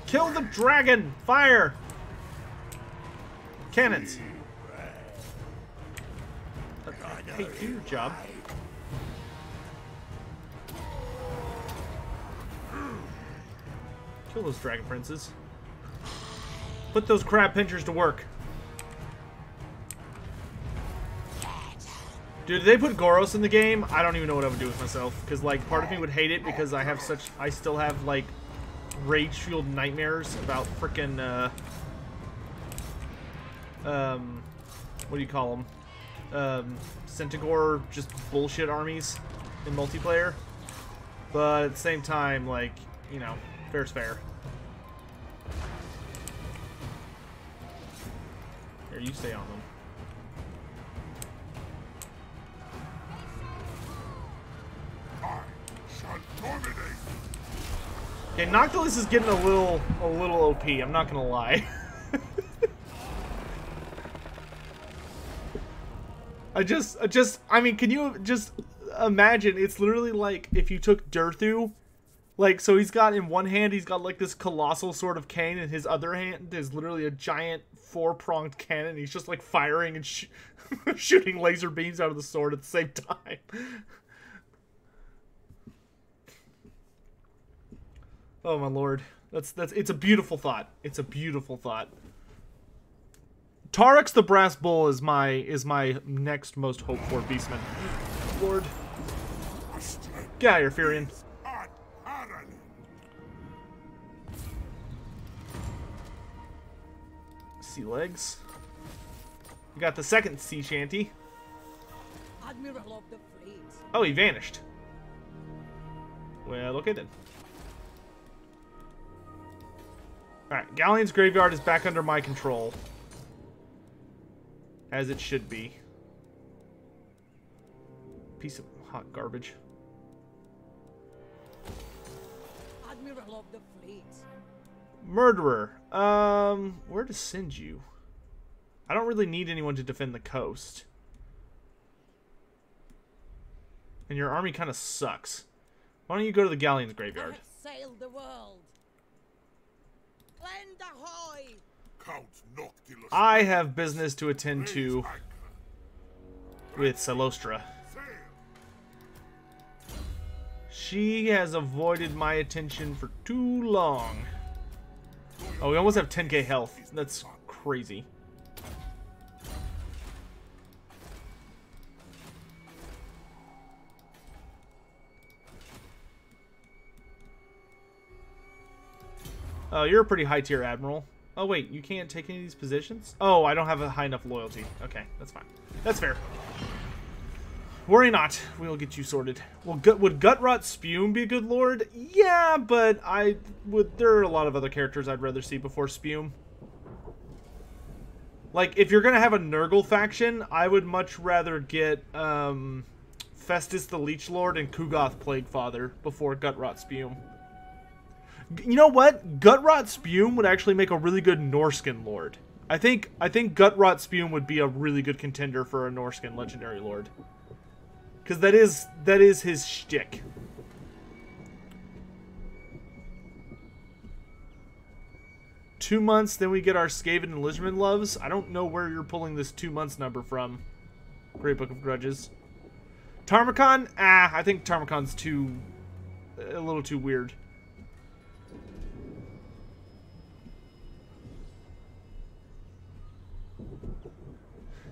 Kill the dragon! Fire! Cannons. Hey, do your job. Kill those dragon princes. Put those crab pinchers to work. Dude, did they put Goros in the game? I don't even know what I would do with myself. Because, like, part of me would hate it because I have such... I still have, like, rage-fueled nightmares about frickin', what do you call them? Centaur, just bullshit armies in multiplayer. But at the same time, like, you know, fair's fair. Here, you stay on them. Okay, Noctilus is getting a little OP, I'm not gonna lie. I mean, can you just imagine, it's literally like if you took Durthu, like, so he's got, in one hand, he's got like this colossal sort of cane, and his other hand is literally a giant four-pronged cannon. He's just like firing and shooting laser beams out of the sword at the same time. Oh my lord. It's a beautiful thought. It's a beautiful thought. Tarex the Brass Bull is my next most hoped for beastman. Lord. Get out of here, Furion. Sea legs. We got the second sea shanty. Admiral of the fleet. Oh, he vanished. Well, okay then. Alright, Galleon's Graveyard is back under my control. As it should be. Piece of hot garbage. Admiral of the fleet. Murderer. Where to send you? I don't really need anyone to defend the coast. And your army kind of sucks. Why don't you go to the Galleon's Graveyard? Sail the world. Lend ahoy! Count Noctilus. I have business to attend to with Celostra. She has avoided my attention for too long. Oh, we almost have 10k health. That's crazy. Oh, you're a pretty high tier admiral. Oh wait, you can't take any of these positions? Oh, I don't have a high enough loyalty. Okay, that's fine. That's fair. Worry not. We'll get you sorted. Well, would Gutrot Spume be a good lord? Yeah, but there are a lot of other characters I'd rather see before Spume. Like, if you're gonna have a Nurgle faction, I would much rather get Festus the Leech Lord and Kugoth Plaguefather before Gutrot Spume. You know what? Gutrot Spume would actually make a really good Norskin lord. I think Gutrot Spume would be a really good contender for a Norskin legendary lord. Because that is his shtick. Two months, then we get our Skaven and Lijman loves. I don't know where you're pulling this 2 months number from. Great Book of Grudges. Tarmacon? I think Tarmacon's a little too weird.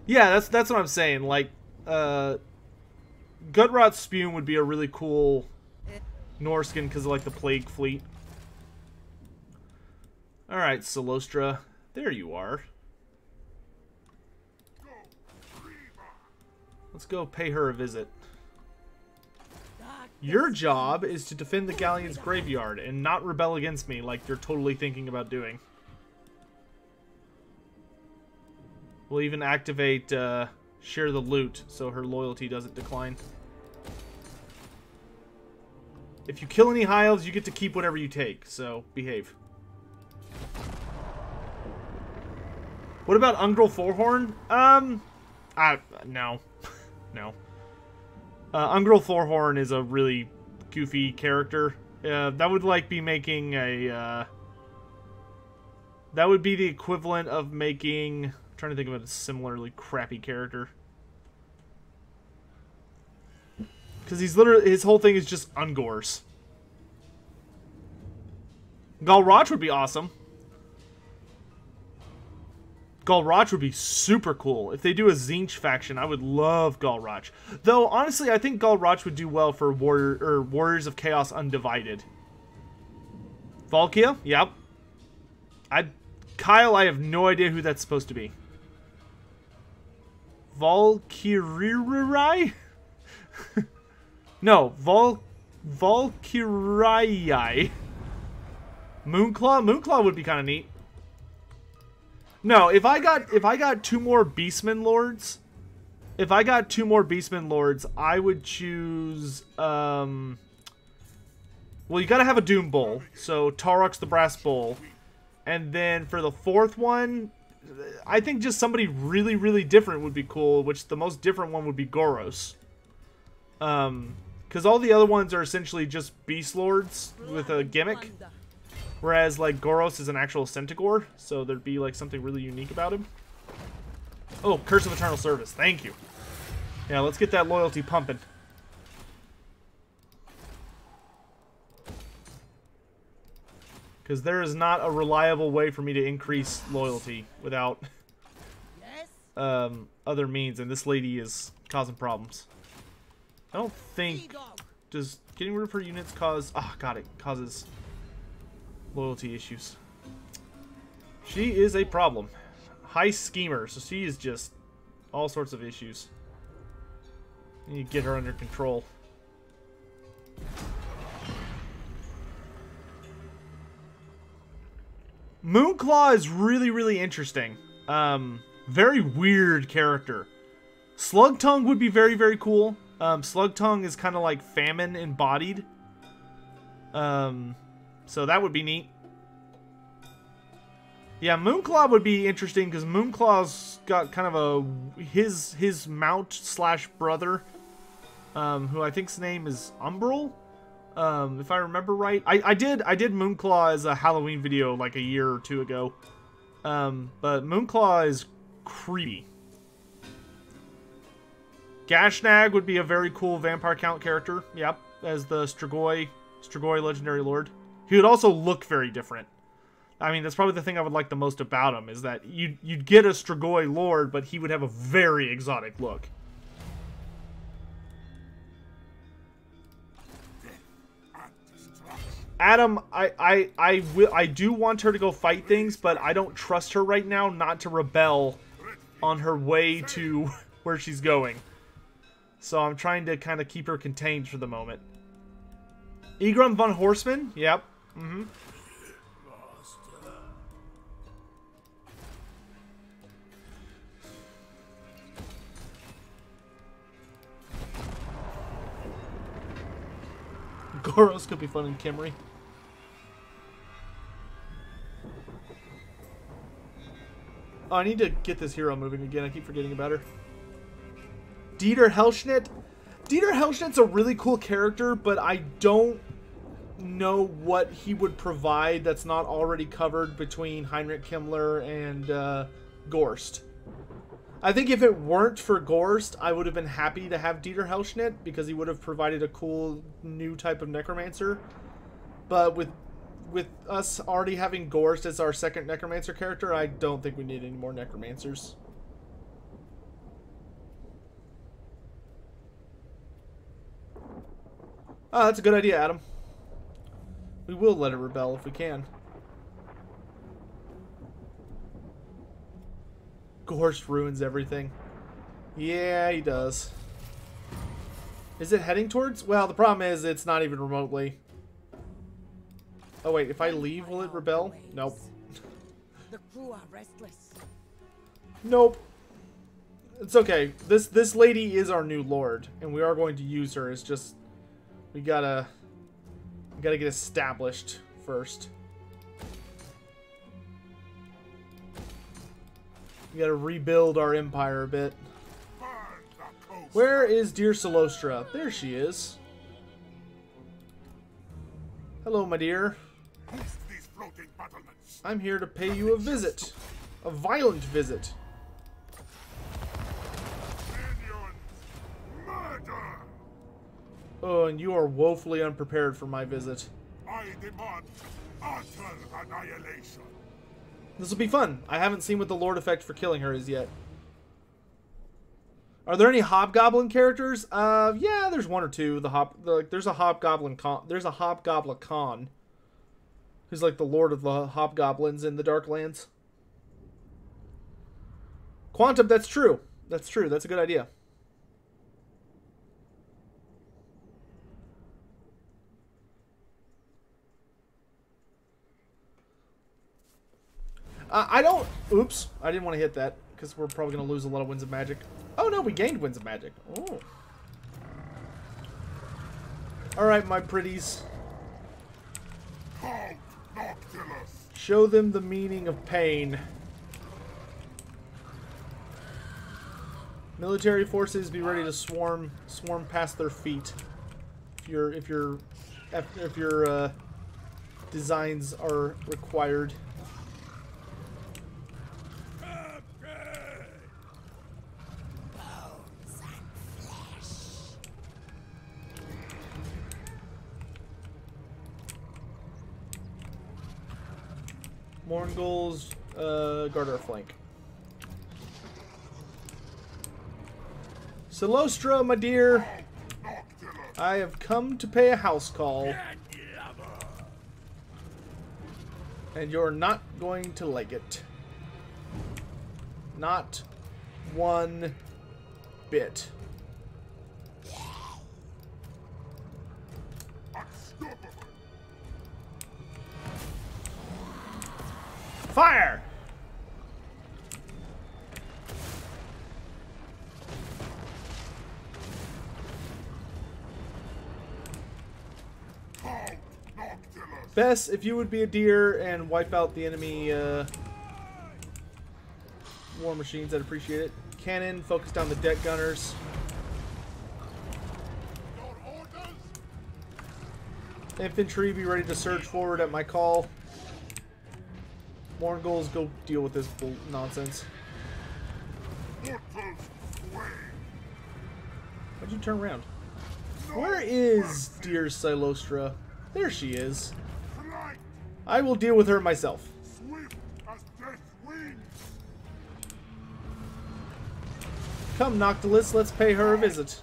Yeah, that's what I'm saying. Like, Gutrot Spume would be a really cool Norskin because of, like, the Plague Fleet. Alright, Celostra. There you are. Let's go pay her a visit. Your job is to defend the Galleon's Graveyard and not rebel against me like you're totally thinking about doing. We'll even activate Share the Loot so her loyalty doesn't decline. If you kill any High Elves, you get to keep whatever you take, so behave. What about Ungrel Forhorn? No. No. Ungrel Forhorn is a really goofy character. That would, like, be making a, that would be the equivalent of making... I'm trying to think of a similarly crappy character. Because he's literally, his whole thing is just Ungors. Galroch would be awesome. Galroch would be super cool. If they do a Tzeentch faction, I would love Galroch. Though, honestly, I think Galroch would do well for Warriors of Chaos Undivided. Valkia? Yep. Kyle, I have no idea who that's supposed to be. Valkyrie? No, Valkyrie. Moonclaw? Moonclaw would be kind of neat. No, if I got 2 more Beastman Lords, I would choose well, you gotta have a Doom Bull, so Tarok's the Brass Bull. And then for the 4th one, I think just somebody really, really different would be cool, which the most different one would be Goros. Because all the other ones are essentially just Beast Lords with a gimmick. Whereas, like, Goros is an actual Centaur, so there'd be, like, something really unique about him. Oh, Curse of Eternal Service. Thank you. Yeah, let's get that loyalty pumping. Because there is not a reliable way for me to increase loyalty without other means, and this lady is causing problems. I don't think... Does getting rid of her units cause... Ah, got it. Causes... loyalty issues. She is a problem. High schemer, so she is just all sorts of issues. You need to get her under control. Moonclaw is really, really interesting. Very weird character. Slugtongue would be very, very cool. Slugtongue is kind of like Famine embodied. So that would be neat. Yeah, Moonclaw would be interesting because Moonclaw's got kind of a his mount slash brother, who I think's name is Umbral, if I remember right. I did Moonclaw as a Halloween video like a year or 2 ago, but Moonclaw is creepy. Gashnag would be a very cool Vampire Count character. Yep, as the Strigoi Legendary Lord. He would also look very different. I mean, that's probably the thing I would like the most about him, is that you'd get a Strigoi Lord, but he would have a very exotic look. Adam, I do want her to go fight things, but I don't trust her right now not to rebel on her way to where she's going. So I'm trying to kind of keep her contained for the moment. Egrom von Horseman? Yep. Mm-hmm. Goros could be fun in Kimry. Oh, I need to get this hero moving again. I keep forgetting about her. Dieter Hellschnitt. Dieter Hellschnitt's a really cool character, but I don't know what he would provide that's not already covered between Heinrich Himmler and Gorst. I think if it weren't for Gorst, I would have been happy to have Dieter Hellschnitt because he would have provided a cool new type of Necromancer. But with us already having Gorst as our second Necromancer character, I don't think we need any more Necromancers. Oh, that's a good idea, Adam. We will let it rebel if we can. Gorst ruins everything. Yeah, he does. Is it heading towards? Well, the problem is it's not even remotely. Oh wait, if I leave, will it rebel? Nope. The crew are restless. Nope. It's okay. This lady is our new lord, and we are going to use her. It's just we gotta get established first. We gotta rebuild our empire a bit. Where is dear Solostra? There she is. Hello, my dear. These floating battlements. I'm here to pay you a visit. A violent visit. Oh, and you are woefully unprepared for my visit. I demand utter annihilation. This will be fun. I haven't seen what the Lord effect for killing her is yet. Are there any hobgoblin characters? Yeah, there's one or two. There's a hobgoblin con. There's a hobgoblin con, who's like the lord of the hobgoblins in the Darklands. Quantum, that's true. That's true. That's a good idea. I don't... Oops. I didn't want to hit that, because we're probably going to lose a lot of Winds of Magic. Oh, no, we gained Winds of Magic. Oh. Alright, my pretties. Halt, Noctilus! Show them the meaning of pain. Military forces, be ready to swarm past their feet. If your designs are required. Morngul's guard our flank. Celostra, my dear, I have come to pay a house call. And you're not going to like it. Not one bit. Fire! Bess, if you would be a deer and wipe out the enemy war machines, I'd appreciate it. Cannon, focus down the deck gunners. Infantry, be ready to surge forward at my call. Morngulls, go deal with this nonsense. Why'd you turn around? Where is dear Silostra? There she is. I will deal with her myself. Come, Noctilus, let's pay her a visit.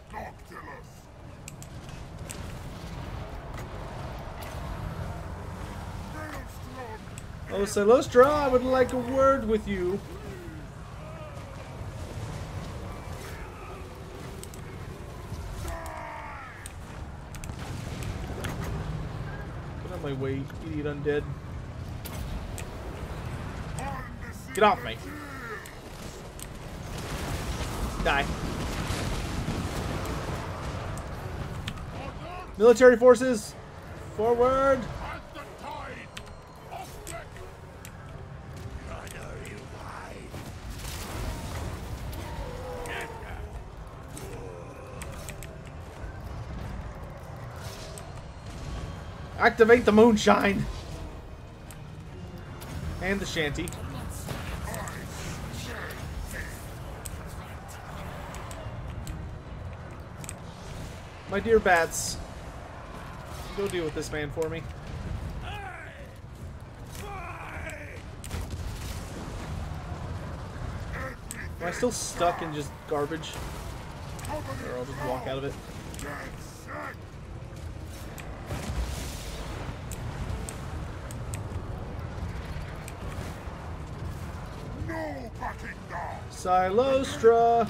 Oh, Silostra, I would like a word with you. Get out of my way, idiot undead. Get off me. Die. Military forces, forward. Activate the moonshine! And the shanty. My dear bats, go deal with this man for me. Am I still stuck in just garbage? Or I'll just walk out of it. Silostra!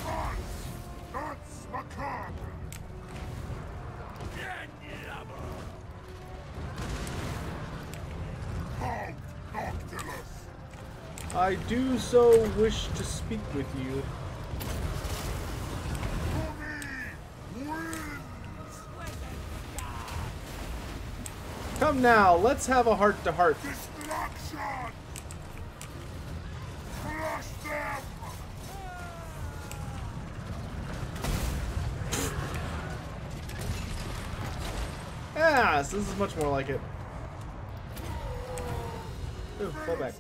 I do so wish to speak with you. Come now, let's have a heart-to-heart. Yes, this is much more like it. Ooh, fall back.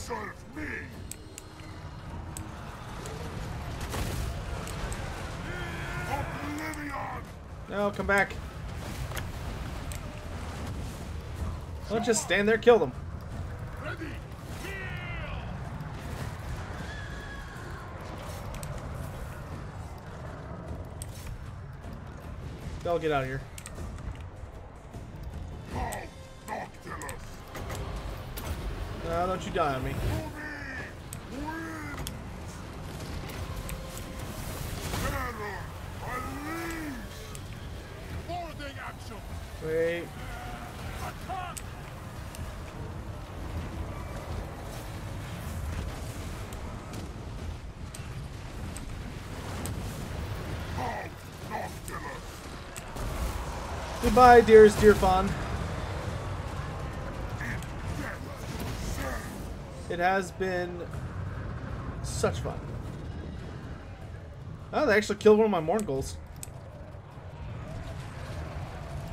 serve me. Oblivion! No, come back. Don't just stand there, kill them. Ready! They'll get out of here. Go, Noctilus! No, don't you die on me. Terror! Unleash! Boarding action! Wait. Attack! Go, Noctilus! Goodbye, dearest dear fawn. It has been such fun. Oh, they actually killed one of my Morghuls.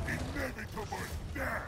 Inevitable death!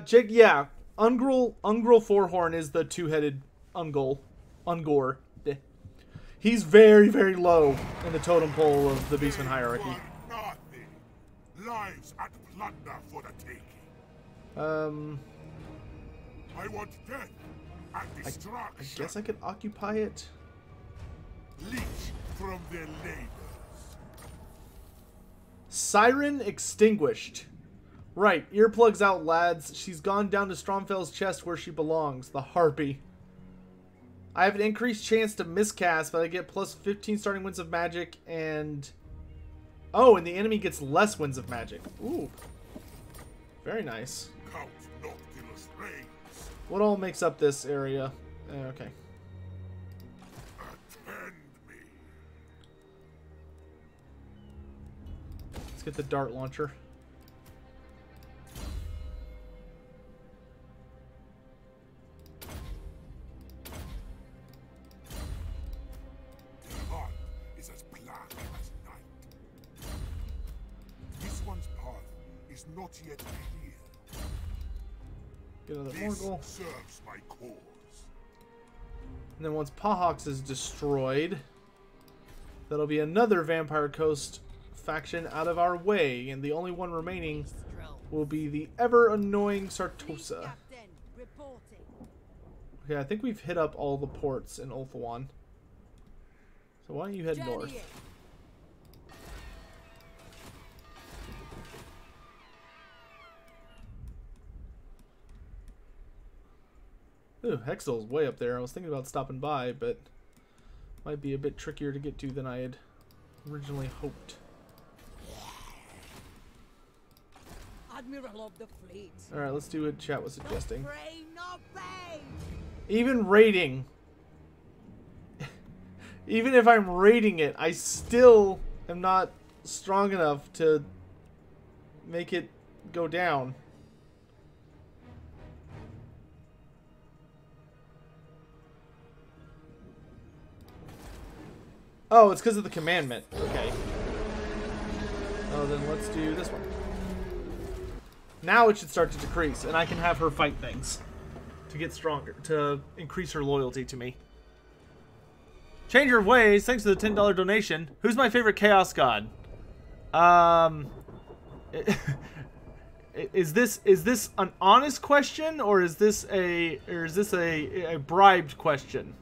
Jake, yeah. Ungol Fourhorn is the two-headed Ungor. He's very, very low in the totem pole of the Beastman hierarchy. For nothing. Lives at plunder for the taking. I want death and destruction. I guess I could occupy it. Leech from their labors. Siren extinguished. Right, earplugs out, lads. She's gone down to Stromfel's chest where she belongs, the Harpy. I have an increased chance to miscast, but I get plus 15 starting winds of magic, and... Oh, and the enemy gets less winds of magic. Ooh. Very nice. Count Noctilus reigns. What all makes up this area? Okay. Attend me. Let's get the dart launcher. Their heart is as black as night. This one's path is not yet clear. Get another This Morgul. serves my cause. And then once Pahawks is destroyed, that'll be another Vampire Coast faction out of our way, and the only one remaining will be the ever-annoying Sartosa. Captain, reporting. Okay, I think we've hit up all the ports in Ulthuan. So why don't you head north? Journey Ooh, Hexel's way up there. I was thinking about stopping by, but might be a bit trickier to get to than I had originally hoped. Admiral of the fleet. Alright, let's do what chat was Not suggesting. pray, not pay. Even raiding, even if I'm raiding it, I still am not strong enough to make it go down. Oh, it's because of the commandment. Okay. Oh, then let's do this one. Now it should start to decrease, and I can have her fight things to get stronger, to increase her loyalty to me. Changer of Ways, thanks for the $10 donation. Who's my favorite Chaos God? Is this an honest question, or is this a bribed question?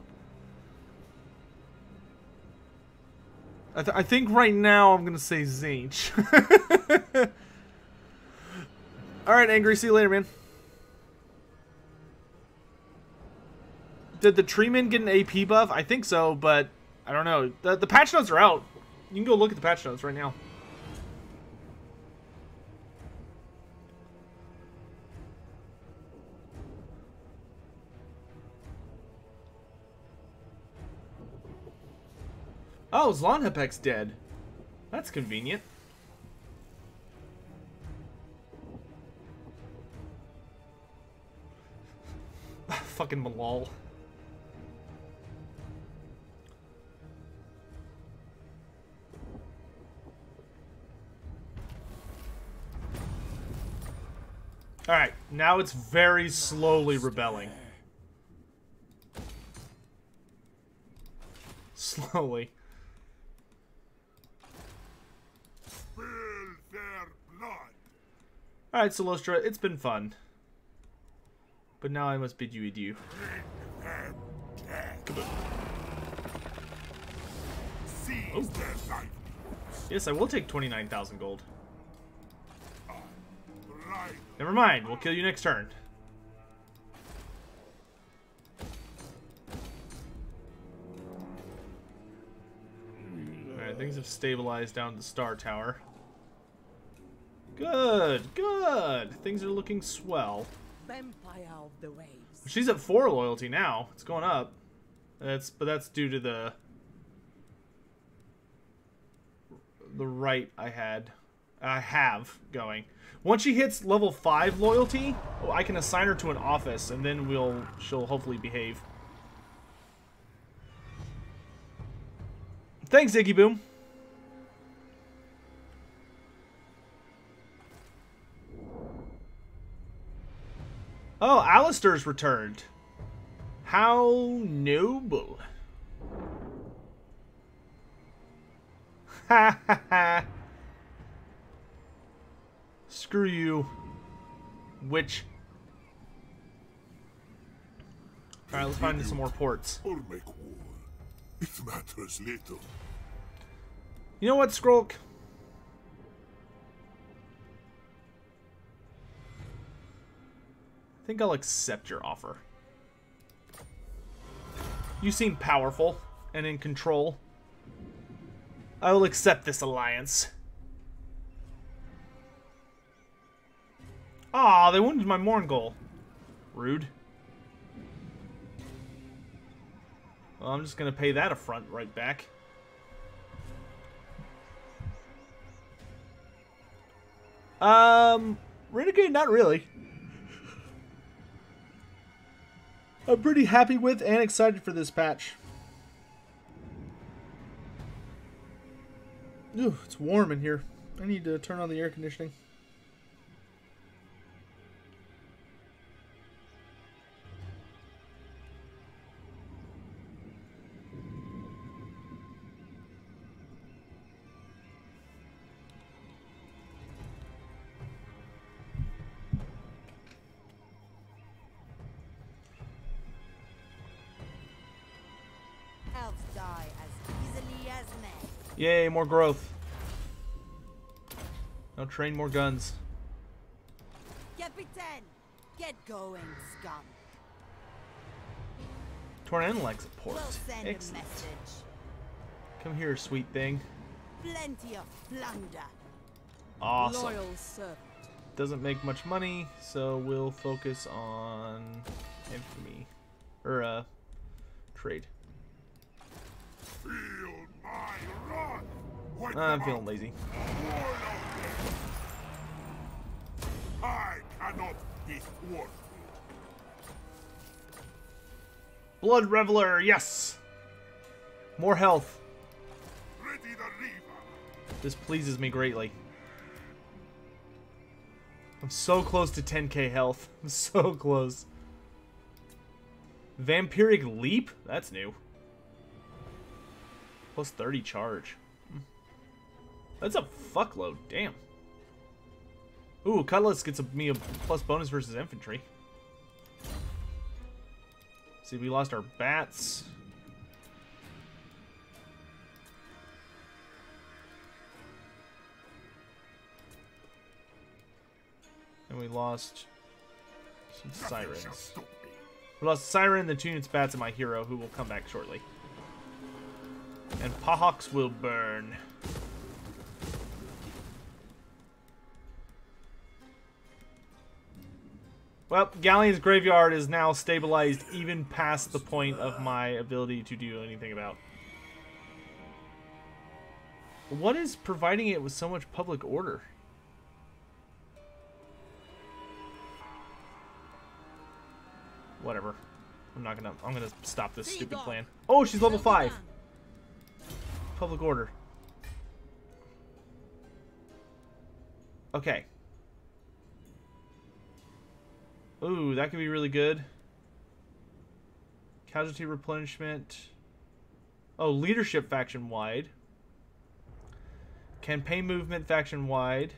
I think right now I'm gonna say Zinch. All right, Angry. See you later, man. Did the Treeman get an AP buff? I think so, but I don't know. The patch notes are out. You can go look at the patch notes right now. Oh, Zlonhepek's dead. That's convenient. Fucking Malal. Alright, now it's very slowly rebelling. Slowly. Spill their blood. Alright, Solostra, it's been fun. But now I must bid you adieu. Seize their life. Yes, I will take 29,000 gold. Right. Never mind, we'll kill you next turn. Alright, things have stabilized down the Star Tower. Good, good. Things are looking swell. Vampire of the waves. She's at 4 loyalty now. It's going up. But that's due to the right I have going. Once she hits level 5 loyalty, I can assign her to an office, and then she'll hopefully behave. Thanks, Iggy Boom. Oh, Alistair's returned. How noble. Ha ha ha. Screw you, witch. Alright, let's find some more ports. Or make war. It matters little. You know what, Skrulk? I think I'll accept your offer. You seem powerful and in control. I will accept this alliance. Aw, they wounded my Morngol. Rude. Well, I'm just gonna pay that affront right back. Renegade, not really. I'm pretty happy with and excited for this patch. Ooh, it's warm in here. I need to turn on the air conditioning. Elves die as easily as men. Yay, more growth. Now train more guns. Capitan, get going, scum. Tornanlex at port. We'll send Excellent. a message. Come here, sweet thing. Plenty of plunder. Awesome. Loyal servant. Doesn't make much money, so we'll focus on infamy. Or, trade. Feel my wrath. Wipe I'm them feeling out. lazy. I cannot be thwarted. Blood Reveler, yes! More health. Ready the Reaver. This pleases me greatly. I'm so close to 10k health. I'm so close. Vampiric Leap? That's new. Plus 30 charge. That's a fuckload. Damn. Ooh, Cutlass gets me a plus bonus versus infantry. See, we lost our bats. And we lost some Nothing shall sirens. stop me. We lost Siren, the 2 units bats, and my hero, who will come back shortly. And Pahawks will burn. Well, Galleon's Graveyard is now stabilized even past the point of my ability to do anything about. What is providing it with so much public order? Whatever. I'm gonna stop this stupid plan. Oh, she's level 5. Public order. Okay. Ooh, that could be really good. Casualty replenishment. Oh, leadership faction wide. Campaign movement faction wide.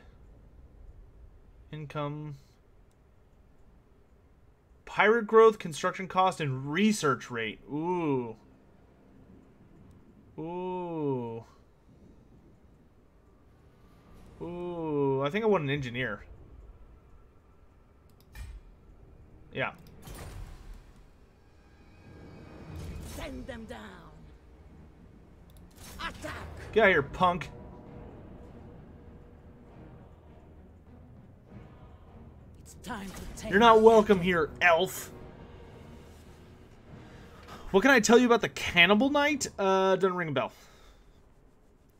Income. Pirate growth, construction cost, and research rate. Ooh. Ooh. Ooh. I think I want an engineer. Yeah. Send them down. Attack. Get out of here, punk. It's time to take. You're not welcome here, elf. What can I tell you about the Cannibal Knight? Doesn't ring a bell.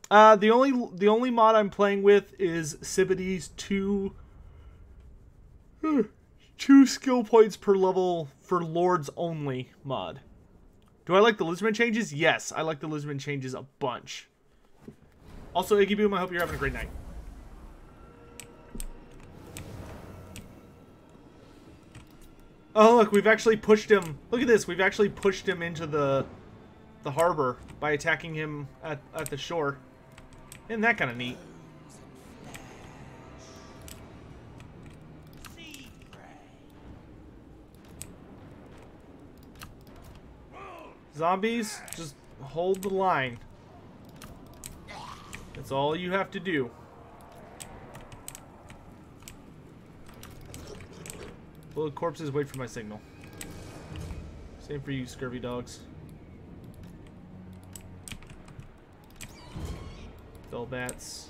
The only mod I'm playing with is Sibide's two skill points per level for Lords only mod. Do I like the Lisbon changes? Yes, I like the Lisbon changes a bunch. Also, Iggy Boom, I hope you're having a great night. Oh, look, we've actually pushed him. Look at this. We've actually pushed him into the harbor by attacking him at the shore. Isn't that kind of neat? Zombies, just hold the line. That's all you have to do. Bullet corpses, wait for my signal. Same for you, scurvy dogs. Fellbats.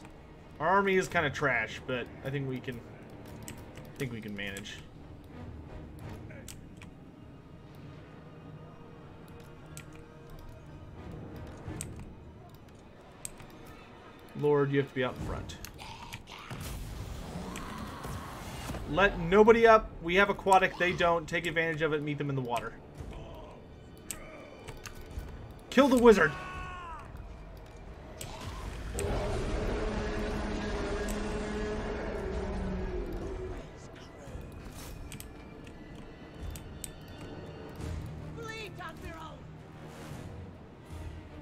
Our army is kind of trash, but I think we can manage. Lord, you have to be out in front. Let nobody up. We have aquatic. They don't. Take advantage of it. Meet them in the water. Kill the wizard.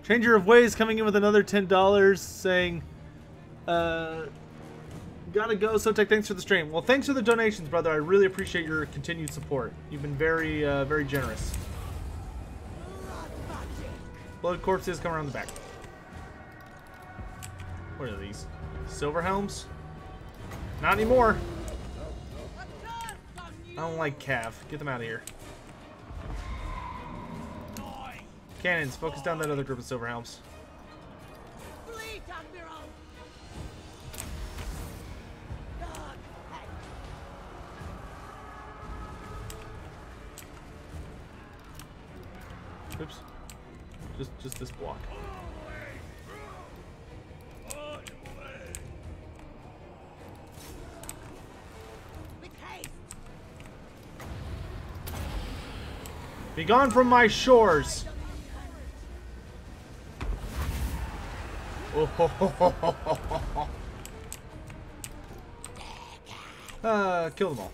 Changer of Ways coming in with another $10 saying, gotta go, Sotek, thanks for the stream. Well, thanks for the donations, brother. I really appreciate your continued support. You've been very, very generous. Blood corpses come around the back. What are these? Silver helms? Not anymore. I don't like Cav. Get them out of here. Cannons, focus down that other group of silver helms. Oops. Just this block. Be gone from my shores. Kill them all.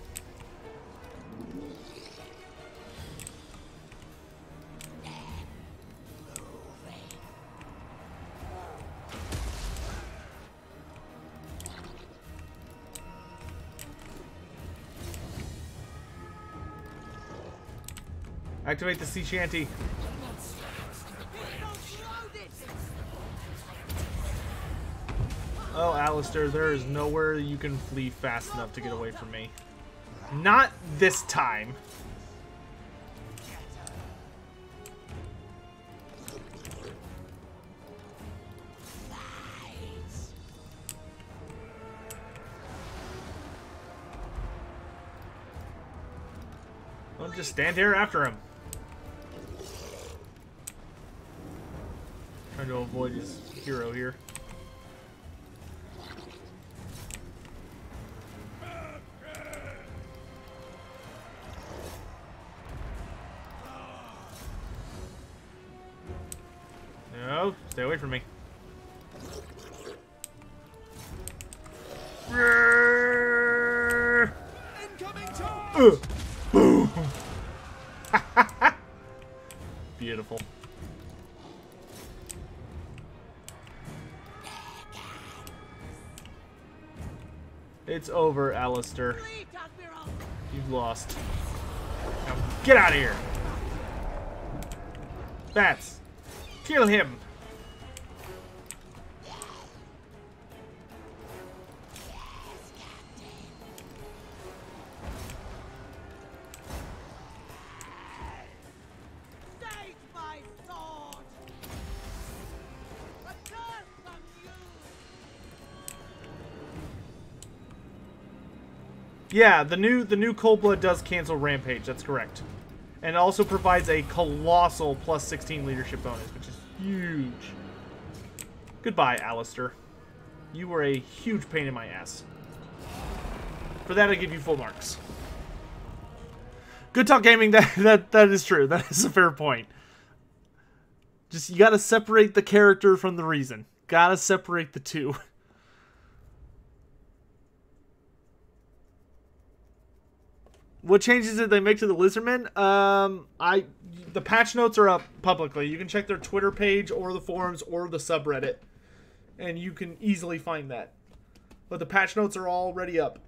Activate the sea shanty. Oh, Alistair, there is nowhere you can flee fast enough to get away from me. Not this time. I'll just stand here after him. Trying to avoid his hero here. away from me. Incoming charge! Boom! Beautiful. It's over, Alistair. Fleet, Admiral! You've lost. Now get out of here! Bats! Kill him! Save my sword! A curse on you! Yeah, the new Cold Blood does cancel Rampage, that's correct. And it also provides a colossal plus 16 leadership bonus, which is huge. Goodbye, Alistair. You were a huge pain in my ass. For that, I give you full marks. Good Talk Gaming, that is true. That is a fair point. Just, you gotta separate the character from the reason. Gotta separate the two. What changes did they make to the Lizardmen? The patch notes are up publicly. You can check their Twitter page or the forums or the subreddit, and you can easily find that. But the patch notes are already up.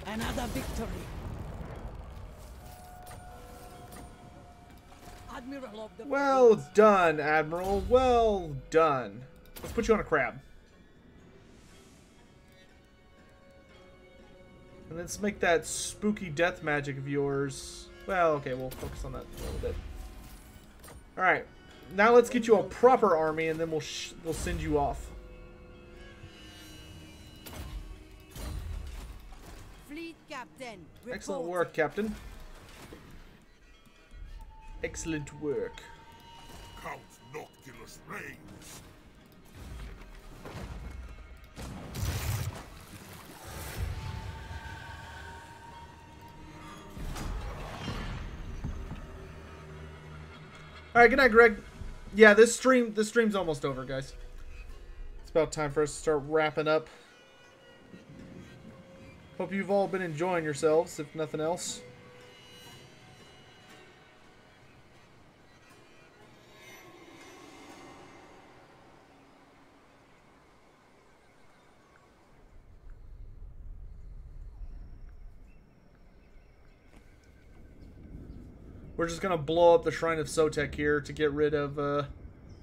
Another victory. Admiral of the Well Fleet. done, Admiral. Well done. Let's put you on a crab. And let's make that spooky death magic of yours. Well, okay, we'll focus on that a little bit. Alright. Now let's get you a proper army, and then we'll send you off. Fleet Captain. Excellent report. work, Captain. Excellent work. Count Noctilus reigns. Alright, good night, Greg. Yeah, this stream's almost over, guys. It's about time for us to start wrapping up. Hope you've all been enjoying yourselves, if nothing else. We're just gonna blow up the Shrine of Sotek here to get rid of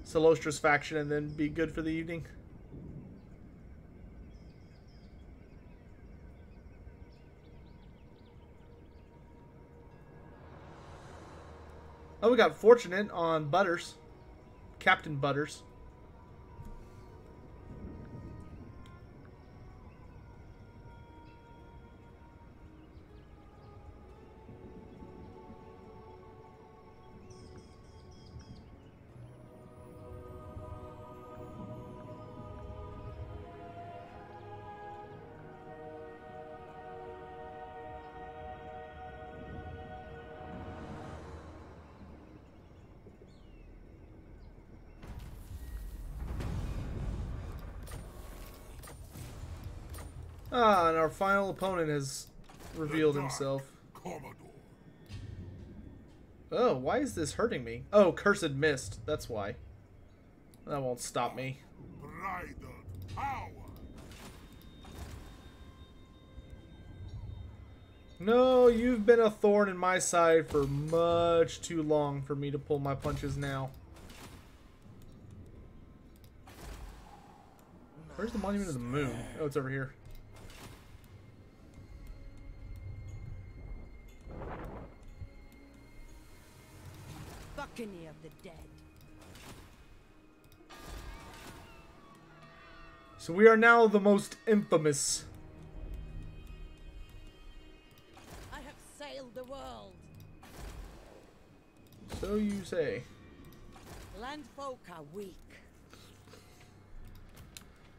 Salostra's faction and then be good for the evening. Oh, we got Fortunate on Butters. Captain Butters. Ah, and our final opponent has revealed himself. Commodore. Oh, why is this hurting me? Oh, Cursed Mist. That's why. That won't stop me. Bridal power. No, you've been a thorn in my side for much too long for me to pull my punches now. Where's the Monument of the Moon? Oh, it's over here. Buccaneer of the dead. So we are now the most infamous. I have sailed the world. So you say. Landfolk are weak.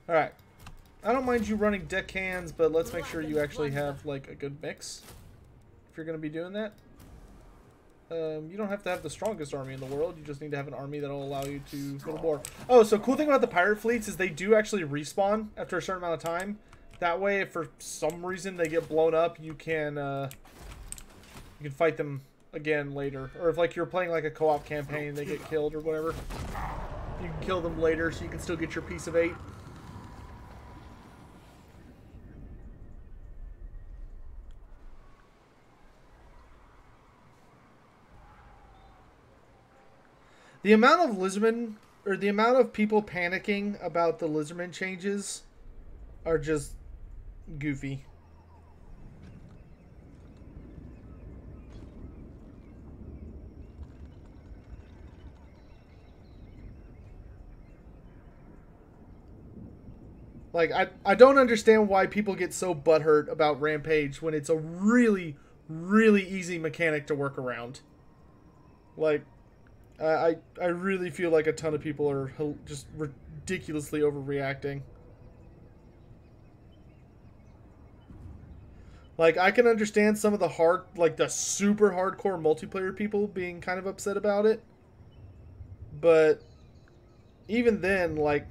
Alright. I don't mind you running deckhands, but let's make sure you actually have, like, a good mix. If you're going to be doing that. You don't have to have the strongest army in the world. You just need to have an army that'll allow you to go to war. Oh, so cool thing about the pirate fleets is they do actually respawn after a certain amount of time. That way, if for some reason they get blown up, you can fight them again later. Or if like you're playing like a co-op campaign and they get killed or whatever, you can kill them later so you can still get your piece of 8. The amount of Lizardmen, or the amount of people panicking about the Lizardmen changes are just goofy. Like, I don't understand why people get so butthurt about Rampage when it's a really, really easy mechanic to work around. Like, I really feel like a ton of people are just ridiculously overreacting. Like, I can understand some of the the super hardcore multiplayer people being kind of upset about it. But even then, like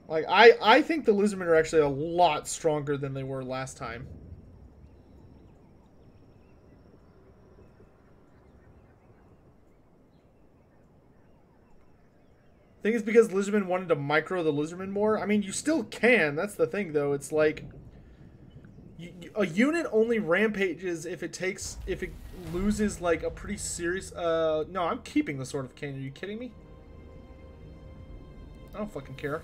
I think the Lizardmen are actually a lot stronger than they were last time. I think it's because Lizardmen wanted to micro the Lizardmen more. I mean, you still can. That's the thing, though. It's like a unit only rampages if it loses like a pretty serious. No, I'm keeping the Sword of Cain. Are you kidding me? I don't fucking care.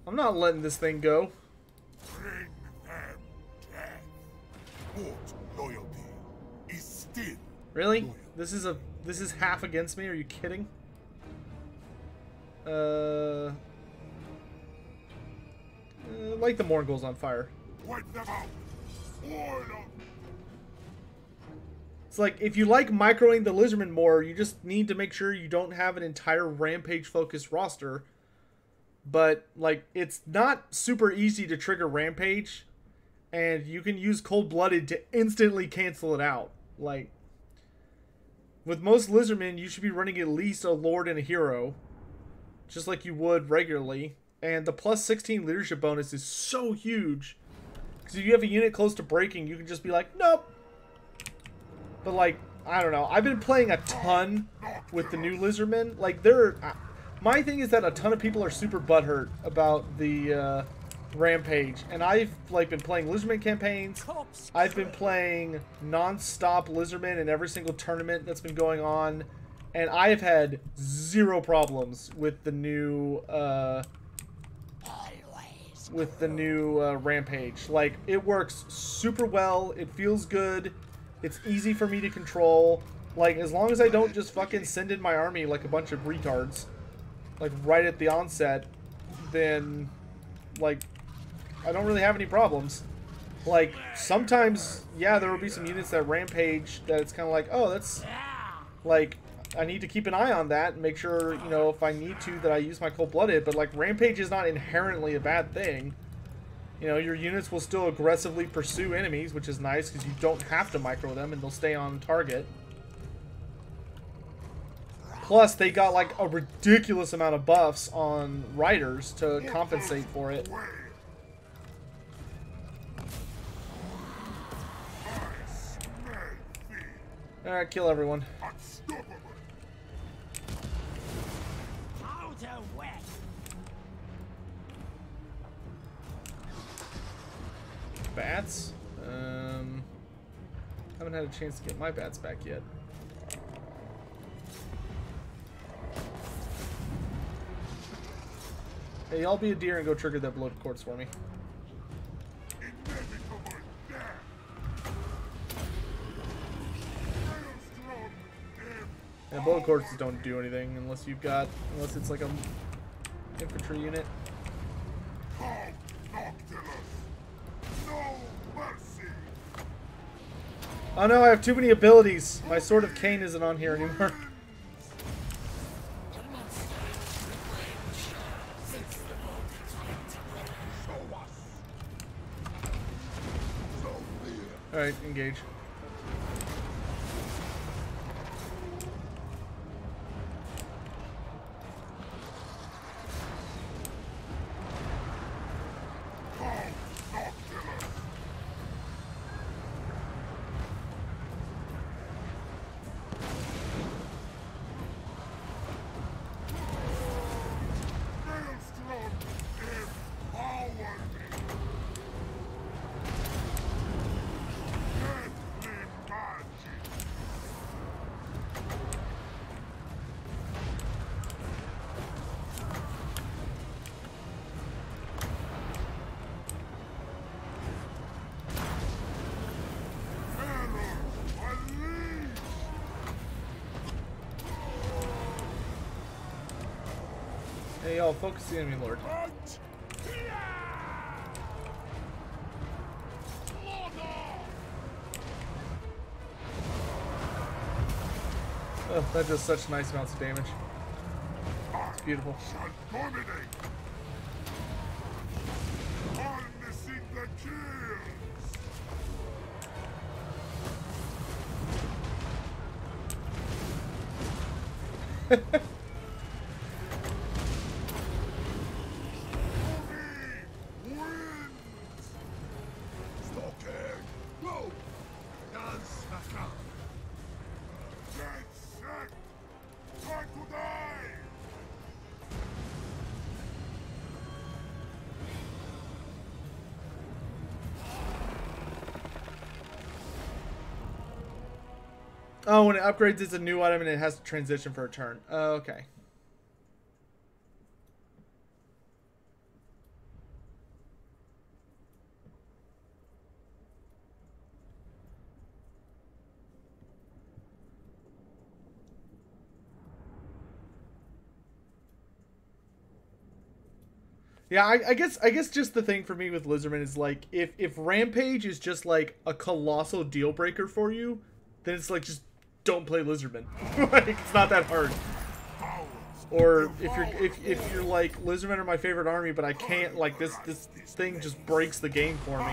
I'm not letting this thing go. Bring them death. Fort loyalty is still Really? loyal. This is half against me? Are you kidding? Light the Morgul's on fire. Wipe them out. All of them. It's like, if you like microing the Lizardmen more, you just need to make sure you don't have an entire Rampage-focused roster. But, like, it's not super easy to trigger Rampage, and you can use Cold-Blooded to instantly cancel it out. Like, with most Lizardmen, you should be running at least a Lord and a Hero, just like you would regularly. And the plus 16 leadership bonus is so huge, because if you have a unit close to breaking, you can just be like, nope. But, like, I don't know. I've been playing a ton with the new Lizardmen. Like, my thing is that a ton of people are super butthurt about the Rampage. And I've, like, been playing Lizardmen campaigns. I've been playing non-stop Lizardmen in every single tournament that's been going on. And I've had zero problems with the new, Rampage. Like, it works super well. It feels good. It's easy for me to control. Like, as long as I don't just fucking send in my army like a bunch of retards, like, right at the onset, then, like, I don't really have any problems. Like, sometimes, yeah, there will be some units that rampage that it's kind of like, oh, that's, like, I need to keep an eye on that and make sure, you know, if I need to, that I use my cold-blooded. But, like, rampage is not inherently a bad thing. You know, your units will still aggressively pursue enemies, which is nice because you don't have to micro them and they'll stay on target. Plus, they got, like, a ridiculous amount of buffs on riders to compensate for it. Alright, kill everyone. Bats? Haven't had a chance to get my bats back yet. Hey, y'all be a deer and go trigger that bloated corpse for me. Yeah, bloated corpses don't do anything unless it's like a infantry unit. Oh no, I have too many abilities. My Sword of Cain isn't on here anymore. Alright, engage. Maelstrom, empower me! Deadly magic! Error, unleash! Hey, y'all, focus the enemy lord. Hunt! Oh, that does such nice amounts of damage. It's beautiful. Shall dominate! Harnessing the kills! Movie wins! Stalking! Go! Nansaka! Dead set! Time to die! Oh, when it upgrades, it's a new item and it has to transition for a turn. Oh, okay. Yeah, I guess just the thing for me with Lizardman is like if Rampage is just like a colossal deal breaker for you, then it's like just don't play Lizardman. Like it's not that hard. Or if you're like Lizardmen are my favorite army, but I can't like this thing just breaks the game for me.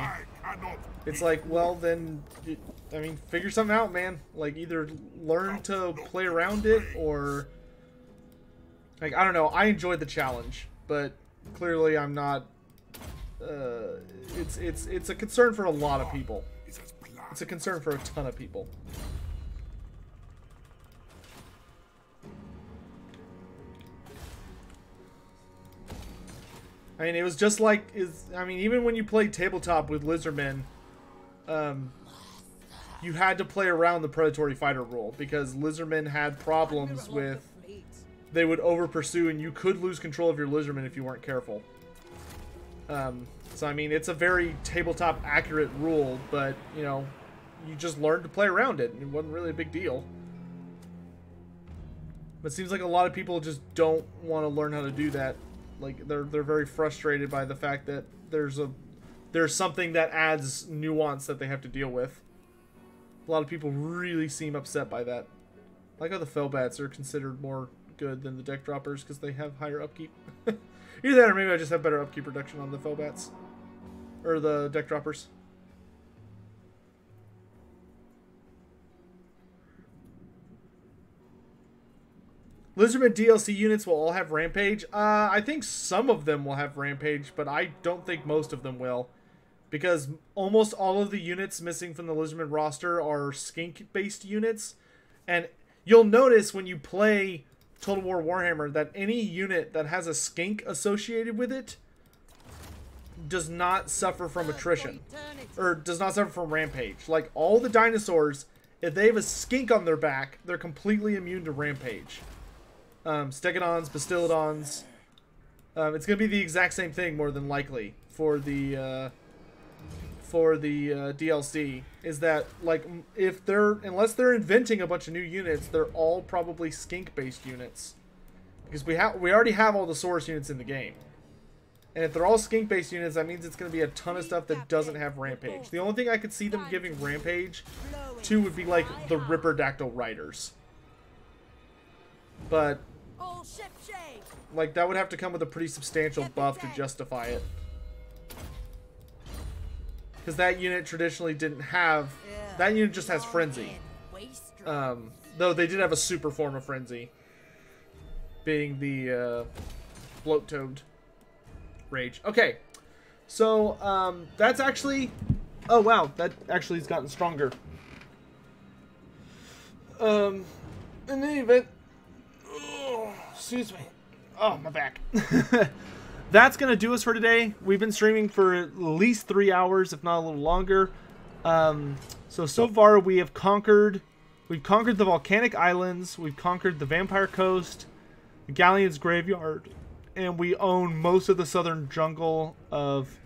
It's like, well then, I mean, figure something out, man. Like either learn to play around it or like I don't know. I enjoyed the challenge, but clearly I'm not. It's a concern for a lot of people. It's a concern for a ton of people. I mean, it was just like I mean, even when you played tabletop with Lizardmen, you had to play around the predatory fighter rule because Lizardmen had problems with they would over pursue and you could lose control of your Lizardmen if you weren't careful. So I mean, it's a very tabletop accurate rule, but you know, you just learned to play around it. It wasn't really a big deal. But it seems like a lot of people just don't want to learn how to do that. Like they're very frustrated by the fact that there's something that adds nuance that they have to deal with. A lot of people really seem upset by that. Like how the Fellbats are considered more good than the deck droppers because they have higher upkeep. Either that or maybe I just have better upkeep reduction on the Fellbats. Or the deck droppers. Lizardman DLC units will all have Rampage. I think some of them will have Rampage, but I don't think most of them will. Because almost all of the units missing from the Lizardman roster are skink-based units. And you'll notice when you play Total War Warhammer that any unit that has a skink associated with it does not suffer from attrition. Or does not suffer from Rampage. Like, all the dinosaurs, if they have a skink on their back, they're completely immune to Rampage. Stegodons, Bastillodons. It's going to be the exact same thing, more than likely, for the DLC. Is that like unless they're inventing a bunch of new units, they're all probably skink-based units, because we already have all the source units in the game, and if they're all skink-based units, that means it's going to be a ton of stuff that doesn't have Rampage. The only thing I could see them giving Rampage to would be like the Ripperdactyl Riders, but like that would have to come with a pretty substantial buff to justify it. because that unit traditionally didn't have. That unit just has Frenzy. Though they did have a super form of Frenzy, being the Bloat-Toad Rage. Okay, so that's actually. Oh wow, that actually has gotten stronger. In any event, oh, excuse me. Oh, my back. That's going to do us for today. We've been streaming for at least 3 hours, if not a little longer. So far we've conquered the volcanic islands, we've conquered the vampire coast, the Galleon's graveyard, and we own most of the southern jungle of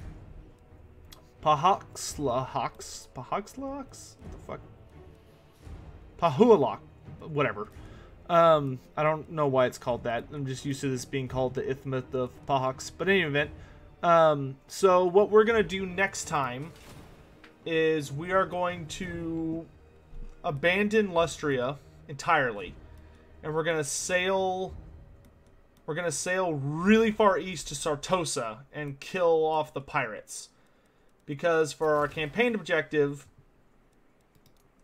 Pahuxlahawks? What the fuck? Pahualok, whatever. I don't know why it's called that. I'm just used to this being called the Isthmus of Pahux. But in any event, so what we're going to do next time is we are going to abandon Lustria entirely. And we're going to sail really far east to Sartosa and kill off the pirates. Because for our campaign objective,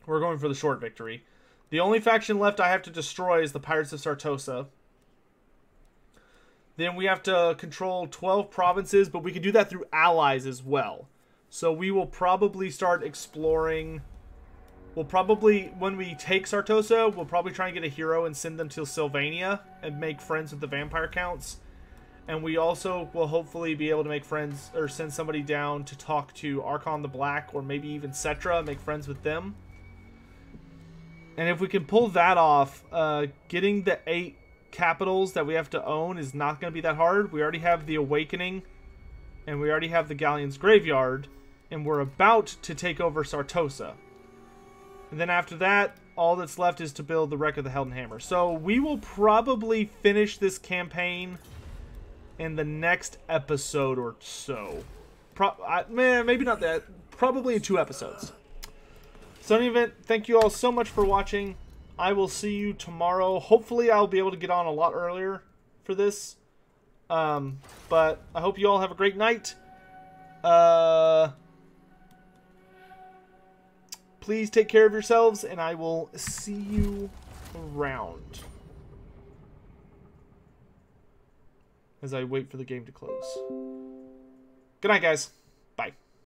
we're going for the short victory. The only faction left I have to destroy is the Pirates of Sartosa. Then we have to control 12 provinces, but we can do that through allies as well. So we will probably start exploring. When we take Sartosa, we'll probably try and get a hero and send them to Sylvania and make friends with the vampire counts. And we also will hopefully be able to make friends or send somebody down to talk to Archon the Black or maybe even Cetra and make friends with them. And if we can pull that off, getting the 8 capitals that we have to own is not going to be that hard. We already have the Awakening, and we already have the Galleon's Graveyard, and we're about to take over Sartosa. And then after that, all that's left is to build the Wreck of the Helden Hammer. So we will probably finish this campaign in the next episode or so. Maybe not that. Probably in 2 episodes. So in any event, thank you all so much for watching. I will see you tomorrow. Hopefully I'll be able to get on a lot earlier for this. But I hope you all have a great night. Please take care of yourselves, and I will see you around. As I wait for the game to close. Good night, guys.